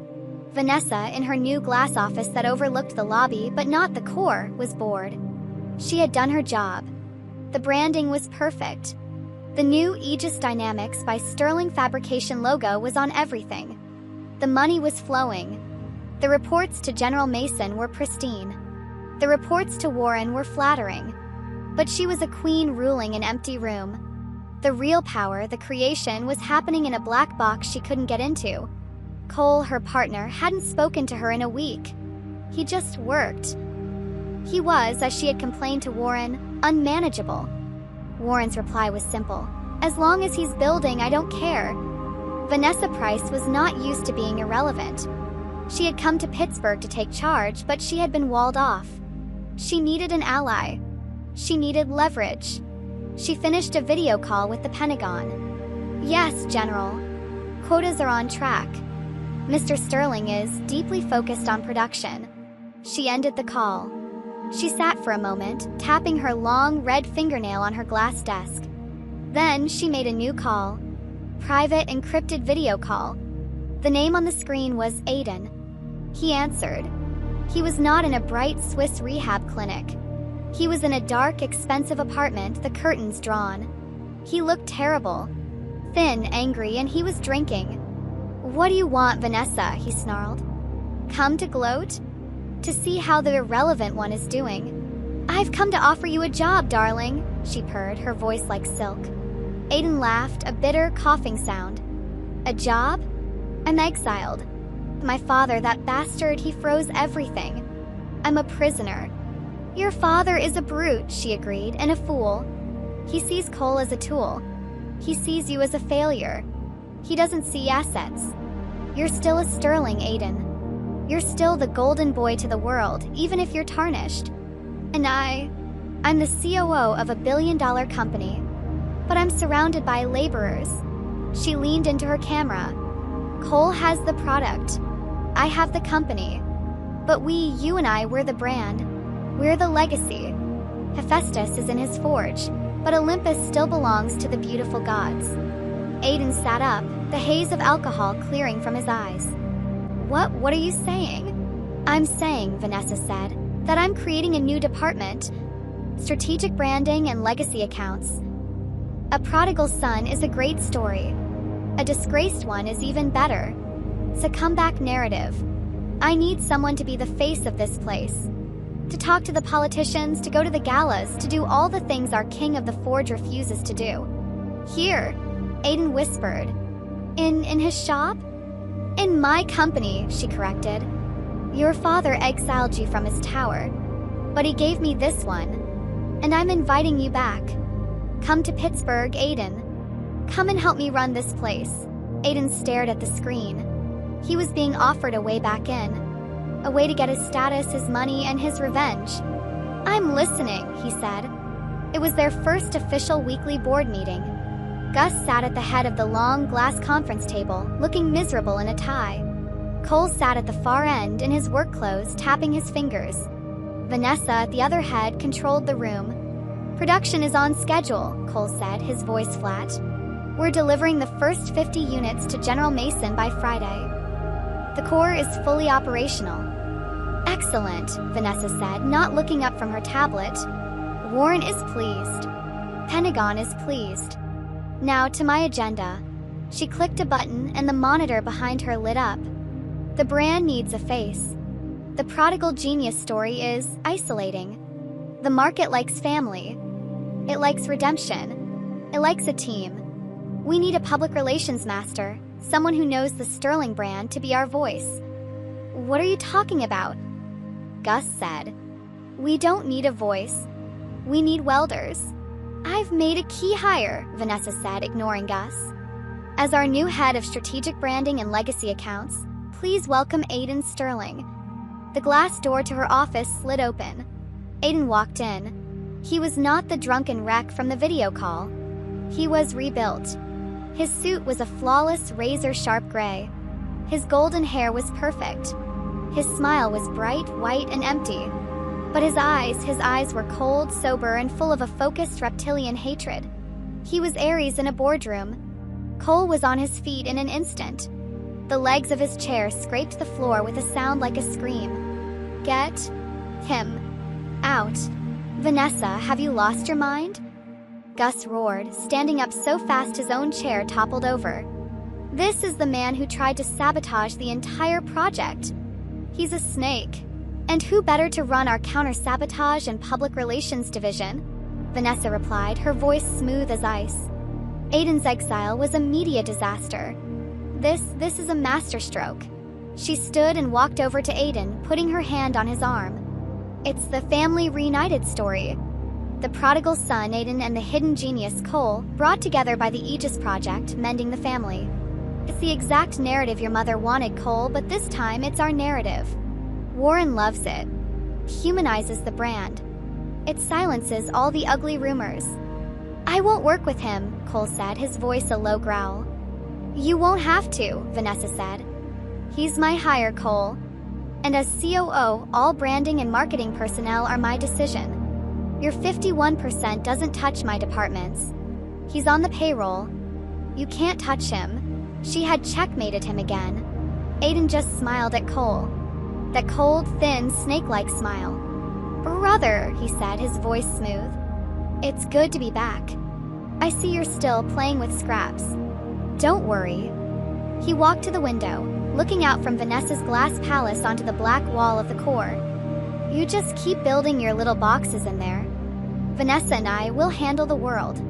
Speaker 1: Vanessa, in her new glass office that overlooked the lobby but not the core, was bored. She had done her job. The branding was perfect. The new Aegis Dynamics by Sterling Fabrication logo was on everything. The money was flowing. The reports to General Mason were pristine. The reports to Warren were flattering. But she was a queen ruling an empty room. The real power, the creation, was happening in a black box she couldn't get into. Cole, her partner, hadn't spoken to her in a week. He just worked. He was, as she had complained to Warren, unmanageable. Warren's reply was simple. "As long as he's building, I don't care." Vanessa Price was not used to being irrelevant. She had come to Pittsburgh to take charge, but she had been walled off. She needed an ally. She needed leverage. She finished a video call with the Pentagon. "Yes, General. Quotas are on track. Mr. Sterling is deeply focused on production." She ended the call. She sat for a moment, tapping her long, red fingernail on her glass desk. Then she made a new call. Private, encrypted video call. The name on the screen was Aiden. He answered. He was not in a bright Swiss rehab clinic. He was in a dark, expensive apartment, the curtains drawn. He looked terrible. Thin, angry, and he was drinking. "What do you want, Vanessa?" he snarled. "Come to gloat? To see how the irrelevant one is doing?" "I've come to offer you a job, darling," she purred, her voice like silk. Aiden laughed, a bitter, coughing sound. "A job? I'm exiled. My father, that bastard, he froze everything. I'm a prisoner." "Your father is a brute," she agreed, "and a fool. He sees Cole as a tool. He sees you as a failure. He doesn't see assets. You're still a Sterling, Aiden. You're still the golden boy to the world, even if you're tarnished. And I'm the COO of a billion-dollar company. But I'm surrounded by laborers." She leaned into her camera. "Cole has the product. I have the company. But you and I, we're the brand. We're the legacy. Hephaestus is in his forge, but Olympus still belongs to the beautiful gods." Aiden sat up, the haze of alcohol clearing from his eyes. What are you saying?" "I'm saying," Vanessa said, "that I'm creating a new department. Strategic branding and legacy accounts. A prodigal son is a great story. A disgraced one is even better. It's a comeback narrative. I need someone to be the face of this place. To talk to the politicians, to go to the galas, to do all the things our king of the forge refuses to do. Here, Aiden whispered. In his shop? In my company, she corrected. Your father exiled you from his tower, but he gave me this one, and I'm inviting you back. Come to Pittsburgh, Aiden. Come and help me run this place. Aiden stared at the screen. He was being offered a way back in. A way to get his status, his money, and his revenge. I'm listening, he said. It was their first official weekly board meeting. Gus sat at the head of the long glass conference table, looking miserable in a tie. Cole sat at the far end in his work clothes, tapping his fingers. Vanessa, at the other head, controlled the room. Production is on schedule, Cole said, his voice flat. We're delivering the first 50 units to General Mason by Friday. The core is fully operational. Excellent, Vanessa said, not looking up from her tablet. Warren is pleased. Pentagon is pleased. Now to my agenda. She clicked a button and the monitor behind her lit up. The brand needs a face. The prodigal genius story is isolating. The market likes family. It likes redemption. It likes a team. We need a public relations master, someone who knows the Sterling brand, to be our voice. What are you talking about? Gus said. We don't need a voice. We need welders. I've made a key hire, Vanessa said, ignoring Gus. As our new head of strategic branding and legacy accounts, please welcome Aiden Sterling. The glass door to her office slid open. Aiden walked in. He was not the drunken wreck from the video call. He was rebuilt. His suit was a flawless, razor-sharp gray. His golden hair was perfect. His smile was bright, white, and empty. But his eyes were cold, sober, and full of a focused reptilian hatred. He was Ares in a boardroom. Cole was on his feet in an instant. The legs of his chair scraped the floor with a sound like a scream. Get him out. Vanessa, have you lost your mind? Gus roared, standing up so fast his own chair toppled over. This is the man who tried to sabotage the entire project. He's a snake. And who better to run our counter-sabotage and public relations division? Vanessa replied, her voice smooth as ice. Aiden's exile was a media disaster. This is a masterstroke. She stood and walked over to Aiden, putting her hand on his arm. It's the family reunited story. The prodigal son, Aiden, and the hidden genius, Cole, brought together by the Aegis Project, mending the family. It's the exact narrative your mother wanted, Cole, but this time it's our narrative. Warren loves it. Humanizes the brand. It silences all the ugly rumors. I won't work with him, Cole said, his voice a low growl. You won't have to, Vanessa said. He's my hire, Cole. And as COO, all branding and marketing personnel are my decision. Your 51% doesn't touch my departments. He's on the payroll. You can't touch him. She had checkmated him again. Aiden just smiled at Cole. That cold, thin, snake-like smile. Brother, he said, his voice smooth. It's good to be back. I see you're still playing with scraps. Don't worry. He walked to the window, looking out from Vanessa's glass palace onto the black wall of the core. You just keep building your little boxes in there. Vanessa and I will handle the world.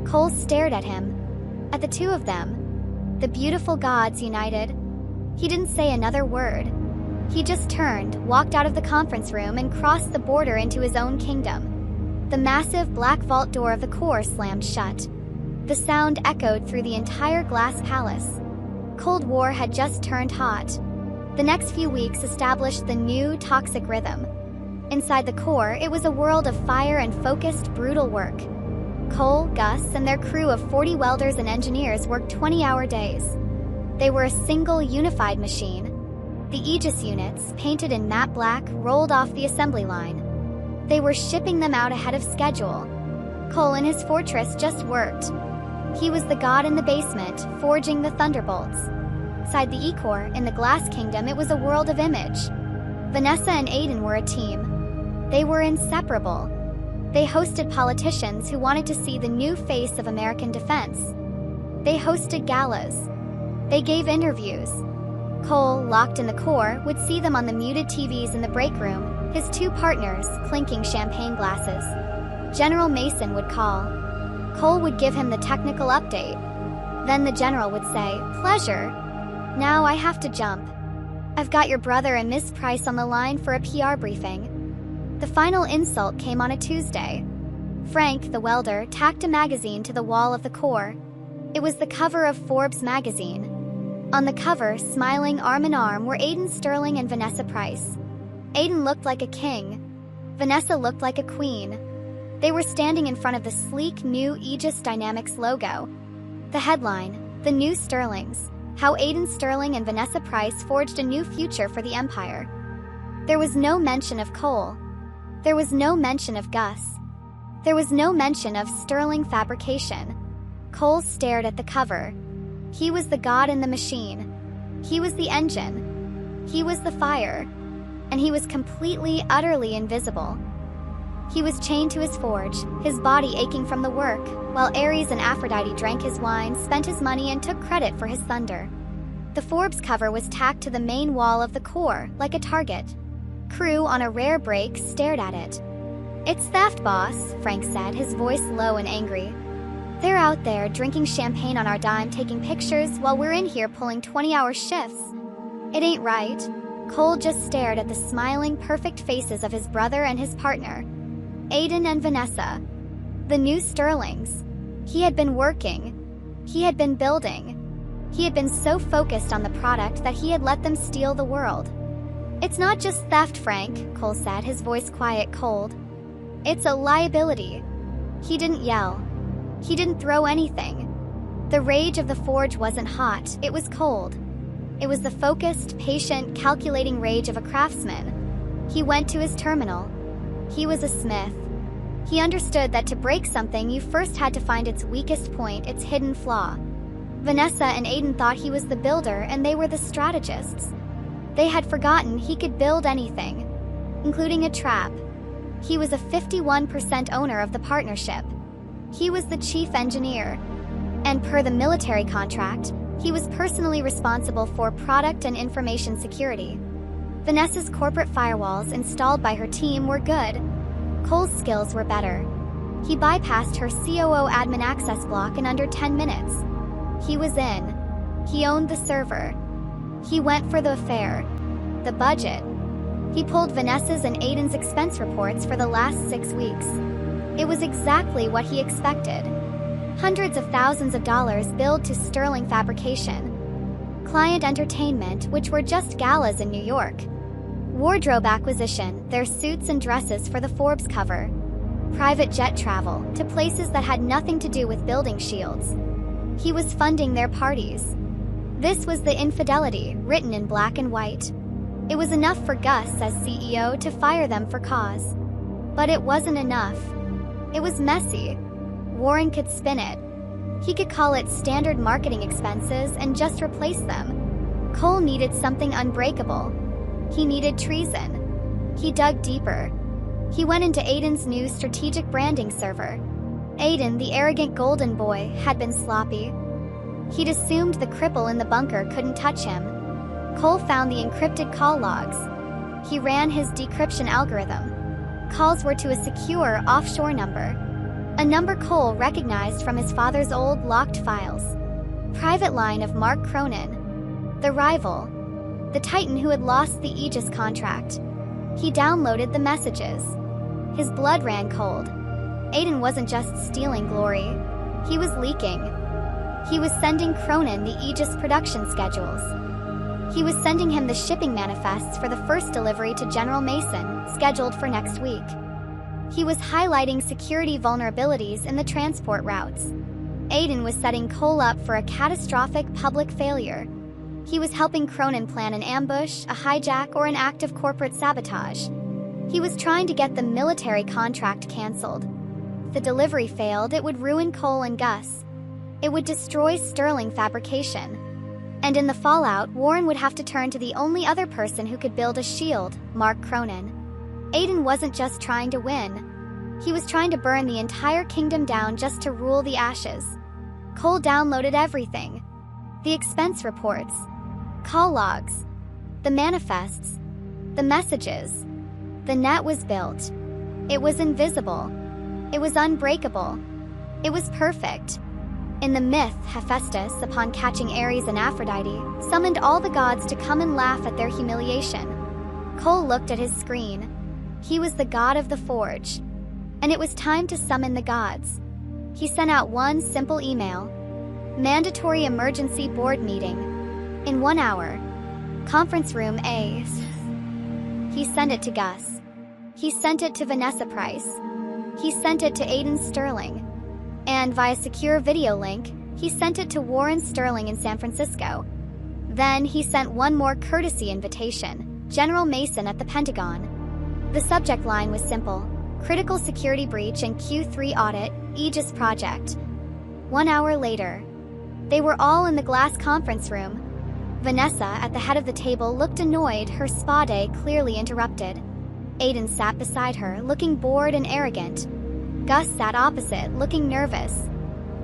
Speaker 1: Cole stared at him. At the two of them. The beautiful gods united. He didn't say another word. He just turned, walked out of the conference room, and crossed the border into his own kingdom. The massive black vault door of the core slammed shut. The sound echoed through the entire glass palace. Cold War had just turned hot. The next few weeks established the new, toxic rhythm. Inside the core, it was a world of fire and focused, brutal work. Cole, Gus, and their crew of 40 welders and engineers worked 20-hour days. They were a single, unified machine. The Aegis units, painted in matte black, rolled off the assembly line. They were shipping them out ahead of schedule. Cole in his fortress just worked. He was the god in the basement, forging the thunderbolts. Inside the E-core, in the Glass Kingdom, it was a world of image. Vanessa and Aiden were a team. They were inseparable. They hosted politicians who wanted to see the new face of American defense. They hosted galas. They gave interviews. Cole, locked in the core, would see them on the muted TVs in the break room, his two partners clinking champagne glasses. General Mason would call. Cole would give him the technical update. Then the general would say, "Pleasure. Now I have to jump. I've got your brother and Miss Price on the line for a PR briefing." The final insult came on a Tuesday. Frank, the welder, tacked a magazine to the wall of the core. It was the cover of Forbes magazine. On the cover, smiling arm in arm, were Aiden Sterling and Vanessa Price. Aiden looked like a king. Vanessa looked like a queen. They were standing in front of the sleek new Aegis Dynamics logo. The headline, "The New Sterlings: How Aiden Sterling and Vanessa Price Forged a New Future for the Empire." There was no mention of Cole. There was no mention of Gus. There was no mention of Sterling Fabrication. Cole stared at the cover. He was the god in the machine. He was the engine. He was the fire. And he was completely, utterly invisible. He was chained to his forge, his body aching from the work, while Ares and Aphrodite drank his wine, spent his money, and took credit for his thunder. The Forbes cover was tacked to the main wall of the core, like a target. Crew, on a rare break, stared at it. "It's theft, boss," Frank said, his voice low and angry. "They're out there drinking champagne on our dime, taking pictures, while we're in here pulling 20-hour shifts. It ain't right." Cole just stared at the smiling, perfect faces of his brother and his partner, Aiden and Vanessa. The new Sterlings. He had been working. He had been building. He had been so focused on the product that he had let them steal the world. "It's not just theft, Frank," Cole said, his voice quiet, cold. "It's a liability." He didn't yell. He didn't throw anything. The rage of the forge wasn't hot, it was cold. It was the focused, patient, calculating rage of a craftsman. He went to his terminal. He was a smith. He understood that to break something, you first had to find its weakest point, its hidden flaw. Vanessa and Aiden thought he was the builder and they were the strategists. They had forgotten he could build anything, including a trap. He was a 51% owner of the partnership. He was the chief engineer. And per the military contract, he was personally responsible for product and information security. Vanessa's corporate firewalls installed by her team were good. Cole's skills were better. He bypassed her COO admin access block in under 10 minutes. He was in. He owned the server. He went for the affair. The budget. He pulled Vanessa's and Aiden's expense reports for the last 6 weeks. It was exactly what he expected. Hundreds of thousands of dollars billed to Sterling Fabrication. Client entertainment, which were just galas in New York. Wardrobe acquisition, their suits and dresses for the Forbes cover. Private jet travel, to places that had nothing to do with building shields. He was funding their parties. This was the infidelity, written in black and white. It was enough for Gus, as CEO, to fire them for cause. But it wasn't enough. It was messy. Warren could spin it. He could call it standard marketing expenses and just replace them. Cole needed something unbreakable. He needed treason. He dug deeper. He went into Aiden's new strategic branding server. Aiden, the arrogant golden boy, had been sloppy. He'd assumed the cripple in the bunker couldn't touch him. Cole found the encrypted call logs. He ran his decryption algorithm. Calls were to a secure offshore number. A number Cole recognized from his father's old locked files. Private line of Mark Cronin. The rival. The Titan who had lost the Aegis contract. He downloaded the messages. His blood ran cold. Aiden wasn't just stealing glory. He was leaking. He was sending Cronin the Aegis production schedules. He was sending him the shipping manifests for the first delivery to General Mason, scheduled for next week. He was highlighting security vulnerabilities in the transport routes. Aiden was setting Cole up for a catastrophic public failure. He was helping Cronin plan an ambush, a hijack, or an act of corporate sabotage. He was trying to get the military contract canceled. If the delivery failed, it would ruin Cole and Gus. It would destroy Sterling Fabrication. And in the fallout, Warren would have to turn to the only other person who could build a shield, Mark Cronin. Aiden wasn't just trying to win. He was trying to burn the entire kingdom down just to rule the ashes. Cole downloaded everything. The expense reports, call logs, the manifests, the messages. The net was built. It was invisible. It was unbreakable. It was perfect. In the myth, Hephaestus, upon catching Ares and Aphrodite, summoned all the gods to come and laugh at their humiliation. Cole looked at his screen. He was the god of the forge. And it was time to summon the gods. He sent out one simple email. Mandatory emergency board meeting. In 1 hour. Conference room A. He sent it to Gus. He sent it to Vanessa Price. He sent it to Aiden Sterling. And via secure video link, he sent it to Warren Sterling in San Francisco. Then he sent one more courtesy invitation, General Mason at the Pentagon. The subject line was simple: critical security breach and Q3 audit, Aegis project. 1 hour later, they were all in the glass conference room. Vanessa, at the head of the table, looked annoyed, her spa day clearly interrupted. Aiden sat beside her, looking bored and arrogant. Gus sat opposite, looking nervous.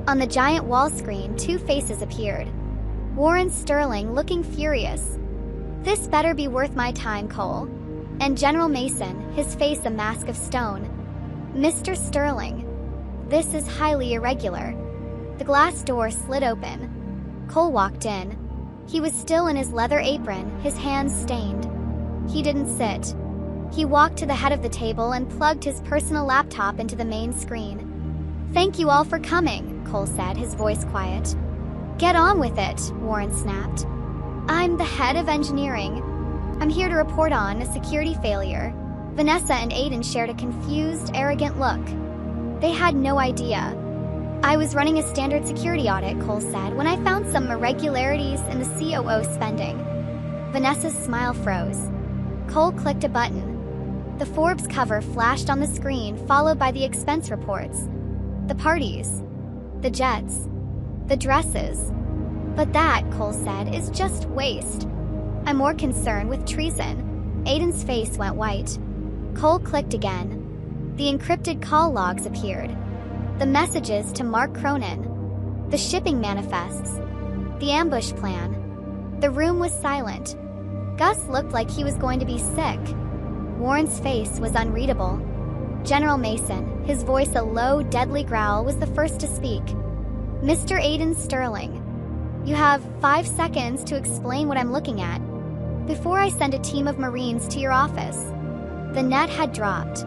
Speaker 1: On the giant wall screen, two faces appeared. Warren Sterling, looking furious. "This better be worth my time, Cole." And General Mason, his face a mask of stone. "Mr. Sterling, this is highly irregular." The glass door slid open. Cole walked in. He was still in his leather apron, his hands stained. He didn't sit. He walked to the head of the table and plugged his personal laptop into the main screen. "Thank you all for coming," Cole said, his voice quiet. "Get on with it," Warren snapped. "I'm the head of engineering. I'm here to report on a security failure." Vanessa and Aiden shared a confused, arrogant look. They had no idea. "I was running a standard security audit," Cole said, "when I found some irregularities in the COO spending." Vanessa's smile froze. Cole clicked a button. The Forbes cover flashed on the screen, followed by the expense reports. The parties. The jets. The dresses. "But that," Cole said, "is just waste. I'm more concerned with treason." Aiden's face went white. Cole clicked again. The encrypted call logs appeared. The messages to Mark Cronin. The shipping manifests. The ambush plan. The room was silent. Gus looked like he was going to be sick. Warren's face was unreadable. General Mason, his voice a low, deadly growl, was the first to speak. "Mr. Aiden Sterling, you have 5 seconds to explain what I'm looking at before I send a team of Marines to your office." The net had dropped.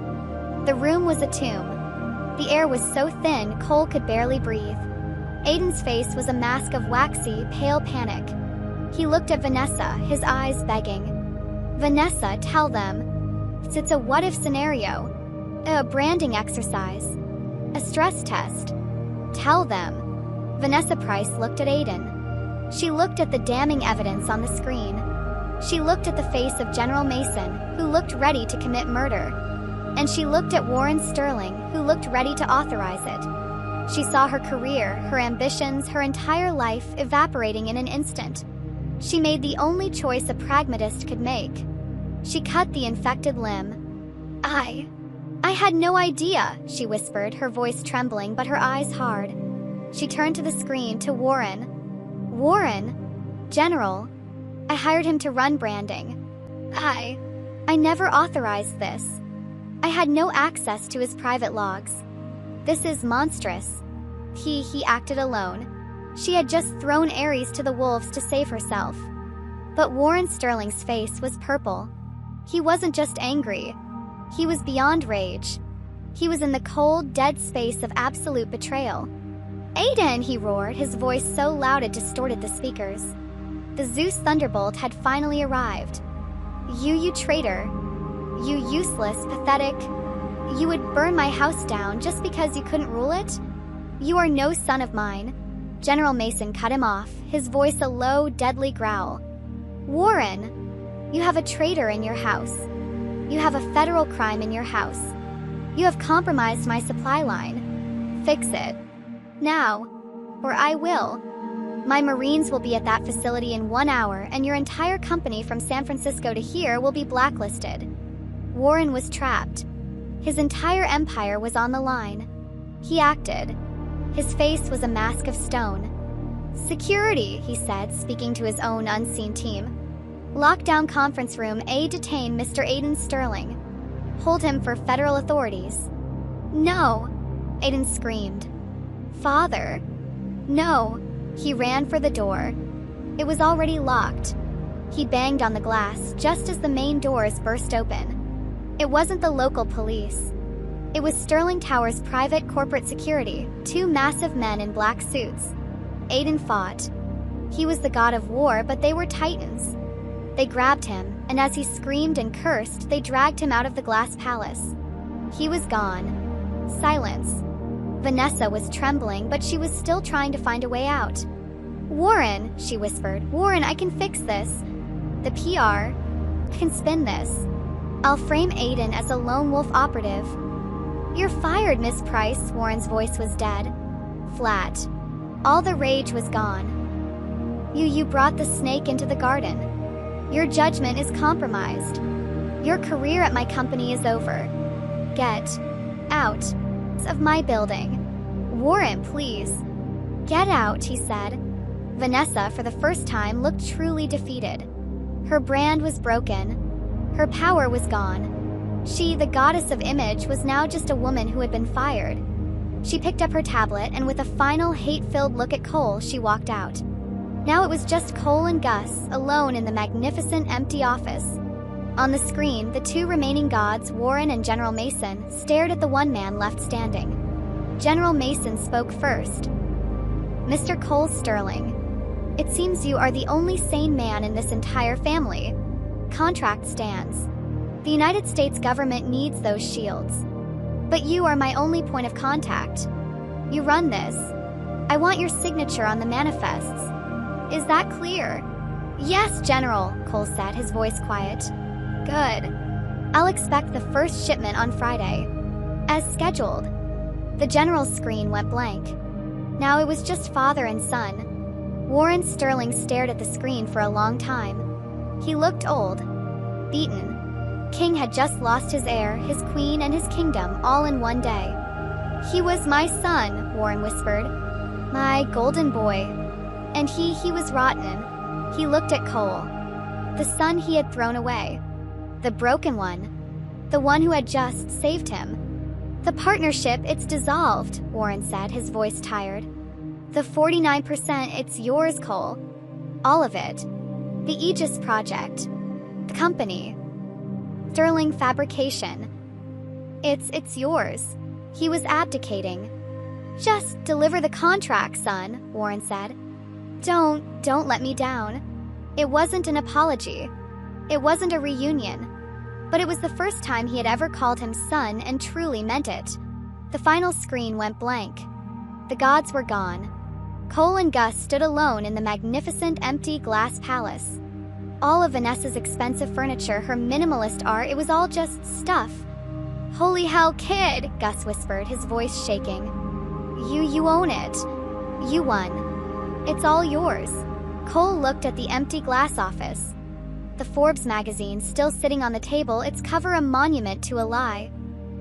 Speaker 1: The room was a tomb. The air was so thin Cole could barely breathe. Aiden's face was a mask of waxy, pale panic. He looked at Vanessa, his eyes begging. "Vanessa, tell them. It's a what-if scenario. A branding exercise. A stress test. Tell them." Vanessa Price looked at Aiden. She looked at the damning evidence on the screen. She looked at the face of General Mason, who looked ready to commit murder. And she looked at Warren Sterling, who looked ready to authorize it. She saw her career, her ambitions, her entire life evaporating in an instant. She made the only choice a pragmatist could make. She cut the infected limb. I had no idea," she whispered, her voice trembling but her eyes hard. She turned to the screen, to Warren. "Warren? General, I hired him to run branding. I never authorized this. I had no access to his private logs. This is monstrous. He acted alone. She had just thrown Ares to the wolves to save herself." But Warren Sterling's face was purple. He wasn't just angry. He was beyond rage. He was in the cold, dead space of absolute betrayal. "Aiden!" he roared, his voice so loud it distorted the speakers. The Zeus Thunderbolt had finally arrived. You traitor. You useless, pathetic. You would burn my house down just because you couldn't rule it? You are no son of mine." General Mason cut him off, his voice a low, deadly growl. "Warren, you have a traitor in your house. You have a federal crime in your house. You have compromised my supply line. Fix it. Now, or I will. My Marines will be at that facility in 1 hour, and your entire company from San Francisco to here will be blacklisted." Warren was trapped. His entire empire was on the line. He acted. His face was a mask of stone. "Security," he said, speaking to his own unseen team. "Lockdown conference room A, detain Mr. Aiden Sterling." Hold him for federal authorities." "No!" Aiden screamed. "Father!" "No!" He ran for the door. It was already locked. He banged on the glass just as the main doors burst open. It wasn't the local police. It was Sterling Tower's private corporate security, two massive men in black suits. Aiden fought. He was the god of war, but they were titans. They grabbed him, and as he screamed and cursed, they dragged him out of the glass palace. He was gone. Silence. Vanessa was trembling, but she was still trying to find a way out. "Warren," she whispered. "Warren, I can fix this. The PR can spin this. I'll frame Aiden as a lone wolf operative." "You're fired, Miss Price." Warren's voice was dead. Flat. All the rage was gone. You brought the snake into the garden. Your judgment is compromised. Your career at my company is over. Get out of my building." "Warren, please." "Get out," he said. Vanessa, for the first time, looked truly defeated. Her brand was broken. Her power was gone. She, the goddess of image, was now just a woman who had been fired. She picked up her tablet, and with a final hate-filled look at Cole, she walked out. Now it was just Cole and Gus, alone in the magnificent empty office. On the screen, the two remaining gods, Warren and General Mason, stared at the one man left standing. General Mason spoke first. "Mr. Cole Sterling, it seems you are the only sane man in this entire family. Contract stands. The United States government needs those shields. But you are my only point of contact. You run this. I want your signature on the manifests. Is that clear?" "Yes, General," Cole said, his voice quiet. "Good. I'll expect the first shipment on Friday. As scheduled." The General's screen went blank. Now it was just father and son. Warren Sterling stared at the screen for a long time. He looked old. Beaten. King had just lost his heir, his queen, and his kingdom all in one day. "He was my son," Warren whispered. "My golden boy. And he was rotten." He looked at Cole. The son he had thrown away. The broken one. The one who had just saved him. "The partnership, it's dissolved," Warren said, his voice tired. "The 49%, it's yours, Cole. All of it. The Aegis Project. The company. Sterling Fabrication. It's yours." He was abdicating. "Just deliver the contract, son," Warren said. Don't let me down." It wasn't an apology. It wasn't a reunion. But it was the first time he had ever called him son and truly meant it. The final screen went blank. The gods were gone. Cole and Gus stood alone in the magnificent empty glass palace. All of Vanessa's expensive furniture, her minimalist art, it was all just stuff. "Holy hell, kid," Gus whispered, his voice shaking. You own it. You won. It's all yours." Cole looked at the empty glass office. The Forbes magazine still sitting on the table, its cover a monument to a lie.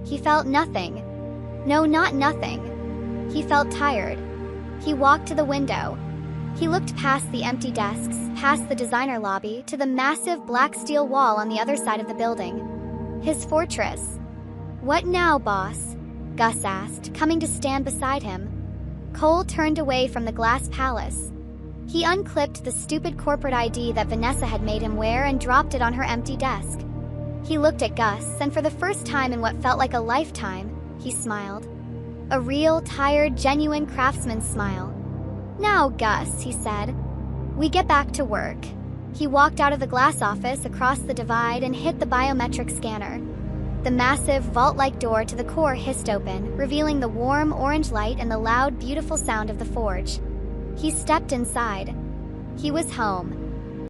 Speaker 1: He felt nothing. No, not nothing. He felt tired. He walked to the window. He looked past the empty desks, past the designer lobby, to the massive black steel wall on the other side of the building. His fortress. "What now, boss?" Gus asked, coming to stand beside him. Cole turned away from the glass palace. He unclipped the stupid corporate ID that Vanessa had made him wear and dropped it on her empty desk. He looked at Gus, and for the first time in what felt like a lifetime, he smiled. A real, tired, genuine craftsman's smile. "Now, Gus," he said, "we get back to work." He walked out of the glass office, across the divide, and hit the biometric scanner. The massive, vault-like door to the core hissed open, revealing the warm orange light and the loud, beautiful sound of the forge. He stepped inside. He was home.